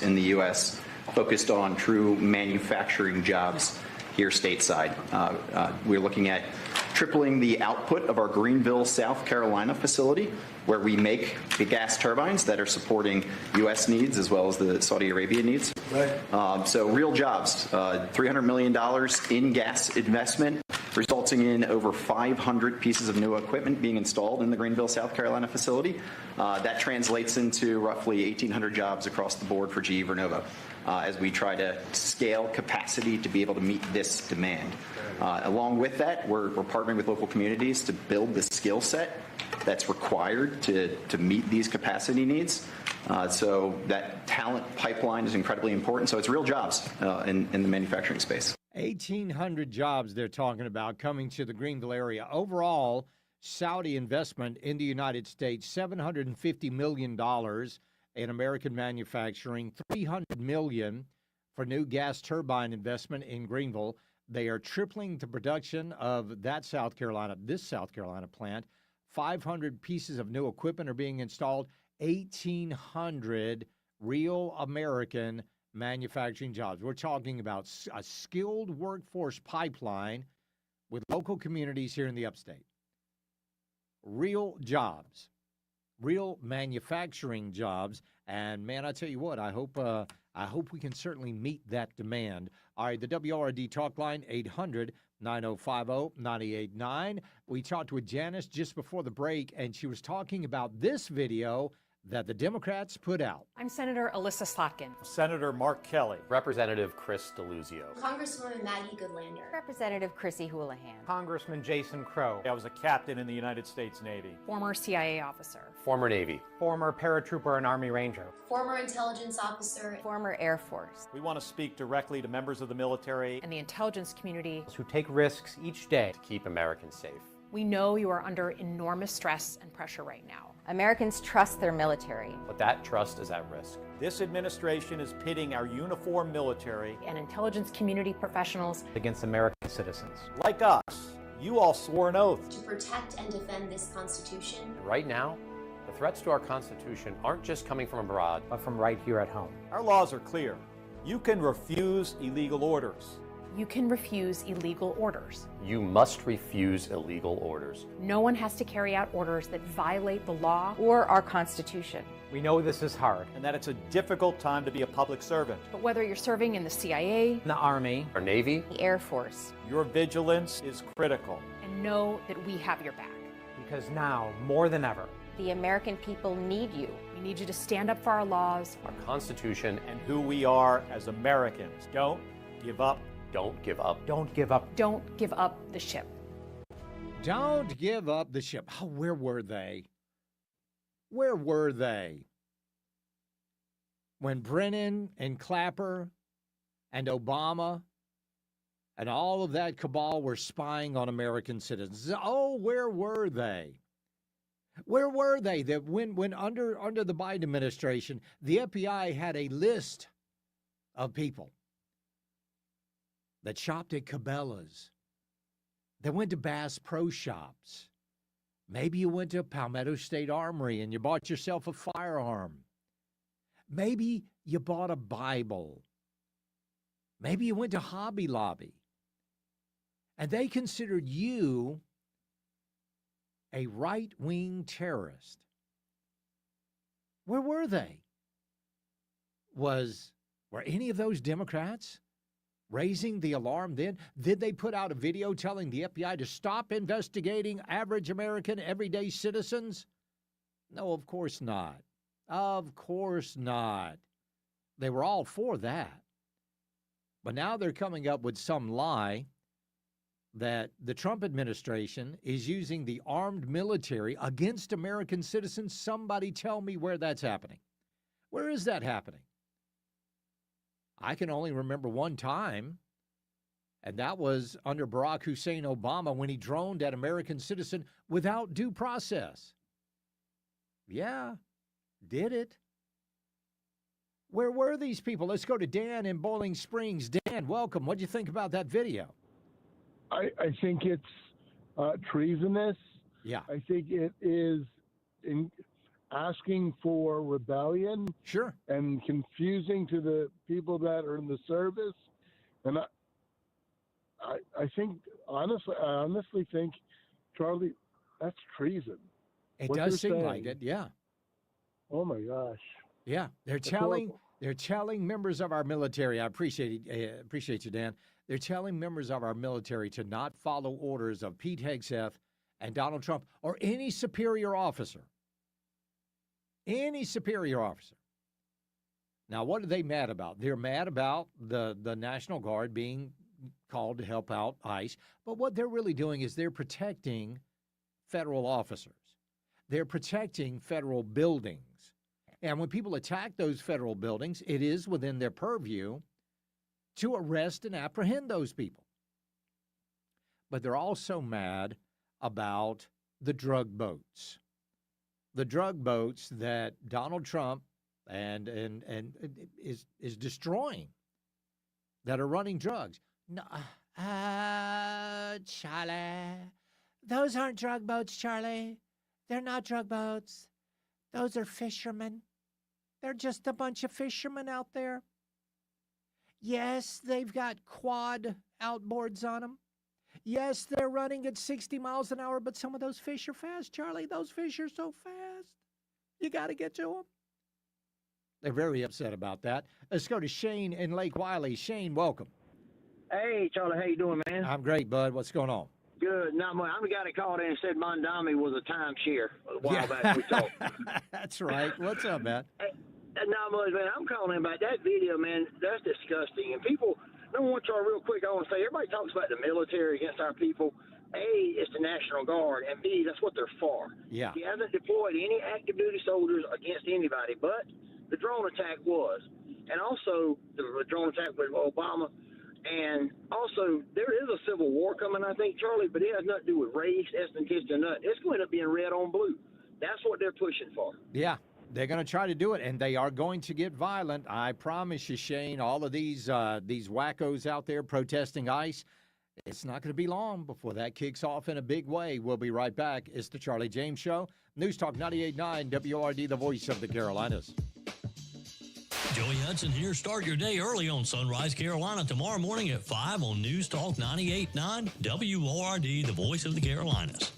Speaker 7: in the U.S. focused on true manufacturing jobs here stateside. We're looking at tripling the output of our Greenville, South Carolina facility, where we make the gas turbines that are supporting U.S. needs as well as the Saudi Arabia needs.
Speaker 2: Right.
Speaker 7: So real jobs, $300 million in gas investment, resulting in over 500 pieces of new equipment being installed in the Greenville, South Carolina facility. That translates into roughly 1,800 jobs across the board for GE Vernova as we try to scale capacity to be able to meet this demand. Along with that, we're partnering with local communities to build the skill set that's required to meet these capacity needs. So that talent pipeline is incredibly important. So it's real jobs in the manufacturing space.
Speaker 6: 1,800 jobs they're talking about coming to the Greenville area. Overall, Saudi investment in the United States, $750 million in American manufacturing, $300 million for new gas turbine investment in Greenville. They are tripling the production of this South Carolina plant. 500 pieces of new equipment are being installed. 1,800 real American manufacturing jobs. We're talking about a skilled workforce pipeline with local communities here in the upstate. Real jobs, real manufacturing jobs. And man, I tell you what, I hope we can certainly meet that demand. All right, the WRD talk line, 800-9050-989. We talked with Janice just before the break, and she was talking about this video that the Democrats put out.
Speaker 8: I'm Senator Alyssa Slotkin.
Speaker 24: Senator Mark Kelly. Representative Chris Deluzio.
Speaker 25: Congresswoman Maggie Goodlander.
Speaker 8: Representative Chrissy Houlihan.
Speaker 24: Congressman Jason Crow. I was a captain in the United States Navy.
Speaker 8: Former CIA officer.
Speaker 24: Former Navy. Former paratrooper and Army Ranger.
Speaker 25: Former intelligence officer.
Speaker 8: Former Air Force.
Speaker 24: We want to speak directly to members of the military
Speaker 8: and the intelligence community
Speaker 24: who take risks each day to keep Americans safe.
Speaker 8: We know you are under enormous stress and pressure right now.
Speaker 26: Americans trust their military.
Speaker 24: But that trust is at risk. This administration is pitting our uniformed military
Speaker 8: and intelligence community professionals
Speaker 24: against American citizens. Like us, you all swore an oath
Speaker 25: to protect and defend this Constitution.
Speaker 27: Right now, the threats to our Constitution aren't just coming from abroad,
Speaker 24: but from right here at home. Our laws are clear. You can refuse illegal orders.
Speaker 8: You can refuse illegal orders.
Speaker 27: You must refuse illegal orders.
Speaker 8: No one has to carry out orders that violate the law
Speaker 26: or our Constitution.
Speaker 24: We know this is hard and that it's a difficult time to be a public servant.
Speaker 8: But whether you're serving in the CIA,
Speaker 24: the Army,
Speaker 27: or Navy,
Speaker 26: the Air Force,
Speaker 24: your vigilance is critical.
Speaker 8: And know that we have your back.
Speaker 24: Because now, more than ever,
Speaker 26: The American people need you.
Speaker 8: We need you to stand up for our laws,
Speaker 27: our Constitution,
Speaker 24: and who we are as Americans. Don't give up.
Speaker 27: Don't give up.
Speaker 6: Don't give up.
Speaker 8: Don't give up the ship.
Speaker 6: Don't give up the ship. Oh, where were they? Where were they? When Brennan and Clapper and Obama and all of that cabal were spying on American citizens. Oh, where were they? Where were they? That when under the Biden administration, the FBI had a list of people that shopped at Cabela's, that went to Bass Pro Shops. Maybe you went to Palmetto State Armory and you bought yourself a firearm. Maybe you bought a Bible. Maybe you went to Hobby Lobby. And they considered you a right-wing terrorist. Where were they? Were any of those Democrats raising the alarm then? Did they put out a video telling the FBI to stop investigating average American everyday citizens? No, of course not. Of course not. They were all for that. But now they're coming up with some lie that the Trump administration is using the armed military against American citizens. Somebody tell me where that's happening. Where is that happening? I can only remember one time, and that was under Barack Hussein Obama when he droned at American citizen without due process. Yeah, did it. Where were these people? Let's go to Dan in Bowling Springs. Dan, welcome. What do you think about that video?
Speaker 9: I think it's treasonous.
Speaker 6: Yeah.
Speaker 9: I think it is asking for rebellion.
Speaker 6: Sure.
Speaker 9: And confusing to the people that are in the service. And I think, honestly, I honestly think, Charlie, that's treason.
Speaker 6: It
Speaker 9: What
Speaker 6: does
Speaker 9: they're
Speaker 6: seem
Speaker 9: saying.
Speaker 6: like it, yeah.
Speaker 9: Oh, my gosh.
Speaker 6: Yeah, they're
Speaker 9: That's
Speaker 6: telling
Speaker 9: horrible.
Speaker 6: members of our military. I appreciate you, Dan. They're telling members of our military to not follow orders of Pete Hegseth and Donald Trump or any superior officer. Any superior officer. Now, what are they mad about? They're mad about the National Guard being called to help out ICE. But what they're really doing is they're protecting federal officers. They're protecting federal buildings. And when people attack those federal buildings, it is within their purview to arrest and apprehend those people. But they're also mad about the drug boats. The drug boats that Donald Trump and is destroying, that are running drugs. No, Charlie, those aren't drug boats, Charlie. They're not drug boats. Those are fishermen. They're just a bunch of fishermen out there. Yes, they've got quad outboards on them. Yes, they're running at 60 miles an hour, but some of those fish are fast, Charlie. Those fish are so fast. You got to get to them. They're very upset about that. Let's go to Shane in Lake Wiley. Shane, welcome.
Speaker 10: Hey, Charlie, how you doing, man?
Speaker 6: I'm great, bud. What's going on?
Speaker 10: Good. Not much. I'm the guy that called in and said Mondami was a timeshare a while back. We talked.
Speaker 6: That's right. What's up, man?
Speaker 10: Not much, man. I'm calling in about that video, man. That's disgusting. And people, number one, Charlie, real quick, I want to say everybody talks about the military against our people. A, it's the National Guard, and B, that's what they're for.
Speaker 6: Yeah.
Speaker 10: He hasn't deployed any active duty soldiers against anybody, but the drone attack was. And also, the drone attack with Obama. And also, there is a civil war coming, I think, Charlie, but it has nothing to do with race, ethnic, or nothing. It's going to end up being red on blue. That's what they're pushing for.
Speaker 6: Yeah, they're going to try to do it, and they are going to get violent. I promise you, Shane, all of these wackos out there protesting ICE, it's not going to be long before that kicks off in a big way. We'll be right back. It's the Charlie James Show. News Talk 98.9 WORD, the voice of the Carolinas.
Speaker 11: Joey Hudson here. Start your day early on Sunrise, Carolina tomorrow morning at 5 on News Talk 98.9 WORD, the voice of the Carolinas.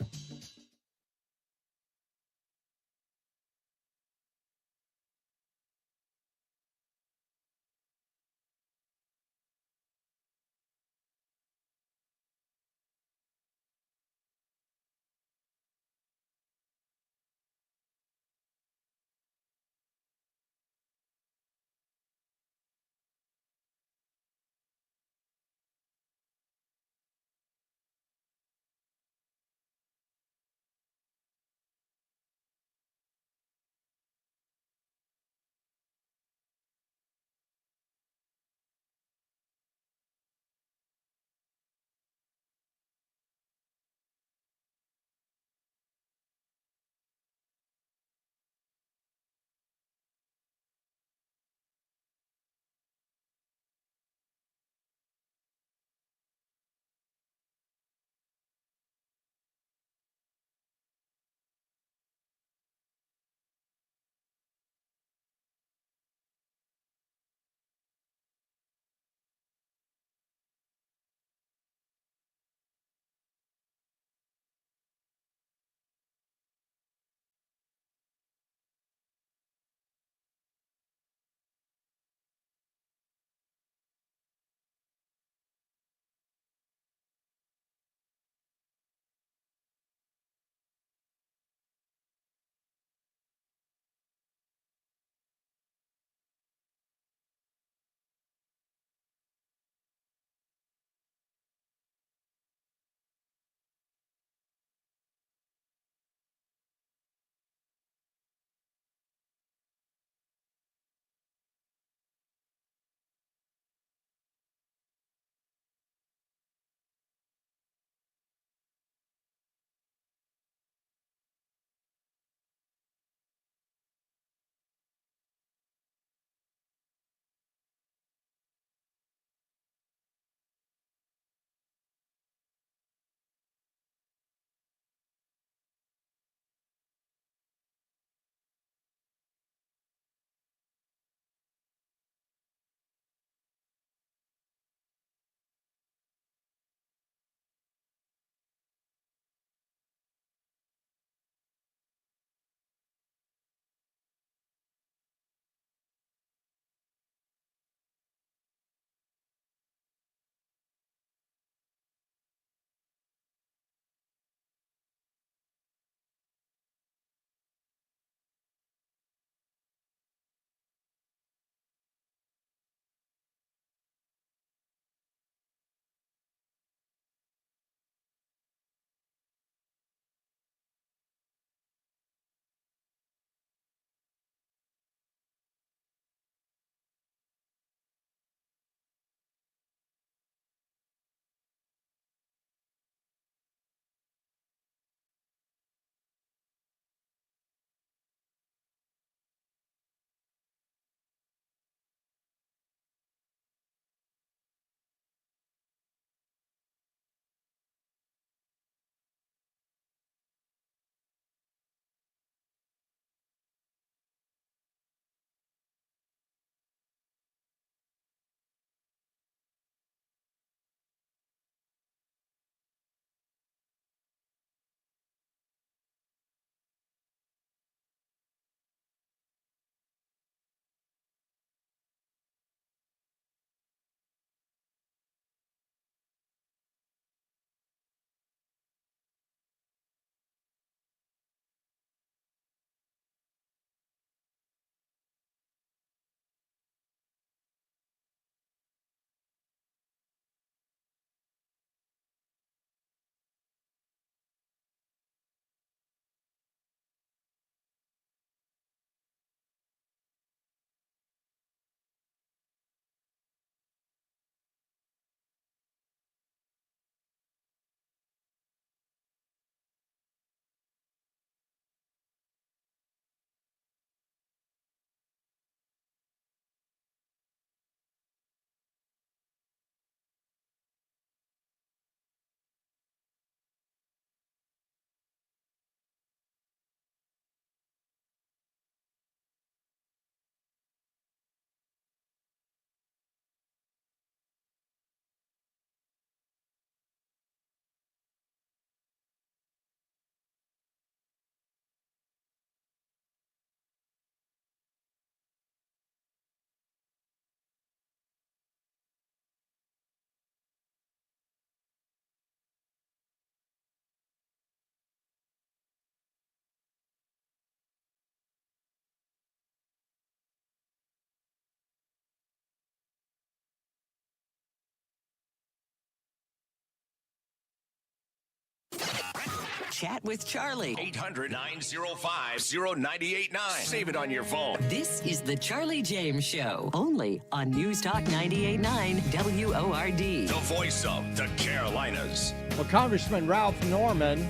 Speaker 5: Chat with Charlie.
Speaker 3: 800-905-0989. Save it on your phone.
Speaker 5: This is the Charlie James Show, only on News Talk 98.9 WORD.
Speaker 3: The voice of the Carolinas.
Speaker 6: Well, Congressman Ralph Norman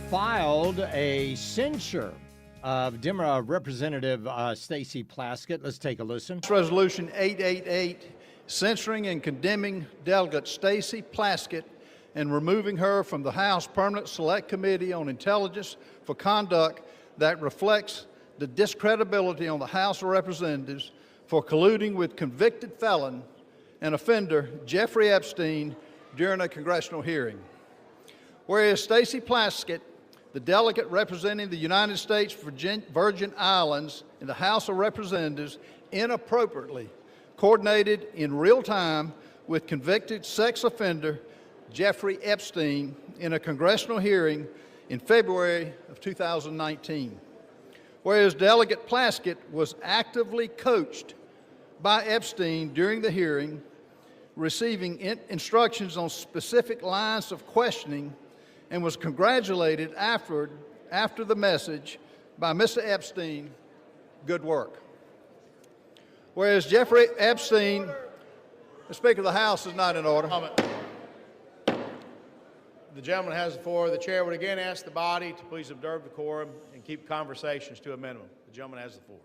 Speaker 6: filed a censure of Representative Stacey Plaskett. Let's take a listen.
Speaker 12: Resolution 888, censoring and condemning Delegate Stacey Plaskett and removing her from the House Permanent Select Committee on Intelligence for conduct that reflects the discredibility on the House of Representatives for colluding with convicted felon and offender Jeffrey Epstein during a congressional hearing. Whereas Stacey Plaskett, the delegate representing the United States Virgin Islands in the House of Representatives, inappropriately coordinated in real time with convicted sex offender Jeffrey Epstein in a congressional hearing in February of 2019. Whereas Delegate Plaskett was actively coached by Epstein during the hearing, receiving instructions on specific lines of questioning, and was congratulated after the message by Mr. Epstein, good work. Whereas Jeffrey Epstein, the Speaker of the House is not in order.
Speaker 13: The gentleman has the floor. The chair would again ask the body to please observe decorum and keep conversations to a minimum. The gentleman has the floor.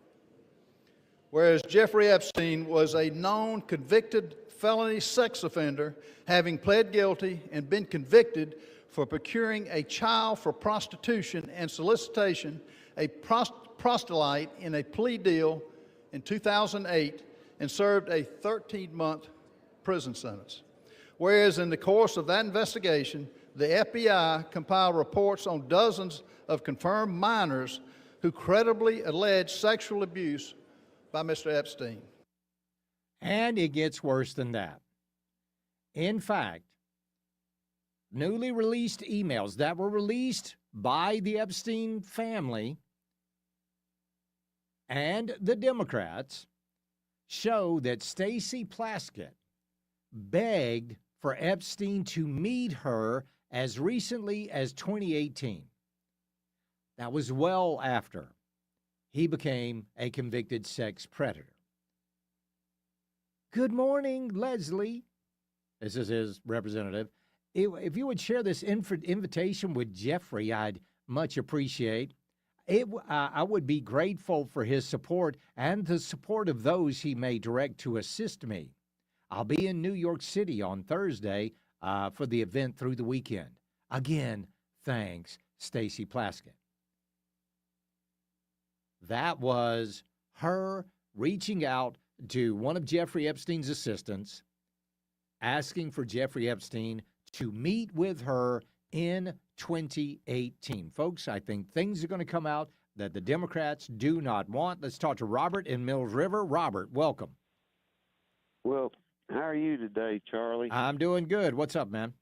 Speaker 12: Whereas Jeffrey Epstein was a known convicted felony sex offender, having pled guilty and been convicted for procuring a child for prostitution and solicitation, a proselyte in a plea deal in 2008, and served a 13-month prison sentence. Whereas in the course of that investigation, the FBI compiled reports on dozens of confirmed minors who credibly alleged sexual abuse by Mr. Epstein.
Speaker 6: And it gets worse than that. In fact, newly released emails that were released by the Epstein family and the Democrats show that Stacey Plaskett begged for Epstein to meet her as recently as 2018. That was well after he became a convicted sex predator. Good morning, Leslie. This is his representative. If you would share this invitation with Jeffrey, I'd much appreciate. I would be grateful for his support and the support of those he may direct to assist me. I'll be in New York City on Thursday for the event through the weekend. Again, thanks, Stacey Plaskett. That was her reaching out to one of Jeffrey Epstein's assistants, asking for Jeffrey Epstein to meet with her in 2018. Folks, I think things are going to come out that the Democrats do not want. Let's talk to Robert in Mills River. Robert, welcome.
Speaker 14: Well, how are you today, Charlie?
Speaker 6: I'm doing good. What's up, man?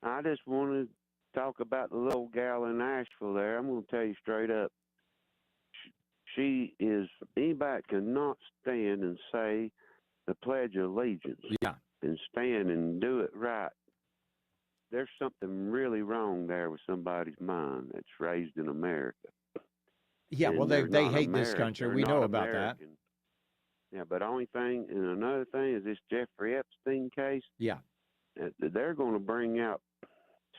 Speaker 14: I just want to talk about the little gal in Asheville there. I'm going to tell you straight up. She is, anybody cannot stand and say the Pledge of Allegiance.
Speaker 6: Yeah.
Speaker 14: And stand and do it right. There's something really wrong there with somebody's mind that's raised in America.
Speaker 6: Yeah,
Speaker 14: And
Speaker 6: well, they hate this
Speaker 14: American.
Speaker 6: country.
Speaker 14: They're
Speaker 6: We know
Speaker 14: not
Speaker 6: about
Speaker 14: American. Yeah, but only thing, and another thing is this Jeffrey Epstein case.
Speaker 6: Yeah.
Speaker 14: They're going to bring out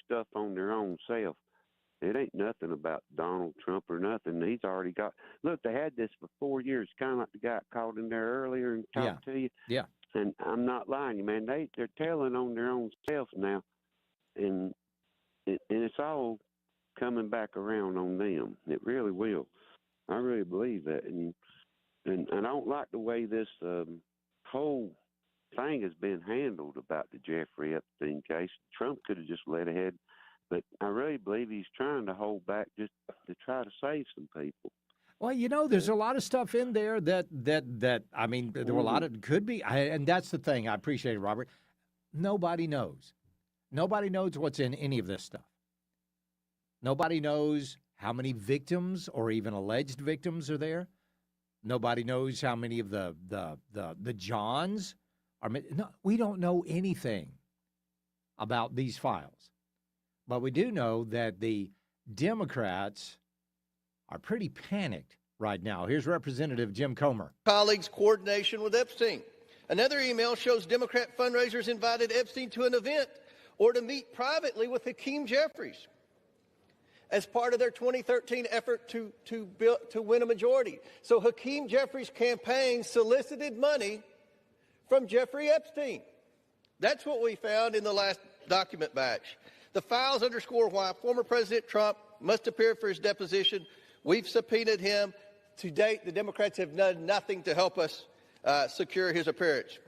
Speaker 14: stuff on their own self. It ain't nothing about Donald Trump or nothing. He's already got. Look, they had this for 4 years, kind of like the guy called in there earlier and talked to you.
Speaker 6: Yeah.
Speaker 14: And I'm not lying you, man. They're telling on their own self now, and it's all coming back around on them. It really will. I really believe that, and I don't like the way this whole thing has been handled about the Jeffrey Epstein case. Trump could have just led ahead, but I really believe he's trying to hold back just to try to save some people.
Speaker 6: Well, you know, there's a lot of stuff in there that I mean, there were a lot of could be, and that's the thing. I appreciate it, Robert. Nobody knows. Nobody knows what's in any of this stuff. Nobody knows how many victims or even alleged victims are there. Nobody knows how many of the Johns are. No, we don't know anything about these files. But we do know that the Democrats are pretty panicked right now. Here's Representative Jim Comer.
Speaker 15: Colleagues' coordination with Epstein. Another email shows Democrat fundraisers invited Epstein to an event or to meet privately with Hakeem Jeffries as part of their 2013 effort to win a majority. So Hakeem Jeffries' campaign solicited money from Jeffrey Epstein. That's what we found in the last document batch. The files underscore why former President Trump must appear for his deposition. We've subpoenaed him. To date, the Democrats have done nothing to help us secure his appearance.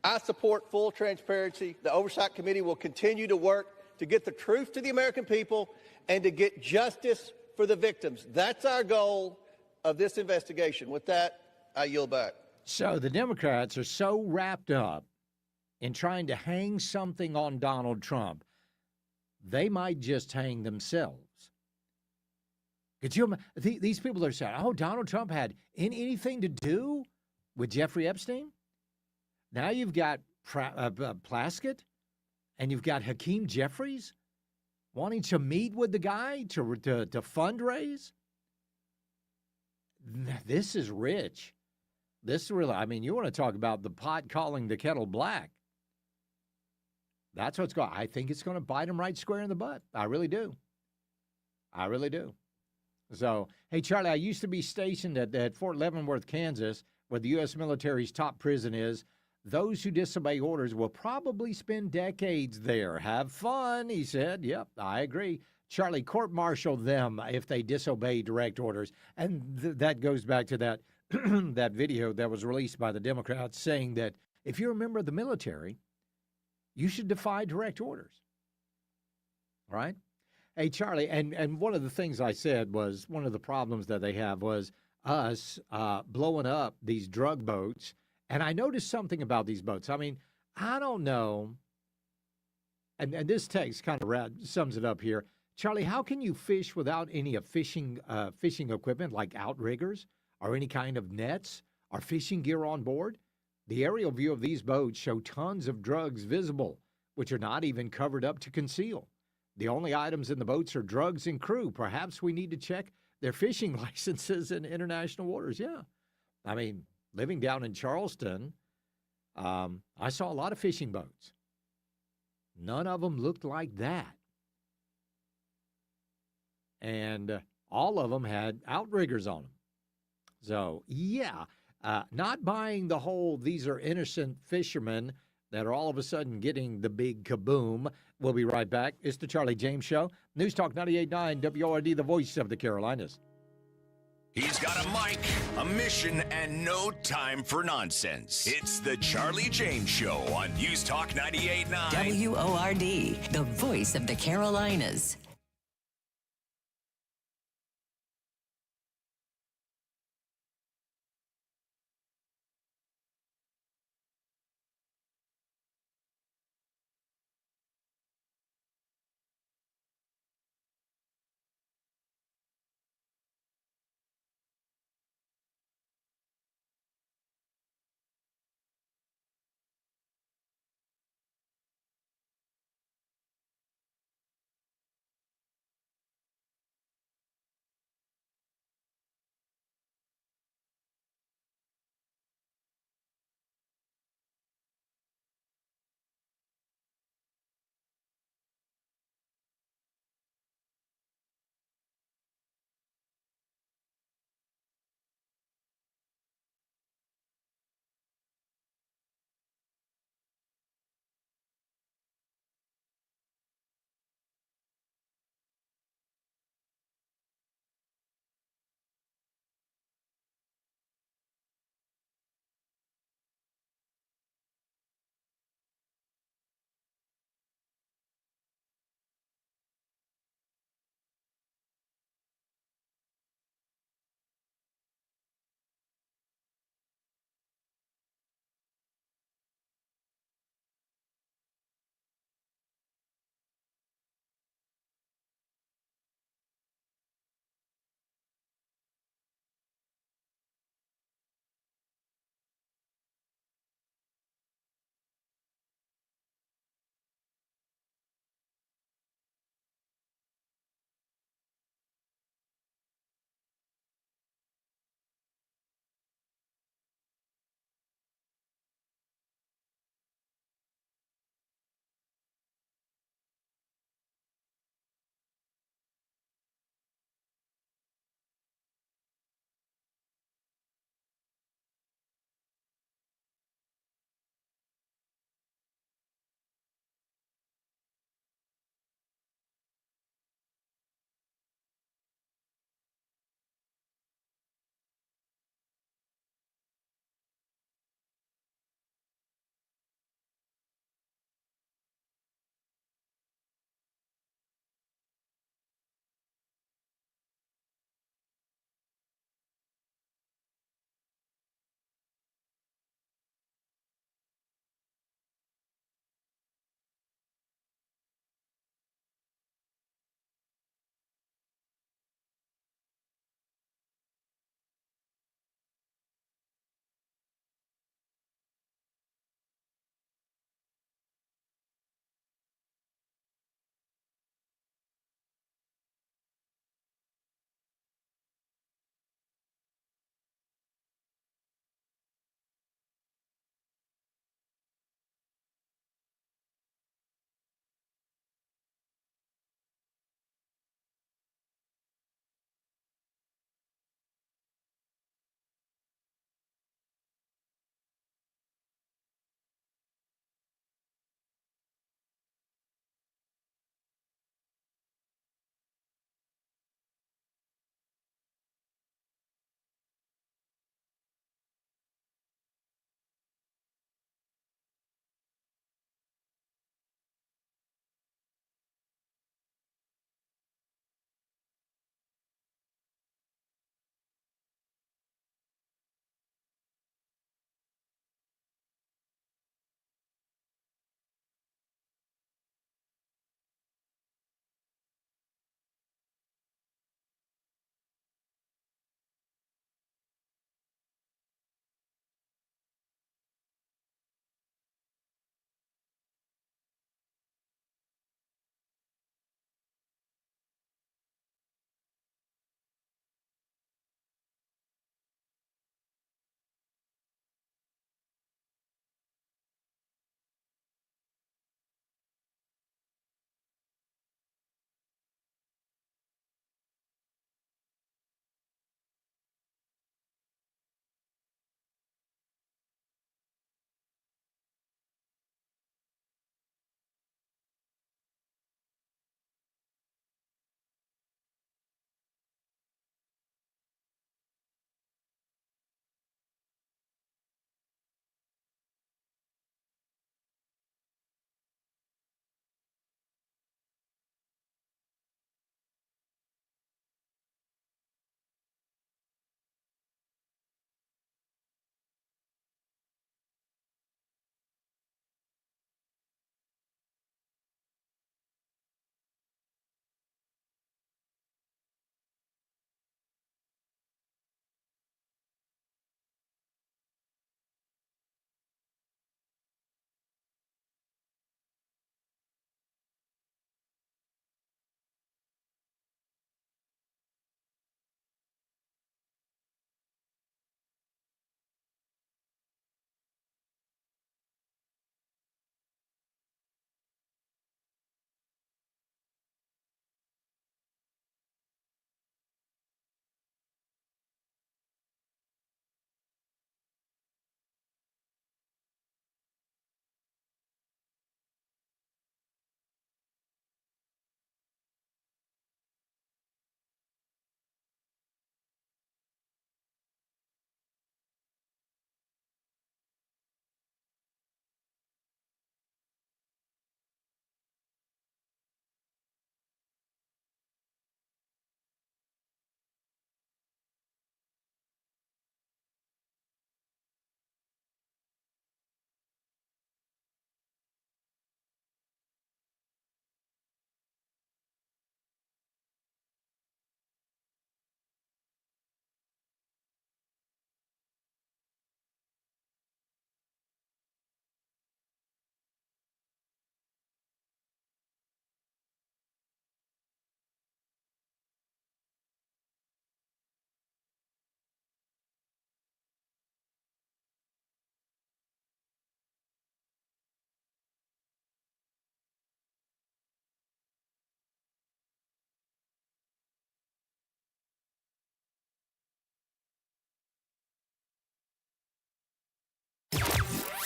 Speaker 15: I support full transparency. The Oversight Committee will continue to work to get the truth to the American people and to get justice for the victims. That's our goal of this investigation. With that, I yield back.
Speaker 6: So the Democrats are so wrapped up in trying to hang something on Donald Trump, they might just hang themselves. Could you imagine? These people are saying, oh, Donald Trump had anything to do with Jeffrey Epstein? Now you've got Plaskett and you've got Hakeem Jeffries wanting to meet with the guy to fundraise. This is rich. This really, I mean, you want to talk about the pot calling the kettle black. That's what's going. I think it's going to bite him right square in the butt. I really do. I really do. So, hey, Charlie, I used to be stationed at Fort Leavenworth, Kansas, where the U.S. military's top prison is. Those who disobey orders will probably spend decades there. Have fun, he said. Yep, I agree. Charlie, court-martial them if they disobey direct orders. And that goes back to that, that video that was released by the Democrats saying that if you're a member of the military, you should defy direct orders. All right? Hey, Charlie, and one of the things I said was one of the problems that they have was us blowing up these drug boats. And I noticed something about these boats. I mean, I don't know. And this text kind of sums it up here. Charlie, how can you fish without any fishing equipment like outriggers or any kind of nets or fishing gear on board? The aerial view of these boats show tons of drugs visible, which are not even covered up to conceal. The only items in the boats are drugs and crew. Perhaps we need to check their fishing licenses in international waters. Yeah. I mean, living down in Charleston, I saw a lot of fishing boats. None of them looked like that. And all of them had outriggers on them. So, yeah, not buying the whole these are innocent fishermen that are all of a sudden getting the big kaboom. We'll be right back. It's the Charlie James Show. News Talk 98.9 WORD, the voice of the Carolinas.
Speaker 3: He's got a mic, a mission, and no time for nonsense. It's the Charlie James Show on News Talk 98.9
Speaker 5: WORD, the voice of the Carolinas.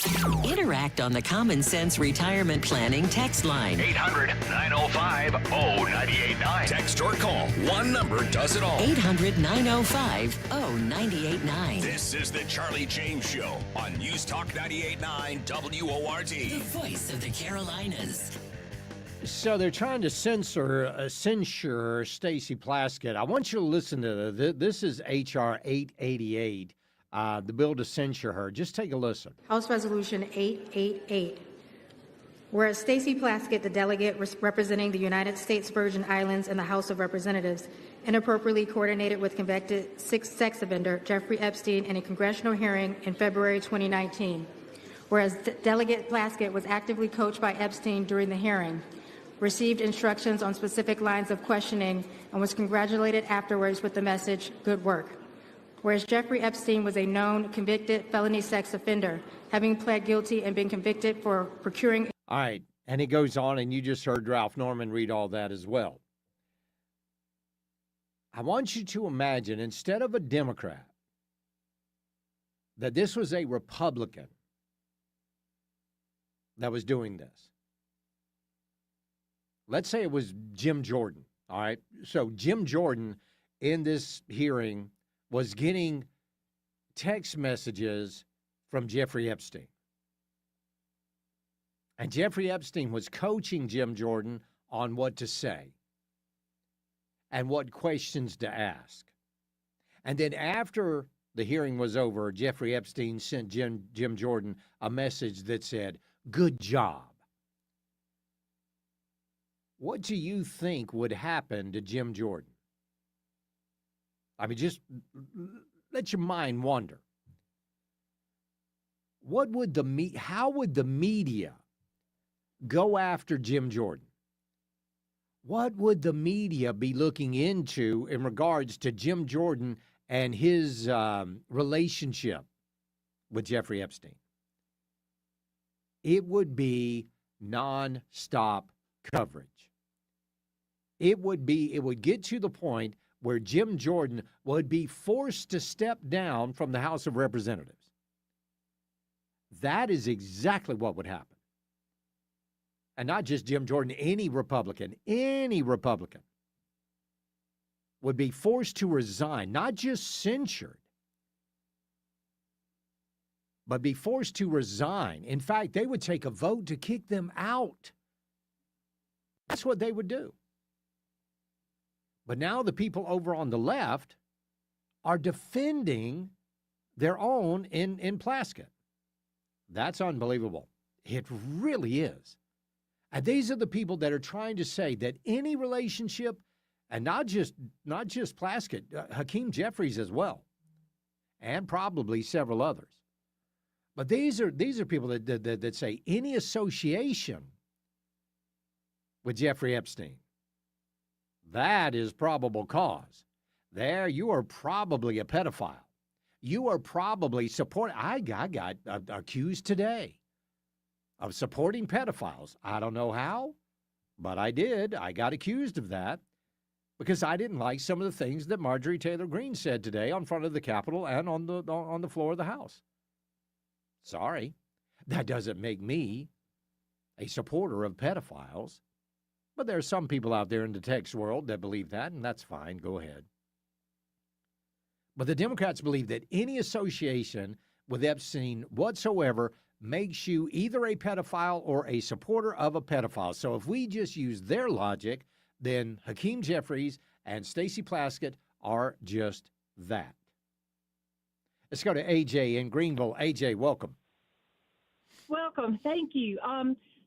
Speaker 5: Interact on the Common Sense Retirement Planning text line.
Speaker 3: 800-905-0989. Text or call. One number does it all.
Speaker 5: 800-905-0989.
Speaker 3: This is the Charlie James Show on News Talk 98.9 WORD.
Speaker 5: The voice of the Carolinas.
Speaker 6: So they're trying to censure Stacey Plaskett. I want you to listen to this is H.R. 888, the bill to censure her. Just take a listen.
Speaker 17: House Resolution 888. Whereas Stacey Plaskett, the delegate representing the United States Virgin Islands in the House of Representatives, inappropriately coordinated with convicted sex offender Jeffrey Epstein in a congressional hearing in February 2019. Whereas Delegate Plaskett was actively coached by Epstein during the hearing, received instructions on specific lines of questioning, and was congratulated afterwards with the message, "Good work." Whereas Jeffrey Epstein was a known convicted felony sex offender, having pled guilty and been convicted for procuring.
Speaker 6: All right, and it goes on, and you just heard Ralph Norman read all that as well. I want you to imagine, instead of a Democrat, that this was a Republican that was doing this. Let's say it was Jim Jordan, all right? So Jim Jordan, in this hearing, was getting text messages from Jeffrey Epstein. And Jeffrey Epstein was coaching Jim Jordan on what to say and what questions to ask. And then after the hearing was over, Jeffrey Epstein sent Jim Jordan a message that said, "Good job." What do you think would happen to Jim Jordan? I mean, just let your mind wander. How would the media go after Jim Jordan? What would the media be looking into in regards to Jim Jordan and his relationship with Jeffrey Epstein? It would be nonstop coverage. It would get to the point where Jim Jordan would be forced to step down from the House of Representatives. That is exactly what would happen. And not just Jim Jordan, any Republican would be forced to resign, not just censured, but be forced to resign. In fact, they would take a vote to kick them out. That's what they would do. But now the people over on the left are defending their own in Plaskett. That's unbelievable. It really is. And these are the people that are trying to say that any relationship, and not just Plaskett, Hakeem Jeffries as well, and probably several others. But these are people that say any association with Jeffrey Epstein, that is probable cause. There, you are probably a pedophile. You are probably supporting. I got accused today of supporting pedophiles. I don't know how, but I did. I got accused of that because I didn't like some of the things that Marjorie Taylor Greene said today on front of the Capitol and on the floor of the House. Sorry. That doesn't make me a supporter of pedophiles. But there are some people out there in the text world that believe that, and that's fine. Go ahead. But the Democrats believe that any association with Epstein whatsoever makes you either a pedophile or a supporter of a pedophile. So if we just use their logic, then Hakeem Jeffries and Stacey Plaskett are just that. Let's go to AJ in Greenville. AJ, welcome.
Speaker 18: Welcome. Thank you.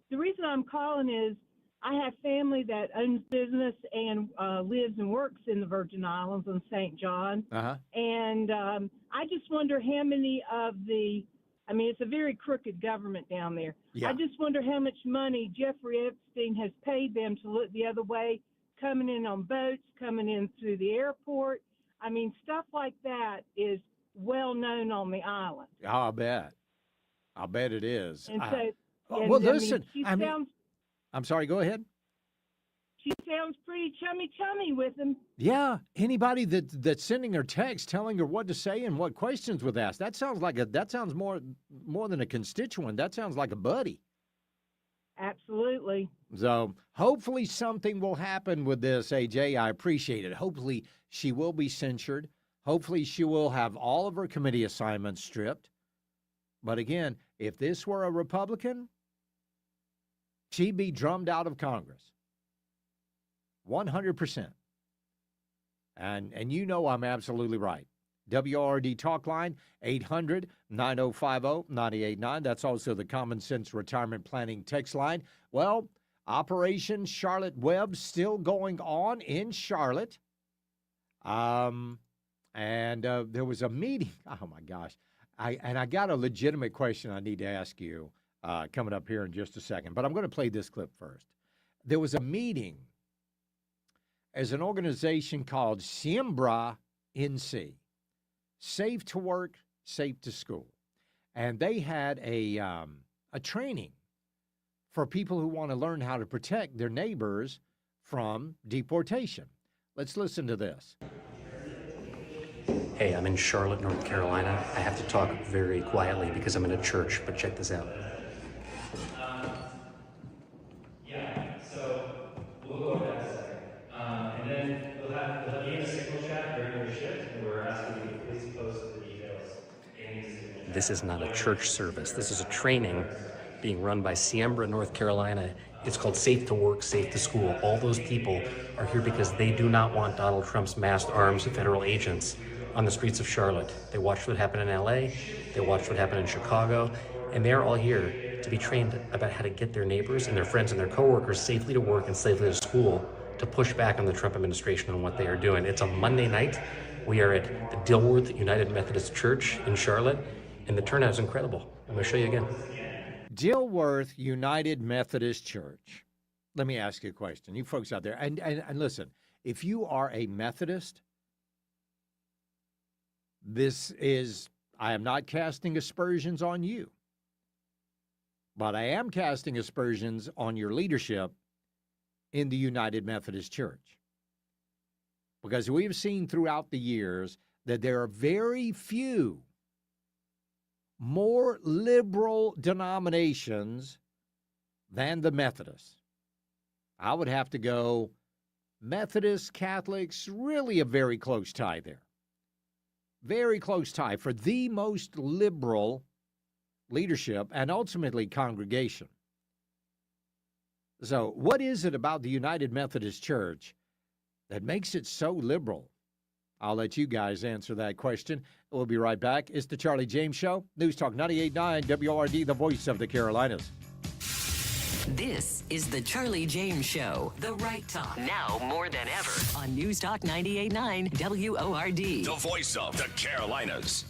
Speaker 18: The reason I'm calling is I have family that owns business and lives and works in the Virgin Islands on St. John.
Speaker 6: Uh-huh.
Speaker 18: And I just wonder how many of it's a very crooked government down there.
Speaker 6: Yeah.
Speaker 18: I just wonder how much money Jeffrey Epstein has paid them to look the other way, coming in on boats, coming in through the airport. I mean, stuff like that is well known on the island.
Speaker 6: I'll bet. I'll bet it is.
Speaker 18: And so,
Speaker 6: well, listen,
Speaker 18: she
Speaker 6: I mean,
Speaker 18: sounds.
Speaker 6: I'm sorry, go ahead.
Speaker 18: She sounds pretty chummy with him.
Speaker 6: Yeah, anybody that's sending her text telling her what to say and what questions was asked. That sounds more than a constituent. That sounds like a buddy.
Speaker 18: Absolutely.
Speaker 6: So hopefully something will happen with this, AJ. I appreciate it. Hopefully she will be censured. Hopefully she will have all of her committee assignments stripped. But again, if this were a Republican, she'd be drummed out of Congress. 100%. And you know I'm absolutely right. WRD Talk Line, 800-9050-989. That's also the Common Sense Retirement Planning text line. Well, Operation Charlotte Web still going on in Charlotte. And there was a meeting. Oh, my gosh. I got a legitimate question I need to ask you coming up here in just a second. But I'm going to play this clip first. There was a meeting as an organization called Siembra NC, Safe to Work, Safe to School. And they had a training for people who want to learn how to protect their neighbors from deportation. Let's listen to this.
Speaker 1: Hey, I'm in Charlotte, North Carolina. I have to talk very quietly because I'm in a church, but check this out.
Speaker 16: Yeah, so we'll go over that in a second. And then we'll be in a signal chat during your shift, and we're asking you to please post the details in the signal chat.
Speaker 1: This is not a church service. This is a training being run by Siembra, North Carolina. It's called Safe to Work, Safe to School. All those people are here because they do not want Donald Trump's masked armed federal agents on the streets of Charlotte. They watched what happened in LA, they watched what happened in Chicago, and they're all here to be trained about how to get their neighbors and their friends and their coworkers safely to work and safely to school to push back on the Trump administration on what they are doing. It's a Monday night. We are at the Dilworth United Methodist Church in Charlotte, and the turnout is incredible. I'm going to show you again.
Speaker 6: Dilworth United Methodist Church. Let me ask you a question. You folks out there, and listen, if you are a Methodist, I am not casting aspersions on you, but I am casting aspersions on your leadership in the United Methodist Church. Because we've seen throughout the years that there are very few more liberal denominations than the Methodists. I would have to go Methodists, Catholics, really a very close tie there. Very close tie for the most liberal leadership and ultimately congregation. So what is it about the United Methodist Church that makes it so liberal? I'll let you guys answer that question. We'll be right back. It's the Charlie James Show. News Talk 98.9 WRD, the voice of the Carolinas.
Speaker 5: This is the Charlie James Show. The right talk. Now more than ever on News Talk 98.9 WORD.
Speaker 3: The voice of the Carolinas.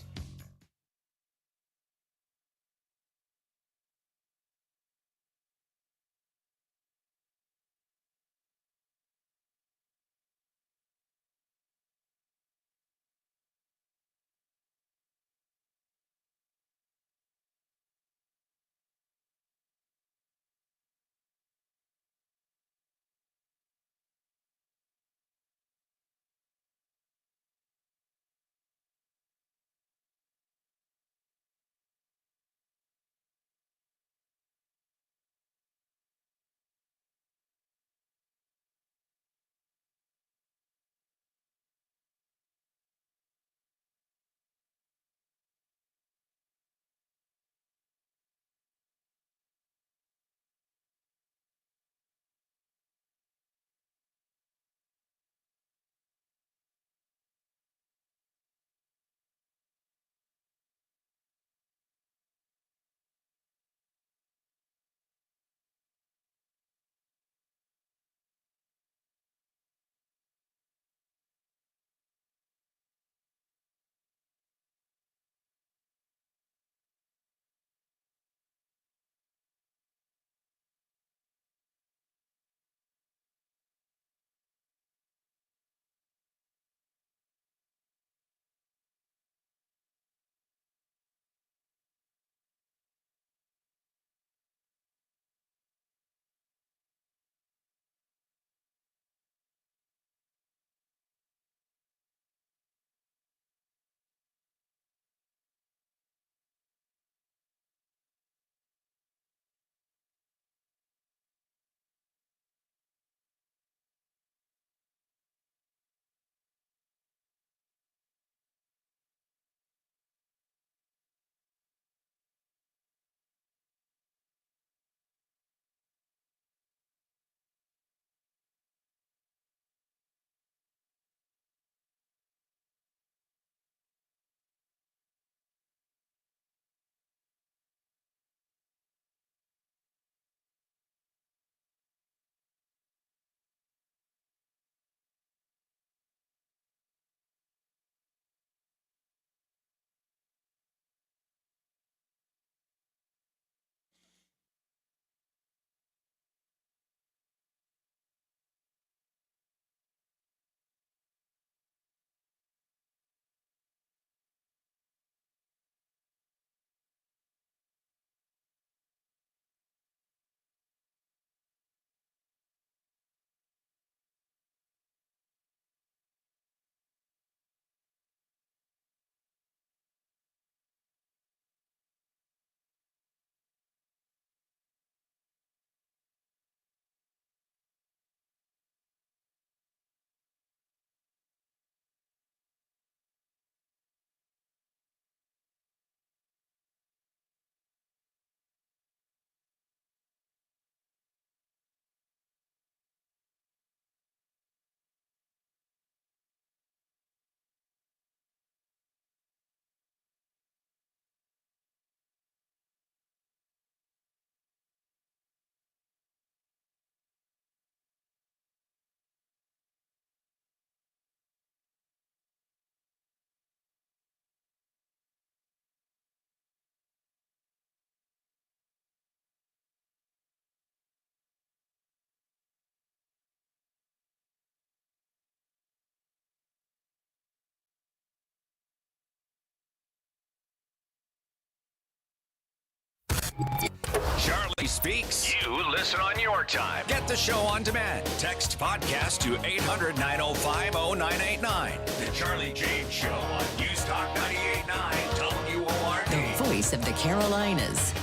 Speaker 3: Charlie Speaks. You listen on your time. Get the show on demand. Text podcast to 800-905-0989. The Charlie James Show on News Talk 98.9 WORD.
Speaker 5: The voice of the Carolinas.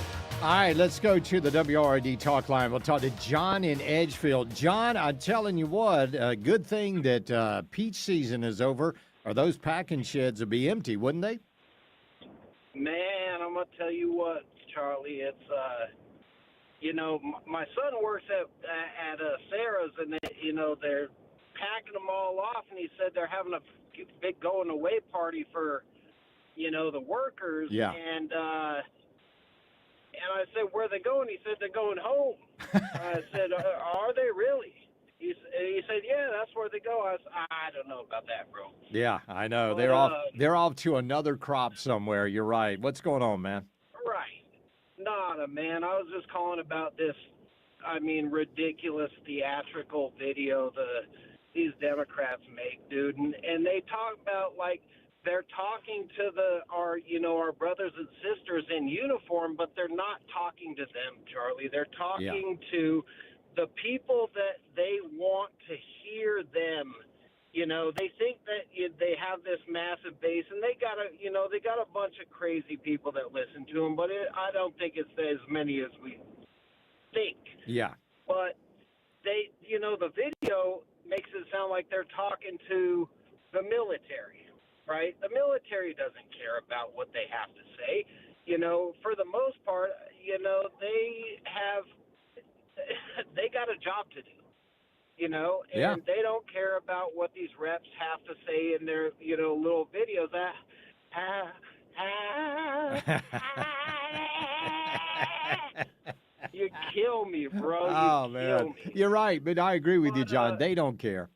Speaker 6: All right, let's go to the WRD talk line. We'll talk to John in Edgefield. John, I'm telling you what, a good thing that peach season is over, or those packing sheds would be empty, wouldn't they?
Speaker 2: Man, I'm going to tell you what, Charlie, it's, my son works at Sarah's, and, they're packing them all off, and he said they're having a big going-away party for, the workers.
Speaker 6: Yeah.
Speaker 2: And I said, where are they going? He said, they're going home. I said, are they really? He said, yeah, that's where they go. I said, I don't know about that, bro.
Speaker 6: Yeah, I know.
Speaker 2: But,
Speaker 6: They're off to another crop somewhere. You're right. What's going on, man?
Speaker 2: Right. Nada, man. I was just calling about this, ridiculous theatrical video these Democrats make, dude. And they talk about, like, they're talking to our brothers and sisters in uniform, but they're not talking to them, Charlie. They're talking to the people that they want to hear them. They think that they have this massive base, and they got a bunch of crazy people that listen to them, but I don't think it's as many as we think.
Speaker 6: Yeah.
Speaker 2: But the video makes it sound like they're talking to the military. Right? The military doesn't care about what they have to say. For the most part, they got a job to do. And they don't care about what these reps have to say in their, little videos. You kill me, bro.
Speaker 6: Oh, man. You're right, but I agree with you, John. They don't care.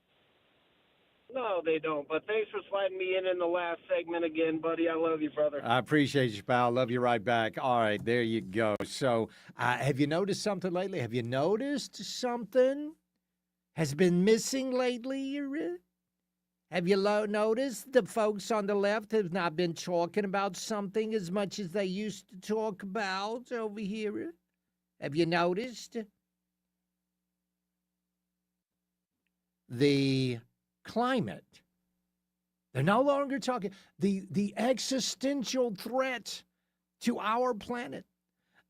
Speaker 2: No, they don't. But thanks for sliding me in the last segment again, buddy. I love you, brother.
Speaker 6: I appreciate you, pal. Love you right back. All right, there you go. So have you noticed something lately? Have you noticed something has been missing lately? Have you noticed the folks on the left have not been talking about something as much as they used to talk about over here? Have you noticed? The climate. They're no longer talking the existential threat to our planet.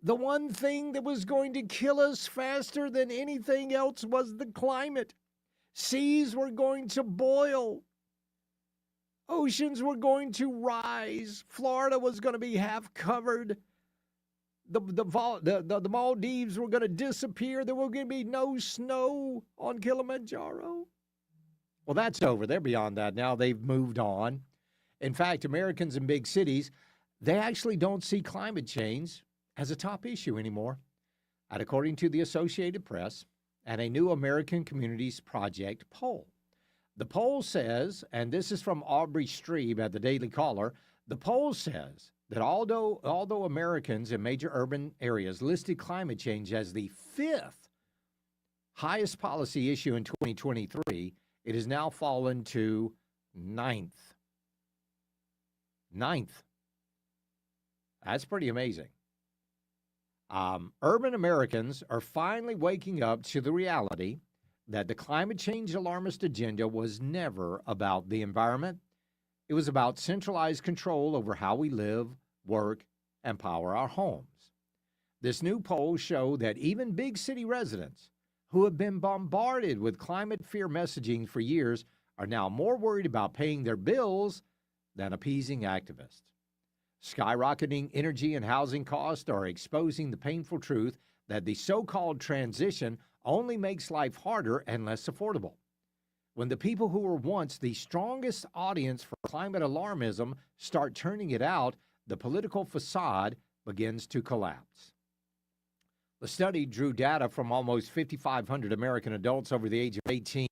Speaker 6: The one thing that was going to kill us faster than anything else was the climate. Seas were going to boil. Oceans were going to rise. Florida was going to be half covered. The Maldives were going to disappear. There were going to be no snow on Kilimanjaro. Well, that's over. They're beyond that now. They've moved on. In fact, Americans in big cities, they actually don't see climate change as a top issue anymore. And according to the Associated Press and a new American Communities Project poll. The poll says, and this is from Aubrey Strebe at the Daily Caller, the poll says that although Americans in major urban areas listed climate change as the 5th highest policy issue in 2023, it has now fallen to 9th. 9th. That's pretty amazing. Urban Americans are finally waking up to the reality that the climate change alarmist agenda was never about the environment. It was about centralized control over how we live, work, and power our homes. This new poll shows that even big city residents who have been bombarded with climate fear messaging for years are now more worried about paying their bills than appeasing activists. Skyrocketing energy and housing costs are exposing the painful truth that the so-called transition only makes life harder and less affordable. When the people who were once the strongest audience for climate alarmism start turning it out, the political facade begins to collapse. The study drew data from almost 5,500 American adults over the age of 18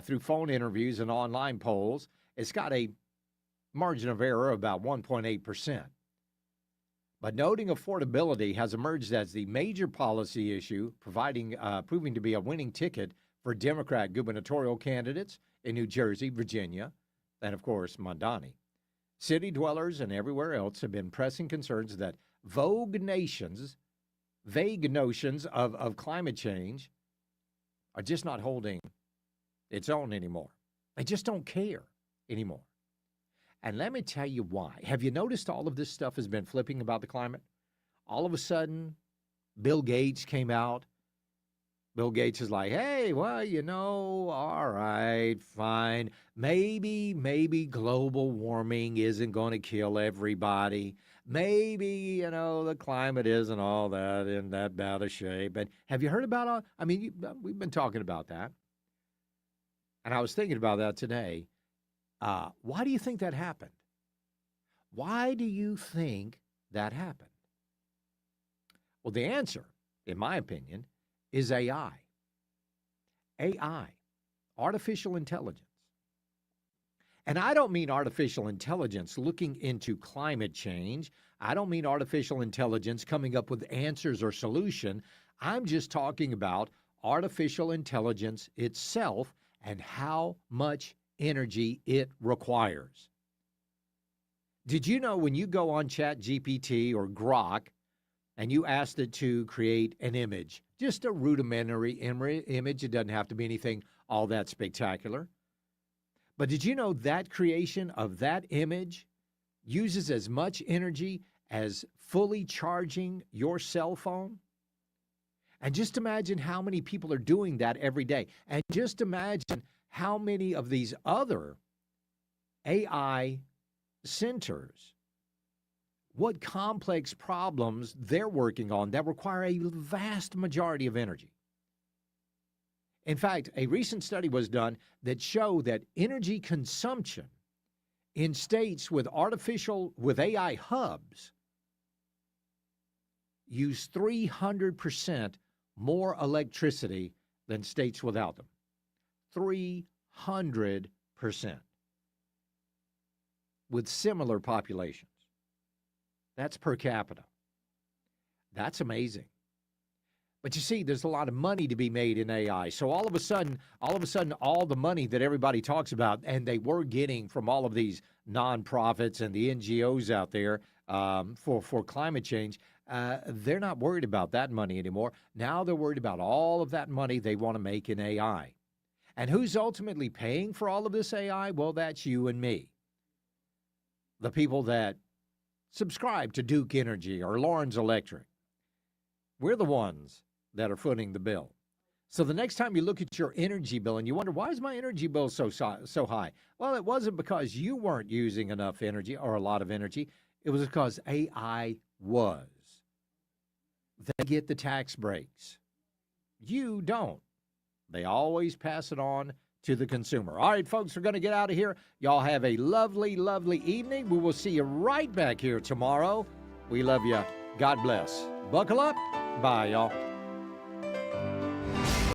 Speaker 6: through phone interviews and online polls. It's got a margin of error of about 1.8%. But noting affordability has emerged as the major policy issue, proving to be a winning ticket for Democrat gubernatorial candidates in New Jersey, Virginia, and, of course, Mondani. City dwellers and everywhere else have been pressing concerns that vogue nations vague notions of climate change are just not holding its own anymore. They just don't care anymore. And let me tell you why. Have you noticed all of this stuff has been flipping about the climate? All of a sudden, Bill Gates came out. Bill Gates is like, hey, well, all right, fine. Maybe global warming isn't going to kill everybody. Maybe, the climate isn't all that in that bad a shape. And have you heard about we've been talking about that. And I was thinking about that today. Why do you think that happened? Why do you think that happened? Well, the answer, in my opinion, is AI. AI, artificial intelligence. And I don't mean artificial intelligence looking into climate change. I don't mean artificial intelligence coming up with answers or solution. I'm just talking about artificial intelligence itself and how much energy it requires. Did you know when you go on ChatGPT or Grok and you asked it to create an image, just a rudimentary image, it doesn't have to be anything all that spectacular. But did you know that creation of that image uses as much energy as fully charging your cell phone? And just imagine how many people are doing that every day. And just imagine how many of these other AI centers, what complex problems they're working on that require a vast majority of energy. In fact, a recent study was done that showed that energy consumption in states with AI hubs use 300% more electricity than states without them. 300% with similar populations. That's per capita. That's amazing. But you see, there's a lot of money to be made in AI. So all of a sudden, all the money that everybody talks about, and they were getting from all of these nonprofits and the NGOs out there for climate change, they're not worried about that money anymore. Now they're worried about all of that money they want to make in AI. And who's ultimately paying for all of this AI? Well, that's you and me. The people that subscribe to Duke Energy or Lawrence Electric. We're the ones that are footing the bill. So the next time you look at your energy bill and you wonder, why is my energy bill so high? Well, it wasn't because you weren't using enough energy or a lot of energy. It was because AI was. They get the tax breaks. You don't. They always pass it on to the consumer. All right, folks, we're going to get out of here. Y'all have a lovely, lovely evening. We will see you right back here tomorrow. We love you. God bless. Buckle up. Bye, y'all.